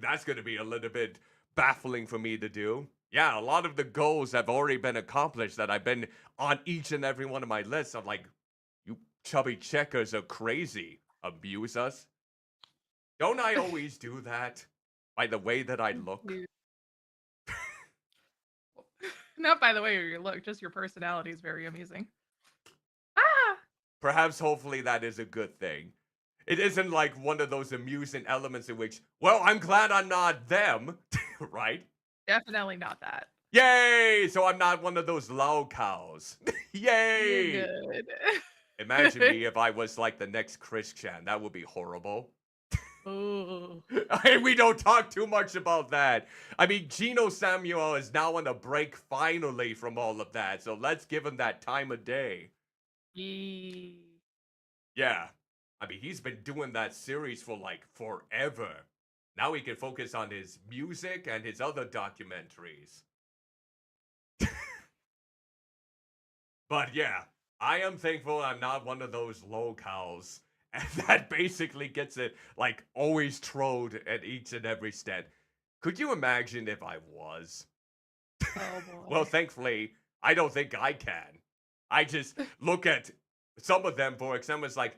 Speaker 1: That's going to be a little bit baffling for me to do. Yeah, a lot of the goals have already been accomplished that I've been on each and every one of my lists. I'm like, you chubby checkers are crazy. Abuse us. Don't I always do that? By the way that I look?
Speaker 6: Dude. Not by the way you look, just your personality is very amusing. Ah!
Speaker 1: Perhaps hopefully that is a good thing. It isn't like one of those amusing elements in which, well, I'm glad I'm not them, right?
Speaker 6: Definitely not that.
Speaker 1: Yay! So I'm not one of those low cows. Yay!
Speaker 6: You're good.
Speaker 1: Imagine me if I was like the next Chris Chan. That would be horrible.
Speaker 6: Ooh.
Speaker 1: We don't talk too much about that. I mean, Gino Samuel is now on a break finally from all of that. So let's give him that time of day.
Speaker 6: Yee.
Speaker 1: Yeah. I mean, he's been doing that series for like forever. Now he can focus on his music and his other documentaries. But yeah, I am thankful I'm not one of those locals that basically gets it like always trolled at each and every step. Could you imagine if I was?
Speaker 6: Oh boy.
Speaker 1: Well, thankfully, I don't think I can. I just look at some of them, for example, it's like,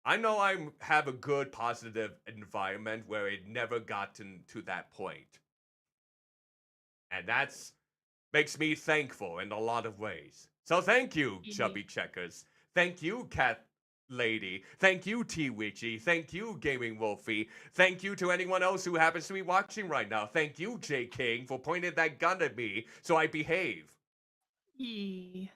Speaker 1: I know I have a good, positive environment where it never gotten to that point. And that's makes me thankful in a lot of ways. So thank you, Chubby Checkers. Thank you, Cat Lady. Thank you, T Witchy. Thank you, Gaming Wolfie. Thank you to anyone else who happens to be watching right now. Thank you, J King, for pointing that gun at me so I behave.
Speaker 6: Yee.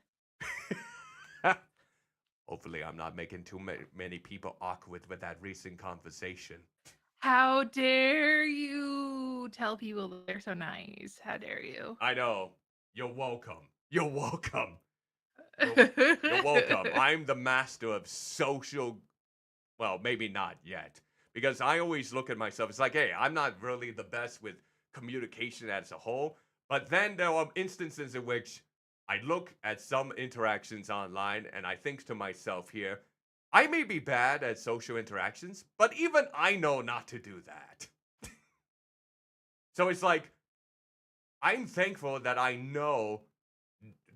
Speaker 1: Hopefully, I'm not making too many people awkward with that recent conversation.
Speaker 6: How dare you tell people that they're so nice? How dare you?
Speaker 1: I know. You're welcome. You're welcome. You're welcome. I'm the master of social. Well, maybe not yet. Because I always look at myself, it's like, hey, I'm not really the best with communication as a whole. But then there are instances in which I look at some interactions online and I think to myself here, I may be bad at social interactions, but even I know not to do that. So it's like, I'm thankful that I know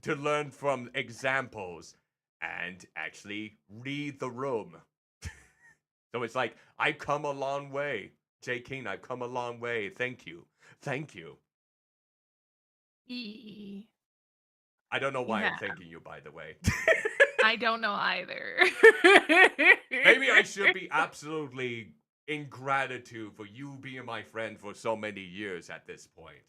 Speaker 1: to learn from examples and actually read the room. So it's like, I've come a long way. J. King, I've come a long way. Thank you. Thank you.
Speaker 6: Yee.
Speaker 1: I don't know why I'm
Speaker 6: Yeah.
Speaker 1: thanking you, by the way.
Speaker 6: I don't know either.
Speaker 1: Maybe I should be absolutely in gratitude for you being my friend for so many years at this point.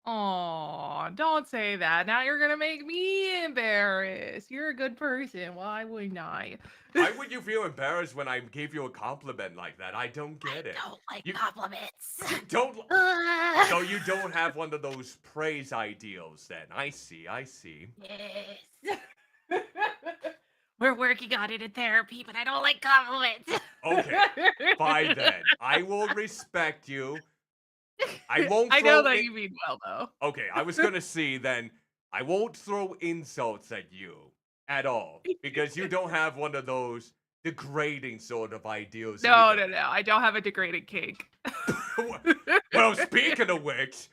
Speaker 6: Oh, don't say that. Now you're gonna make me embarrassed. You're a good person. Why wouldn't I?
Speaker 1: Why would you feel embarrassed when I gave you a compliment like that? I don't get it.
Speaker 5: Don't like
Speaker 1: You-
Speaker 5: compliments.
Speaker 1: Don't. So you don't have one of those praise ideals then. I see.
Speaker 5: Yes. We're working on it in therapy, but I don't like compliments.
Speaker 1: Okay, fine then. I will respect you. I won't
Speaker 6: I know
Speaker 1: throw
Speaker 6: that
Speaker 1: in-
Speaker 6: you mean well, though.
Speaker 1: Okay, I was gonna see then. I won't throw insults at you at all because you don't have one of those degrading sort of ideals.
Speaker 6: No,
Speaker 1: either.
Speaker 6: no, no. I don't have a degrading kink.
Speaker 1: Well, speaking of which,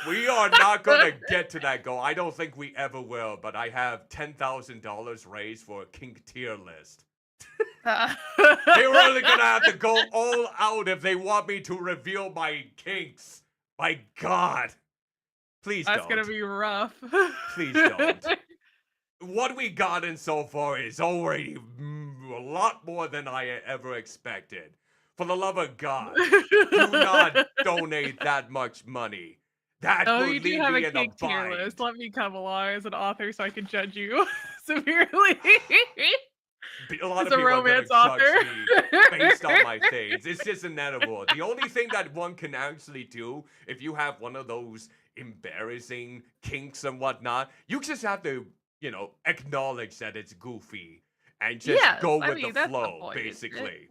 Speaker 1: we are not gonna get to that goal. I don't think we ever will. But I have $10,000 raised for a kink tier list. They're really gonna have to go all out if they want me to reveal my kinks. My God, please
Speaker 6: That's
Speaker 1: don't.
Speaker 6: gonna be rough.
Speaker 1: Please don't. What we gotten so far is already a lot more than I ever expected. For the love of God, do not donate that much money. That
Speaker 6: Oh,
Speaker 1: would
Speaker 6: you do
Speaker 1: leave
Speaker 6: have
Speaker 1: me
Speaker 6: a
Speaker 1: in a
Speaker 6: kink tier
Speaker 1: bind.
Speaker 6: list. Let me come along as an author so I can judge you severely.
Speaker 1: A lot
Speaker 6: As
Speaker 1: of
Speaker 6: a
Speaker 1: people are gonna
Speaker 6: romance
Speaker 1: judge
Speaker 6: author.
Speaker 1: me based on my things. It's just inevitable. The only thing that one can actually do, if you have one of those embarrassing kinks and whatnot, you just have to, acknowledge that it's goofy and just
Speaker 6: Yes,
Speaker 1: go
Speaker 6: I
Speaker 1: with
Speaker 6: mean,
Speaker 1: the
Speaker 6: that's the
Speaker 1: flow,
Speaker 6: point.
Speaker 1: basically.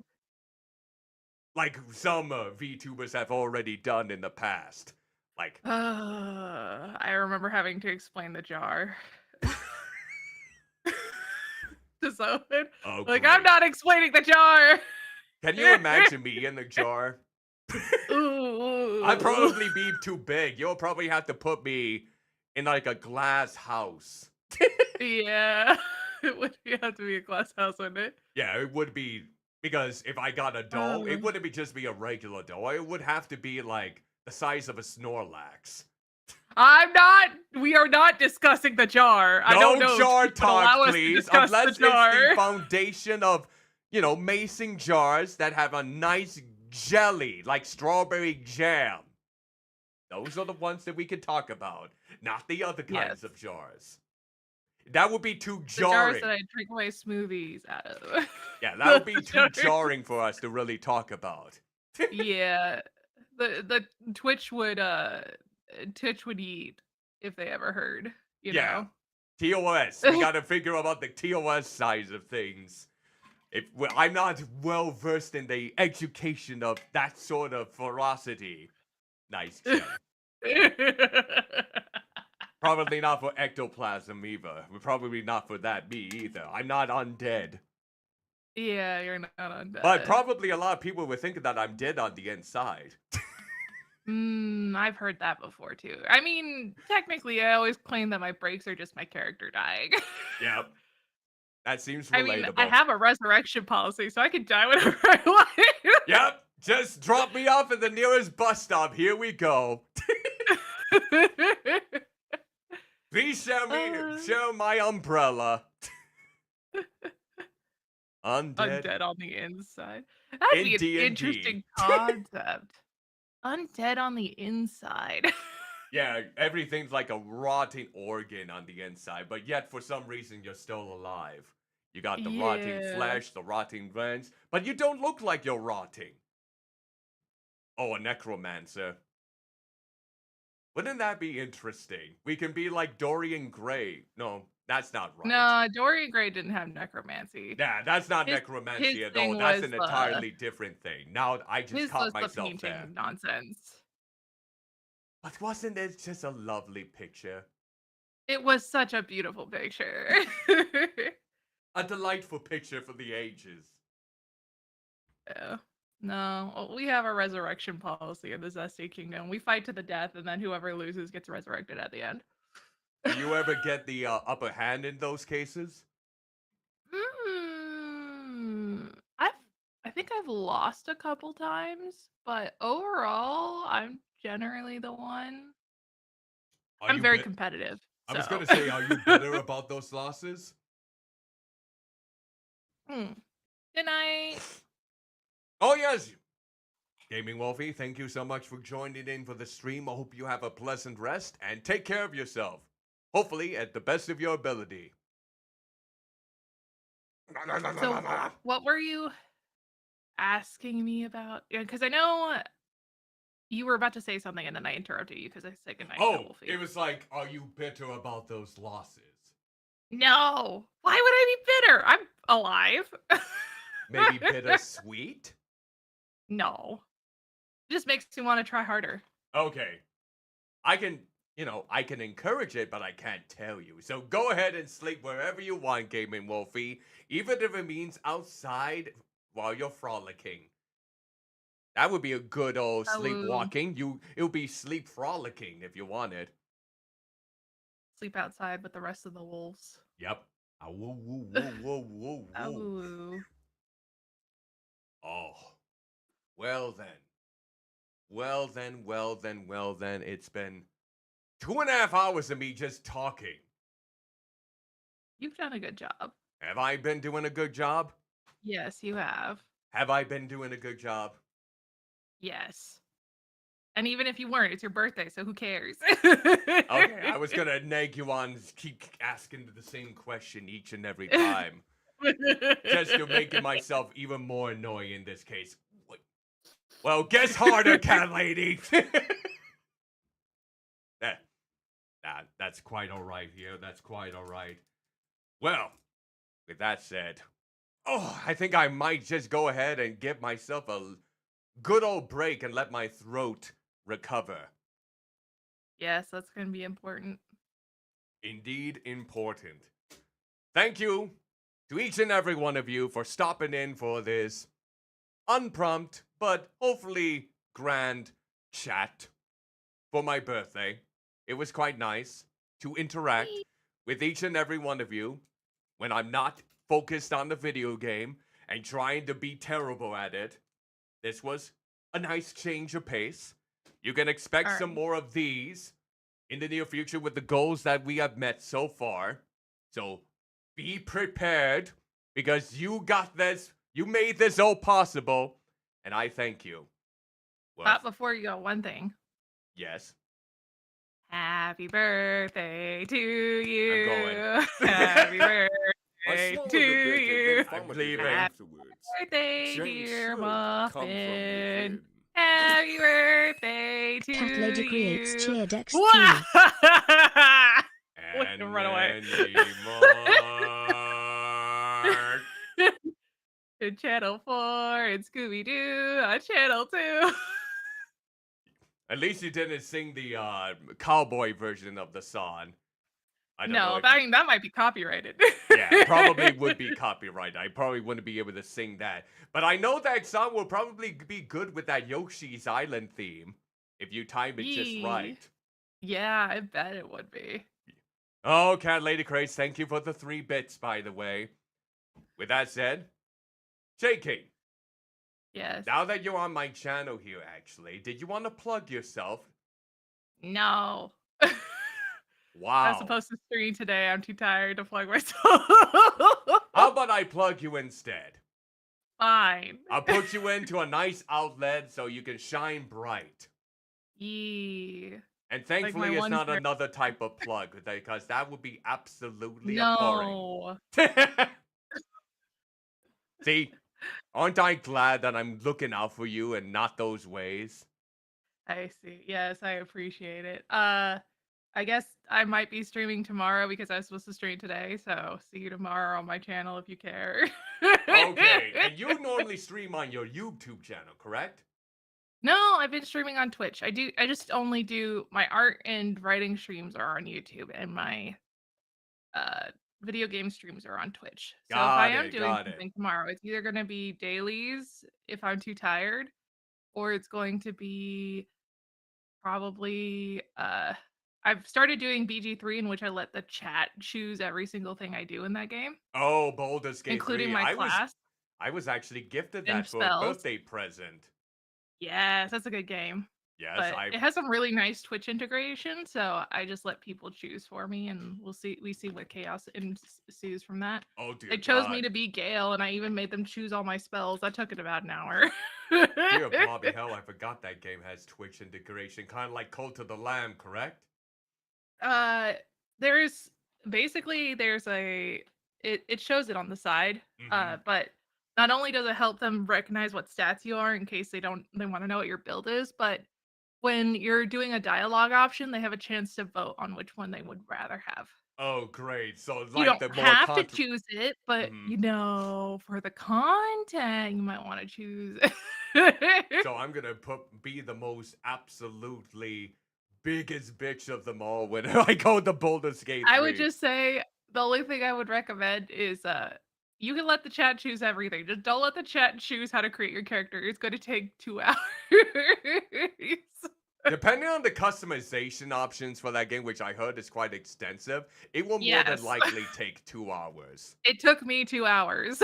Speaker 1: Like some VTubers have already done in the past. Like,
Speaker 6: I remember having to explain the jar. To someone.
Speaker 1: oh,
Speaker 6: Like,
Speaker 1: great.
Speaker 6: I'm not explaining the jar.
Speaker 1: Can you imagine me in the jar?
Speaker 6: Ooh.
Speaker 1: I'd probably be too big. You'll probably have to put me in like a glass house.
Speaker 6: Yeah. It would have to be a glass house, wouldn't it?
Speaker 1: Yeah, it would be because if I got a doll, it
Speaker 6: Um.
Speaker 1: wouldn't be just be a regular doll. It would have to be like the size of a Snorlax.
Speaker 6: We are not discussing the jar. I don't know. if
Speaker 1: jar
Speaker 6: you would allow
Speaker 1: talk,
Speaker 6: us to
Speaker 1: please.
Speaker 6: discuss
Speaker 1: Unless
Speaker 6: the jar.
Speaker 1: it's the foundation of, mason jars that have a nice jelly, like strawberry jam. Those are the ones that we can talk about, not the other kinds
Speaker 6: Yes.
Speaker 1: of jars. That would be too
Speaker 6: The jars
Speaker 1: jarring.
Speaker 6: that I drink my smoothies out of.
Speaker 1: Yeah, that would be too
Speaker 6: Jars.
Speaker 1: jarring for us to really talk about.
Speaker 6: Yeah. The Twitch would eat if they ever heard, you
Speaker 1: Yeah.
Speaker 6: know.
Speaker 1: TOS. We gotta figure out the TOS size of things. I'm not well versed in the education of that sort of ferocity. Nice. Jen. Probably not for ectoplasm either. Probably not for that me either. I'm not undead.
Speaker 6: Yeah, you're not on that.
Speaker 1: But probably a lot of people were thinking that I'm dead on the inside.
Speaker 6: I've heard that before too. I mean, technically, I always claim that my breaks are just my character dying.
Speaker 1: Yep. That seems
Speaker 6: I
Speaker 1: relatable.
Speaker 6: mean, I have a resurrection policy, so I can die whenever I want.
Speaker 1: Yep. Just drop me off at the nearest bus stop. Here we go. Please share my umbrella. Undead.
Speaker 6: Undead on the inside. That'd be an
Speaker 1: D&D.
Speaker 6: interesting concept. Undead on the inside.
Speaker 1: Yeah, everything's like a rotting organ on the inside, but yet for some reason you're still alive. You got the rotting
Speaker 6: Yeah.
Speaker 1: flesh, the rotting veins, but you don't look like you're rotting. Oh, a necromancer. Wouldn't that be interesting? We can be like Dorian Gray. No, that's not right.
Speaker 6: No, Dorian Gray didn't have necromancy.
Speaker 1: Yeah, that's not
Speaker 6: His-
Speaker 1: necromancy
Speaker 6: his
Speaker 1: at all.
Speaker 6: thing
Speaker 1: That's
Speaker 6: was,
Speaker 1: an entirely different thing. Now I just
Speaker 6: His
Speaker 1: caught
Speaker 6: was the
Speaker 1: myself
Speaker 6: painting
Speaker 1: there.
Speaker 6: nonsense.
Speaker 1: But wasn't it just a lovely picture?
Speaker 6: It was such a beautiful picture.
Speaker 1: A delightful picture for the ages.
Speaker 6: Yeah. No, we have a resurrection policy in the Zesty Kingdom. We fight to the death, and then whoever loses gets resurrected at the end.
Speaker 1: Do you ever get the upper hand in those cases?
Speaker 6: I think I've lost a couple times, but overall, I'm generally the one.
Speaker 1: Are
Speaker 6: I'm
Speaker 1: you
Speaker 6: very
Speaker 1: bit-
Speaker 6: competitive.
Speaker 1: I was
Speaker 6: so.
Speaker 1: gonna say, are you bitter about those losses?
Speaker 6: Good night.
Speaker 1: Oh yes. Gaming Wolfie, thank you so much for joining in for the stream. I hope you have a pleasant rest and take care of yourself. Hopefully, at the best of your ability.
Speaker 6: So, what were you asking me about? Yeah, because I know you were about to say something and then I interrupted you because I said goodnight to
Speaker 1: Oh,
Speaker 6: Wolfie.
Speaker 1: it was like, are you bitter about those losses?
Speaker 6: No. Why would I be bitter? I'm alive.
Speaker 1: Maybe bittersweet?
Speaker 6: No. It just makes me want to try harder.
Speaker 1: Okay. I can encourage it, but I can't tell you. So go ahead and sleep wherever you want, Gaming Wolfie, even if it means outside while you're frolicking. That would be a good old sleepwalking. It would be sleep frolicking if you wanted.
Speaker 6: Sleep outside with the rest of the wolves.
Speaker 1: Yep. Ah, woo, woo, woo, woo, woo, woo.
Speaker 6: Ooh.
Speaker 1: Oh. Well then. Well then. It's been 2.5 hours of me just talking.
Speaker 6: You've done a good job.
Speaker 1: Have I been doing a good job?
Speaker 6: Yes, you have.
Speaker 1: Have I been doing a good job?
Speaker 6: Yes. And even if you weren't, it's your birthday, so who cares?
Speaker 1: Okay, I was gonna nag you on, keep asking the same question each and every time. Just to making myself even more annoying in this case. Well, guess harder, cat lady! That's quite alright here, that's quite alright. Well, with that said, I think I might just go ahead and give myself a good old break and let my throat recover.
Speaker 6: Yes, that's going to be important.
Speaker 1: Indeed important. Thank you to each and every one of you for stopping in for this unprompt but hopefully grand chat for my birthday. It was quite nice to interact with each and every one of you when I'm not focused on the video game and trying to be terrible at it. This was a nice change of pace. You can expect some more of these in the near future with the goals that we have met so far. So be prepared because you got this. You made this all possible. And I thank you. Well,
Speaker 6: But before you go, one thing.
Speaker 1: yes.
Speaker 6: Happy birthday to you.
Speaker 1: going.
Speaker 6: Happy
Speaker 2: I
Speaker 6: birthday
Speaker 2: swallowed
Speaker 6: to
Speaker 2: a bit
Speaker 6: you.
Speaker 2: and then vomited
Speaker 1: leaving.
Speaker 2: afterwards.
Speaker 6: Birthday,
Speaker 2: Change
Speaker 6: dear
Speaker 2: should come from
Speaker 6: Muffin.
Speaker 2: within.
Speaker 6: Happy birthday to
Speaker 3: Cat Lady creates
Speaker 6: you.
Speaker 3: cheer decks
Speaker 6: Wow!
Speaker 3: 3.
Speaker 1: And
Speaker 6: run away.
Speaker 1: many more.
Speaker 6: In Channel 4 and Scooby Doo on Channel 2.
Speaker 1: At least you didn't sing the cowboy version of the song. I don't know.
Speaker 6: No,
Speaker 1: if
Speaker 6: I mean, that might be copyrighted.
Speaker 1: Yeah, probably would be copyright. I probably wouldn't be able to sing that. But I know that song will probably be good with that Yoshi's Island theme if you time it just
Speaker 6: Yee.
Speaker 1: right.
Speaker 6: Yeah, I bet it would be.
Speaker 1: Oh, Cat Lady Craze, thank you for the 3 bits, by the way. With that said, JK,
Speaker 6: Yes.
Speaker 1: now that you're on my channel here, actually, did you want to plug yourself?
Speaker 6: No.
Speaker 1: Wow.
Speaker 6: I was supposed to stream today. I'm too tired to plug myself.
Speaker 1: How about I plug you instead?
Speaker 6: Fine.
Speaker 1: I'll put you into a nice outlet so you can shine bright.
Speaker 6: Yee.
Speaker 1: And thankfully,
Speaker 6: my
Speaker 1: it's
Speaker 6: one
Speaker 1: not
Speaker 6: friend-
Speaker 1: another type of plug, because that would be absolutely abhorrent.
Speaker 6: No.
Speaker 1: See, aren't I glad that I'm looking out for you and not those ways?
Speaker 6: I see. Yes, I appreciate it. I guess I might be streaming tomorrow because I was supposed to stream today. So see you tomorrow on my channel if you care.
Speaker 1: Okay, and you normally stream on your YouTube channel, correct?
Speaker 6: No, I've been streaming on Twitch. I just only do my art and writing streams are on YouTube, and my video game streams are on Twitch. So if I am doing something tomorrow, it's either gonna be dailies if I'm too tired, or it's going to be probably I've started doing BG3 in which I let the chat choose every single thing I do in that game,
Speaker 1: Oh, Baldur's Gate
Speaker 6: including
Speaker 1: 3.
Speaker 6: my class.
Speaker 1: I was actually gifted
Speaker 6: And
Speaker 1: that for a
Speaker 6: spells.
Speaker 1: birthday present.
Speaker 6: Yes, that's a good game.
Speaker 1: Yes,
Speaker 6: But it has some really nice Twitch integration, so I just let people choose for me, and we see what chaos ensues from that.
Speaker 1: Oh dear
Speaker 6: They chose
Speaker 1: God.
Speaker 6: me to be Gale, and I even made them choose all my spells. That took it about an hour.
Speaker 1: Dear Bobby, hell, I forgot that game has Twitch integration, kind of like Cult of the Lamb, correct?
Speaker 6: There's basically there's a it shows it on the side.
Speaker 1: Mhm.
Speaker 6: But not only does it help them recognize what stats you are in case they want to know what your build is, but when you're doing a dialogue option, they have a chance to vote on which one they would rather have.
Speaker 1: Oh, great. So it's
Speaker 6: You
Speaker 1: like
Speaker 6: don't
Speaker 1: the more
Speaker 6: have to choose it, but
Speaker 1: Mhm.
Speaker 6: you know, for the content, you might want to choose it.
Speaker 1: So I'm gonna be the most absolutely biggest bitch of them all when I go to Baldur's Gate 3.
Speaker 6: I would just say the only thing I would recommend is you can let the chat choose everything. Just don't let the chat choose how to create your character. It's going to take 2 hours.
Speaker 1: Depending on the customization options for that game, which I heard is quite extensive, it will more
Speaker 6: Yes.
Speaker 1: than likely take 2 hours.
Speaker 6: It took me 2 hours,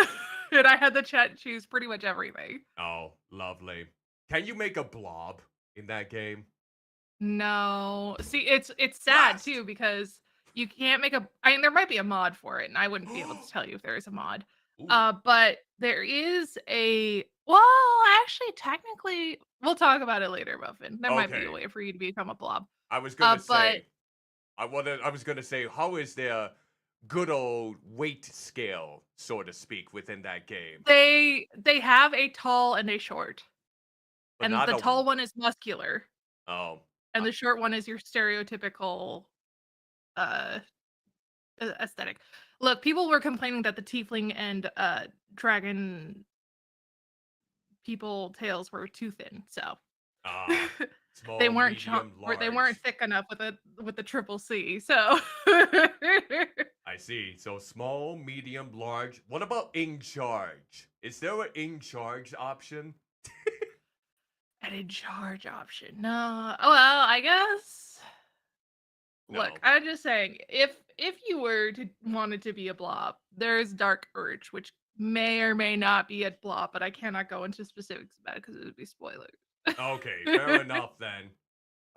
Speaker 6: and I had the chat choose pretty much everything.
Speaker 1: Oh, lovely. Can you make a blob in that game?
Speaker 6: No, see, it's sad
Speaker 1: Blast.
Speaker 6: too because you can't make a. I mean, there might be a mod for it, and I wouldn't be able to tell you if there is a mod.
Speaker 1: Ooh.
Speaker 6: But there is a. Well, actually, technically, we'll talk about it later, Muffin. There might be
Speaker 1: Okay.
Speaker 6: a way for you to become a blob.
Speaker 1: I was gonna
Speaker 6: but-
Speaker 1: say, I was gonna say, how is their good old weight scale, so to speak, within that game?
Speaker 6: They have a tall and a short,
Speaker 1: But
Speaker 6: and
Speaker 1: not
Speaker 6: the
Speaker 1: a-
Speaker 6: tall one is muscular,
Speaker 1: Oh,
Speaker 6: and the short one is your stereotypical aesthetic. Look, people were complaining that the tiefling and dragon people tails were too thin, so
Speaker 1: ah, small,
Speaker 6: they weren't
Speaker 1: medium,
Speaker 6: they weren't
Speaker 1: large.
Speaker 6: thick enough with the triple C. So
Speaker 1: I see. So small, medium, large. What about in charge? Is there an in charge option?
Speaker 6: an in charge option. No. Oh, well, I guess. Look,
Speaker 1: No.
Speaker 6: I'm just saying, if you were to wanted to be a blob, there's Dark Urge, which may or may not be a blob, but I cannot go into specifics about it because it would be spoilers.
Speaker 1: Okay, fair enough then.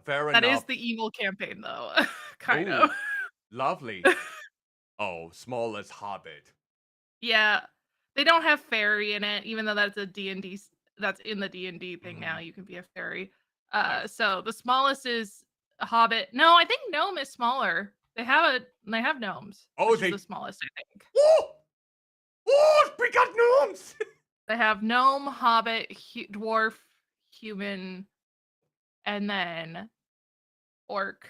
Speaker 1: Fair
Speaker 6: That
Speaker 1: enough.
Speaker 6: is the evil campaign, though. kind
Speaker 1: Ooh.
Speaker 6: of.
Speaker 1: Lovely. Oh, smallest hobbit.
Speaker 6: Yeah, they don't have fairy in it, even though that's a D&D. That's in the D&D thing now. You can be a fairy.
Speaker 1: Nice.
Speaker 6: So the smallest is a hobbit. No, I think gnome is smaller. They have gnomes.
Speaker 1: Oh,
Speaker 6: which is
Speaker 1: they-
Speaker 6: the smallest, I think.
Speaker 1: Oh! Oh, we got gnomes!
Speaker 6: They have gnome, hobbit, dwarf, human, and then orc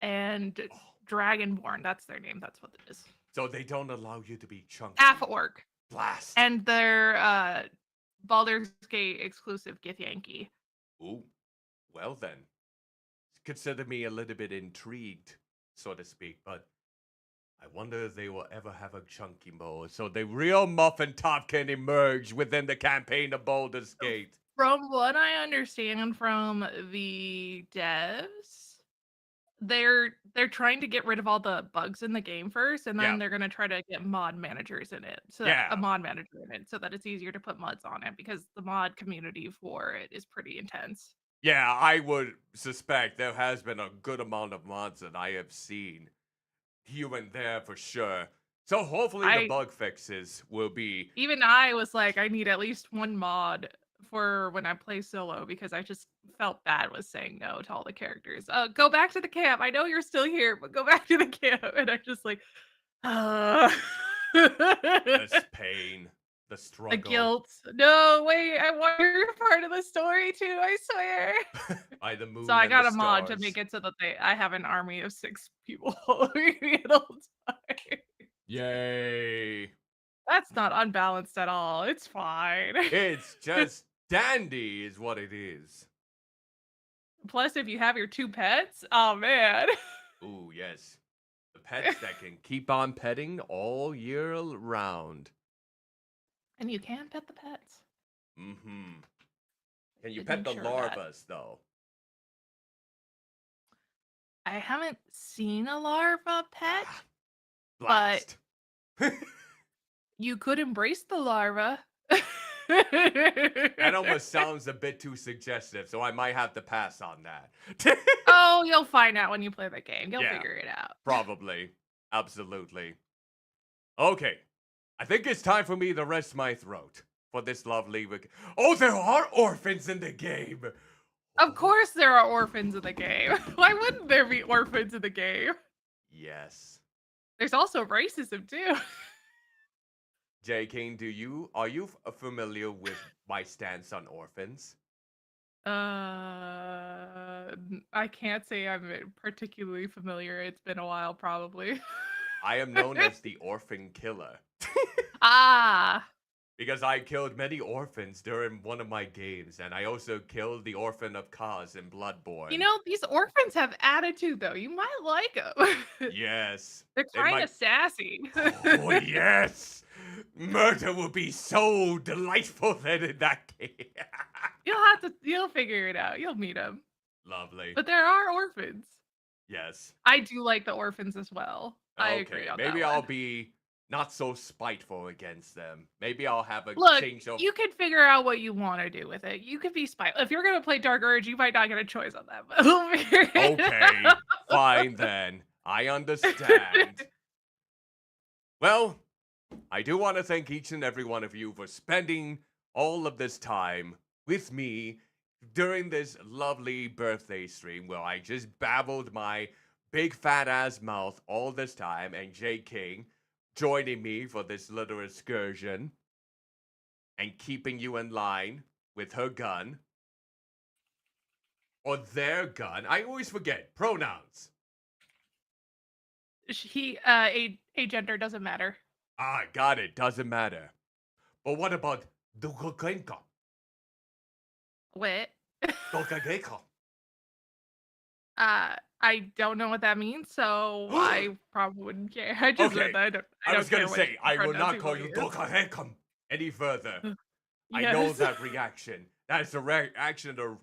Speaker 6: and dragonborn. That's their name. That's what it is.
Speaker 1: So they don't allow you to be chunky.
Speaker 6: Half orc.
Speaker 1: Blast.
Speaker 6: And they're Baldur's Gate exclusive Githyanki.
Speaker 1: Ooh. Well then. Consider me a little bit intrigued, so to speak, but I wonder if they will ever have a chunky mode, so the real Muffin Top can emerge within the campaign of Baldur's Gate.
Speaker 6: From what I understand from the devs, they're trying to get rid of all the bugs in the game first, and then
Speaker 1: Yeah.
Speaker 6: they're gonna try to get mod managers in it. So
Speaker 1: Yeah.
Speaker 6: a mod manager in it, so that it's easier to put mods on it because the mod community for it is pretty intense.
Speaker 1: Yeah, I would suspect there has been a good amount of mods that I have seen here and there for sure. So hopefully the
Speaker 6: I-
Speaker 1: bug fixes will be
Speaker 6: Even I was like, I need at least one mod for when I play solo because I just felt bad with saying no to all the characters. Go back to the camp. I know you're still here, but go back to the camp. And I'm just like,
Speaker 1: this pain, the struggle.
Speaker 6: the guilt. No, wait, I want you're part of the story too, I swear.
Speaker 1: By the moon.
Speaker 6: So I
Speaker 1: and
Speaker 6: got
Speaker 1: the
Speaker 6: a mod to
Speaker 1: stars.
Speaker 6: make it so that I have an army of 6 people following me at all time.
Speaker 1: Yay!
Speaker 6: That's not unbalanced at all. It's fine.
Speaker 1: It's just dandy, is what it is.
Speaker 6: Plus, if you have your 2 pets, oh man.
Speaker 1: Ooh, yes. The pets that can keep on petting all year round.
Speaker 6: And you can pet the pets.
Speaker 1: Mm-hmm. Can you
Speaker 6: Did
Speaker 1: pet the
Speaker 6: make sure of that.
Speaker 1: larvas, though?
Speaker 6: I haven't seen a larva pet.
Speaker 1: Blast.
Speaker 6: You could embrace the larva.
Speaker 1: That almost sounds a bit too suggestive, so I might have to pass on that.
Speaker 6: Oh, you'll find out when you play the game. You'll
Speaker 1: Yeah.
Speaker 6: figure it out.
Speaker 1: Probably. Absolutely. Okay. I think it's time for me to rest my throat. for this lovely. Oh, there are orphans in the game.
Speaker 6: Of course, there are orphans in the game. Why wouldn't there be orphans in the game?
Speaker 1: Yes.
Speaker 6: There's also racism too.
Speaker 1: J. King, are you familiar with my stance on orphans?
Speaker 6: I can't say I'm particularly familiar. It's been a while, probably.
Speaker 1: I am known as the orphan killer
Speaker 6: Ah,
Speaker 1: because I killed many orphans during one of my games, and I also killed the orphan of Kaz in Bloodborne.
Speaker 6: you know, these orphans have attitude, though. You might like them.
Speaker 1: Yes.
Speaker 6: They're
Speaker 1: They
Speaker 6: kind
Speaker 1: might-
Speaker 6: of sassy.
Speaker 1: Oh yes, murder will be so delightful then in that game.
Speaker 6: You'll figure it out. You'll meet them.
Speaker 1: Lovely.
Speaker 6: But there are orphans.
Speaker 1: Yes.
Speaker 6: I do like the orphans as well. I agree on
Speaker 1: Maybe
Speaker 6: that
Speaker 1: I'll
Speaker 6: one.
Speaker 1: be not so spiteful against them. Maybe I'll have a
Speaker 6: Look,
Speaker 1: change of.
Speaker 6: you can figure out what you want to do with it. You could be spiteful. If you're gonna play Dark Urge, you might not get a choice on that. But we'll figure it
Speaker 1: Okay,
Speaker 6: out.
Speaker 1: fine then. I understand. Well, I do want to thank each and every one of you for spending all of this time with me during this lovely birthday stream where I just babbled my big fat ass mouth all this time, and J. King joining me for this little excursion and keeping you in line with her gun. Or their gun. I always forget. Pronouns.
Speaker 6: A gender doesn't matter.
Speaker 1: Ah, got it. Doesn't matter. But what about Dokagenka?
Speaker 6: What?
Speaker 1: Dokagenka.
Speaker 6: I don't know what that means, so I probably wouldn't care. I just
Speaker 1: Okay,
Speaker 6: said that
Speaker 1: I was gonna
Speaker 6: care what
Speaker 1: say, I will not
Speaker 6: pronunciation
Speaker 1: call you
Speaker 6: is.
Speaker 1: Dokagenka any further. I know
Speaker 6: Yes.
Speaker 1: that reaction. That is a reaction of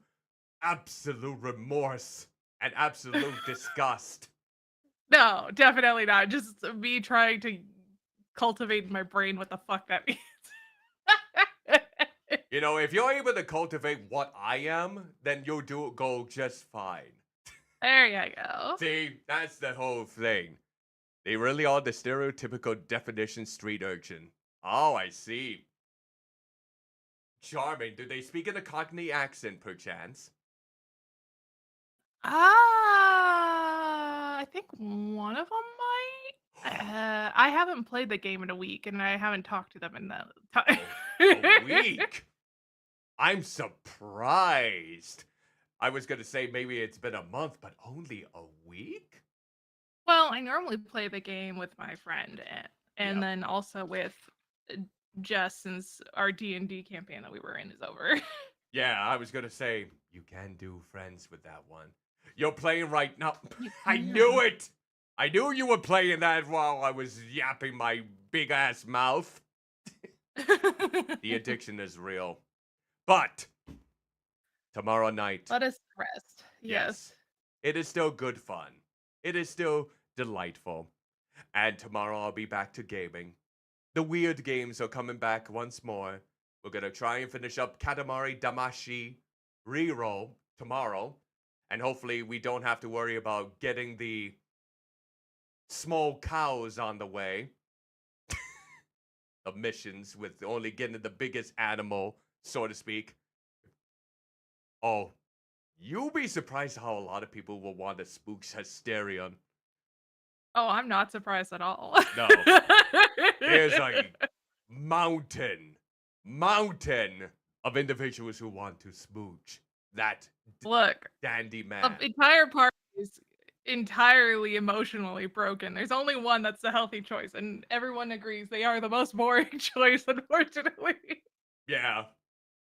Speaker 1: absolute remorse and absolute disgust.
Speaker 6: No, definitely not. Just me trying to cultivate in my brain what the fuck that means.
Speaker 1: You know, if you're able to cultivate what I am, then you'll go just fine.
Speaker 6: There you go.
Speaker 1: See, that's the whole thing. They really are the stereotypical definition street urchin. Oh, I see. Charming. Do they speak in a Cockney accent, perchance?
Speaker 6: I think one of them might. I haven't played the game in a week, and I haven't talked to them in that time.
Speaker 1: A week? I'm surprised. I was gonna say maybe it's been a month, but only a week?
Speaker 6: Well, I normally play the game with my friend, and
Speaker 1: Yep.
Speaker 6: then also with Jess, since our D&D campaign that we were in is over.
Speaker 1: Yeah, I was gonna say you can do friends with that one. You're playing right now. I knew it. I knew you were playing that while I was yapping my big ass mouth. The addiction is real. But tomorrow night,
Speaker 6: Let us rest. Yes.
Speaker 1: it is still good fun. It is still delightful. And tomorrow I'll be back to gaming. The weird games are coming back once more. We're gonna try and finish up Katamari Damacy reroll tomorrow. And hopefully we don't have to worry about getting the small cows on the way. The missions with only getting the biggest animal, so to speak. Oh, you'll be surprised how a lot of people will want to spook Hysterion.
Speaker 6: Oh, I'm not surprised at all.
Speaker 1: No. There's a mountain of individuals who want to smooch that
Speaker 6: Look,
Speaker 1: dandy man.
Speaker 6: the entire party is entirely emotionally broken. There's only one that's the healthy choice, and everyone agrees they are the most boring choice, unfortunately.
Speaker 1: Yeah,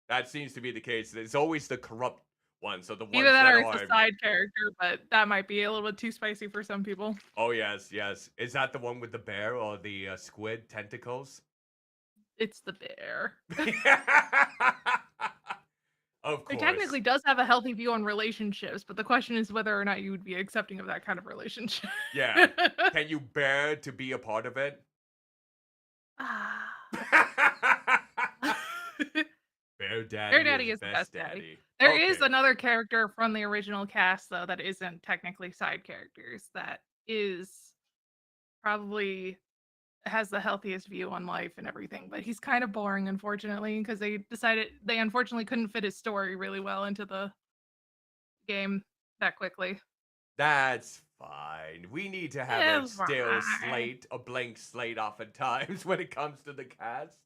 Speaker 1: that seems to be the case. It's always the corrupt ones, so the ones
Speaker 6: Either that
Speaker 1: that
Speaker 6: or
Speaker 1: are.
Speaker 6: it's a side character, but that might be a little bit too spicy for some people.
Speaker 1: Oh yes, yes. Is that the one with the bear or the squid tentacles?
Speaker 6: It's the bear.
Speaker 1: Of course.
Speaker 6: It technically does have a healthy view on relationships, but the question is whether or not you would be accepting of that kind of relationship.
Speaker 1: Yeah. Can you bear to be a part of it?
Speaker 6: Ah.
Speaker 1: Bear Daddy,
Speaker 6: Bear Daddy is the best daddy. There is
Speaker 1: Okay.
Speaker 6: another character from the original cast, though, that isn't technically side characters. That is probably has the healthiest view on life and everything, but he's kind of boring, unfortunately, because they unfortunately couldn't fit his story really well into the game that quickly.
Speaker 1: That's fine. We need to have a
Speaker 6: It's
Speaker 1: still
Speaker 6: fine.
Speaker 1: slate, a blank slate oftentimes when it comes to the cast.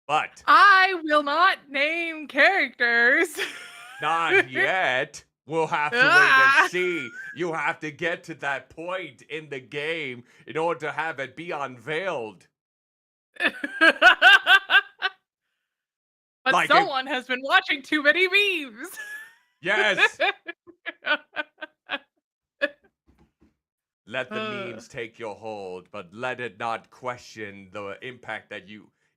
Speaker 1: But
Speaker 6: I will not name characters.
Speaker 1: not yet. We'll have to wait
Speaker 6: Ah.
Speaker 1: and see. You have to get to that point in the game in order to have it be unveiled.
Speaker 6: But
Speaker 1: Like it-
Speaker 6: someone has been watching too many memes.
Speaker 1: Yes, let the
Speaker 6: Uh.
Speaker 1: memes take your hold, but let it not question the impact that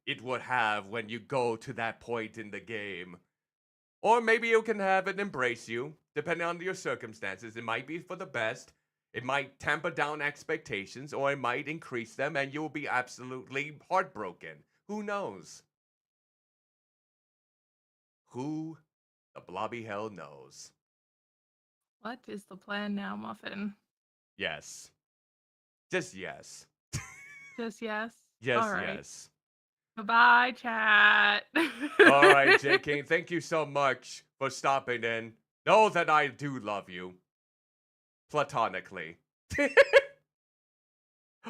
Speaker 1: it would have when you go to that point in the game. Or maybe you can have it embrace you, depending on your circumstances. It might be for the best. It might tamper down expectations, or it might increase them, and you'll be absolutely heartbroken. Who knows? Who the blobby hell knows?
Speaker 6: What is the plan now, Muffin?
Speaker 1: Yes. Just yes.
Speaker 6: Just yes.
Speaker 1: Yes,
Speaker 6: All right.
Speaker 1: yes.
Speaker 6: Goodbye, chat.
Speaker 1: All right, J. King, thank you so much for stopping in. Know that I do love you. Platonically.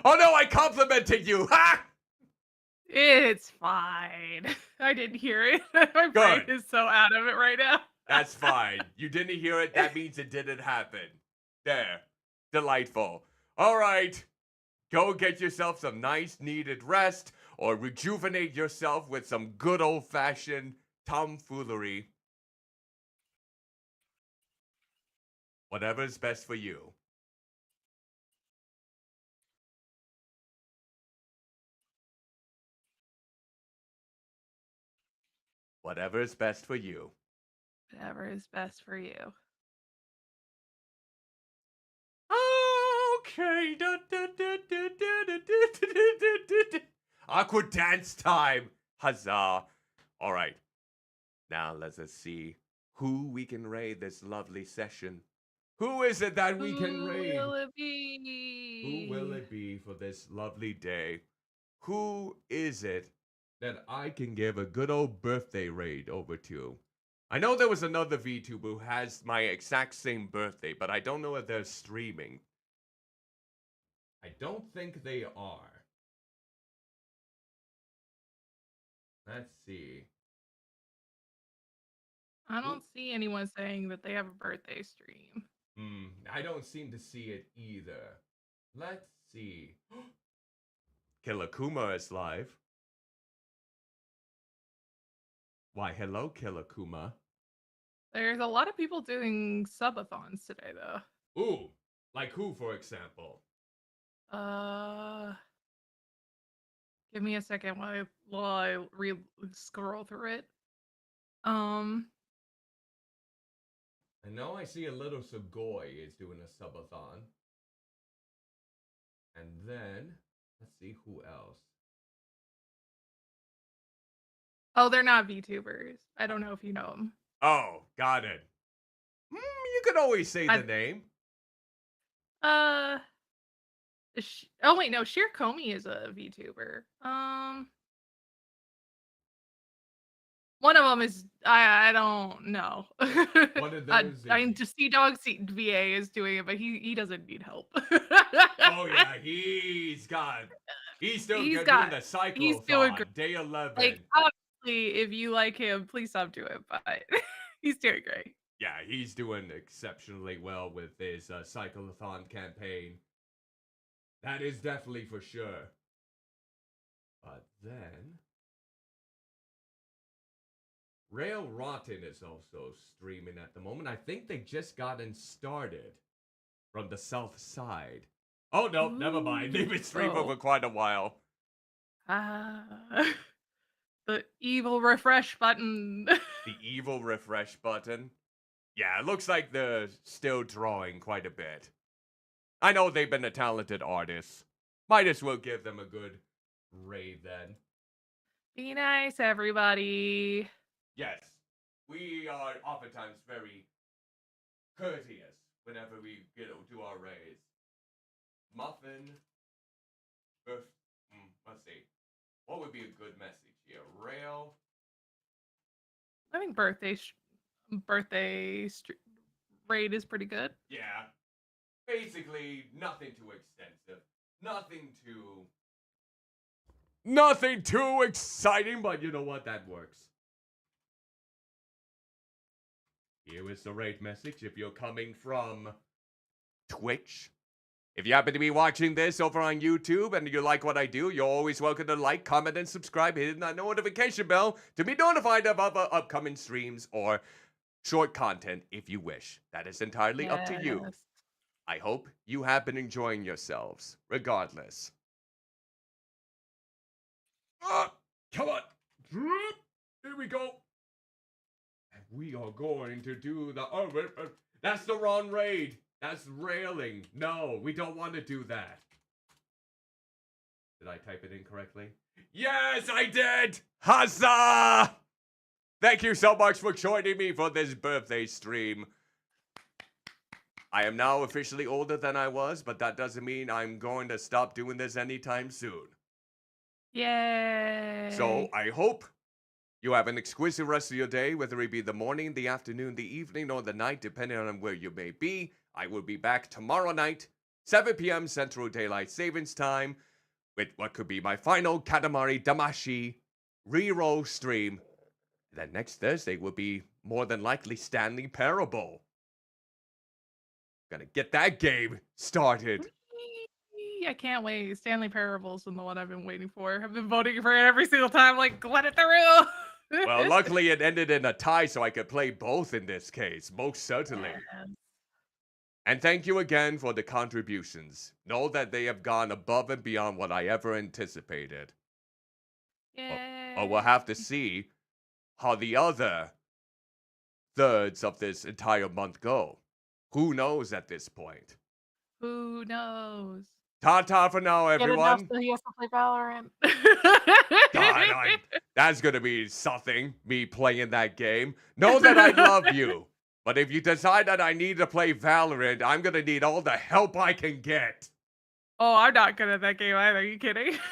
Speaker 1: Oh no, I complimented you! Ha!
Speaker 6: It's fine. I didn't hear it. My brain
Speaker 1: Good.
Speaker 6: is so out of it right now.
Speaker 1: That's fine. You didn't hear it, that means it didn't happen. There. Delightful. All right. Go get yourself some nice needed rest, or rejuvenate yourself with some good old-fashioned tomfoolery. Whatever's best for you. Whatever is best for you.
Speaker 6: Whatever is best for you.
Speaker 1: Okay. Awkward dance time. Huzzah. All right. Now let's see who we can raid this lovely session. Who is it that we can raid?
Speaker 6: Who will it be?
Speaker 1: Who will it be for this lovely day? Who is it that I can give a good old birthday raid over to? I know there was another VTuber who has my exact same birthday, but I don't know if they're streaming. I don't think they are. Let's see.
Speaker 6: I don't see anyone saying that they have a birthday stream.
Speaker 1: I don't seem to see it either. Let's see. Killer Kuma is live. Why, hello, Killer Kuma.
Speaker 6: There's a lot of people doing subathons today, though.
Speaker 1: Ooh, like who, for example?
Speaker 6: Give me a second while I scroll through it.
Speaker 1: I know I see a little Sugoi is doing a subathon. And then, let's see who else.
Speaker 6: Oh, they're not VTubers. I don't know if you know them.
Speaker 1: Oh, got it. You could always say the name.
Speaker 6: Oh wait, no, Sheer Comey is a VTuber. One of them is I don't know.
Speaker 1: One of those is-
Speaker 6: I just see Dog VA is doing it, but he doesn't need help.
Speaker 1: Oh yeah, he's still
Speaker 6: He's
Speaker 1: doing
Speaker 6: got-
Speaker 1: the cyclothon,
Speaker 6: he's doing
Speaker 1: day 11.
Speaker 6: Like obviously, if you like him, please stop doing it. But he's doing great.
Speaker 1: Yeah, he's doing exceptionally well with his cyclothon campaign. That is definitely for sure. But then, Rail Rotten is also streaming at the moment. I think they just gotten started from the south side. Oh no, never mind. They've been streaming
Speaker 6: Oh.
Speaker 1: for quite a while.
Speaker 6: The evil refresh button.
Speaker 1: The evil refresh button. Yeah, it looks like they're still drawing quite a bit. I know they've been a talented artist. Might as well give them a good raid then.
Speaker 6: Be nice, everybody.
Speaker 1: Yes, we are oftentimes very courteous whenever we do our raids. Muffin let's see. What would be a good message here? Rail.
Speaker 6: I think raid is pretty good.
Speaker 1: Yeah. Basically, nothing too extensive. Nothing too exciting, but you know what? That works. Here is the raid message if you're coming from Twitch. If you happen to be watching this over on YouTube and you like what I do, you're always welcome to like, comment, and subscribe, hitting that notification bell to be notified of other upcoming streams or short content if you wish. That is entirely up to you.
Speaker 6: Yes.
Speaker 1: I hope you have been enjoying yourselves, regardless. Come on. Here we go. And we are going to do the... Oh, that's the wrong raid. That's railing. No, we don't want to do that. Did I type it incorrectly? Yes, I did! Huzzah! Thank you so much for joining me for this birthday stream. I am now officially older than I was, but that doesn't mean I'm going to stop doing this anytime soon.
Speaker 6: Yay.
Speaker 1: So I hope you have an exquisite rest of your day, whether it be the morning, the afternoon, the evening, or the night, depending on where you may be. I will be back tomorrow night, 7 p.m. Central Daylight Savings Time, with what could be my final Katamari Damacy reroll stream. And then next Thursday will be more than likely Stanley Parable. Gonna get that game started.
Speaker 6: I can't wait. Stanley Parable's been the one I've been waiting for. I've been voting for it every single time, like, let it through.
Speaker 1: Well, luckily it ended in a tie, so I could play both in this case, most certainly.
Speaker 6: Yeah.
Speaker 1: And thank you again for the contributions. Know that they have gone above and beyond what I ever anticipated. But we'll have to see how the other thirds of this entire month go. Who knows at this point?
Speaker 6: Who knows?
Speaker 1: Ta-ta for now,
Speaker 5: Get enough
Speaker 1: everyone.
Speaker 5: so he has to play Valorant.
Speaker 1: God, that's gonna be something, me playing that game. Know that I love you. But if you decide that I need to play Valorant, I'm gonna need all the help I can get.
Speaker 6: Oh, I'm not good at that game either. Are you kidding?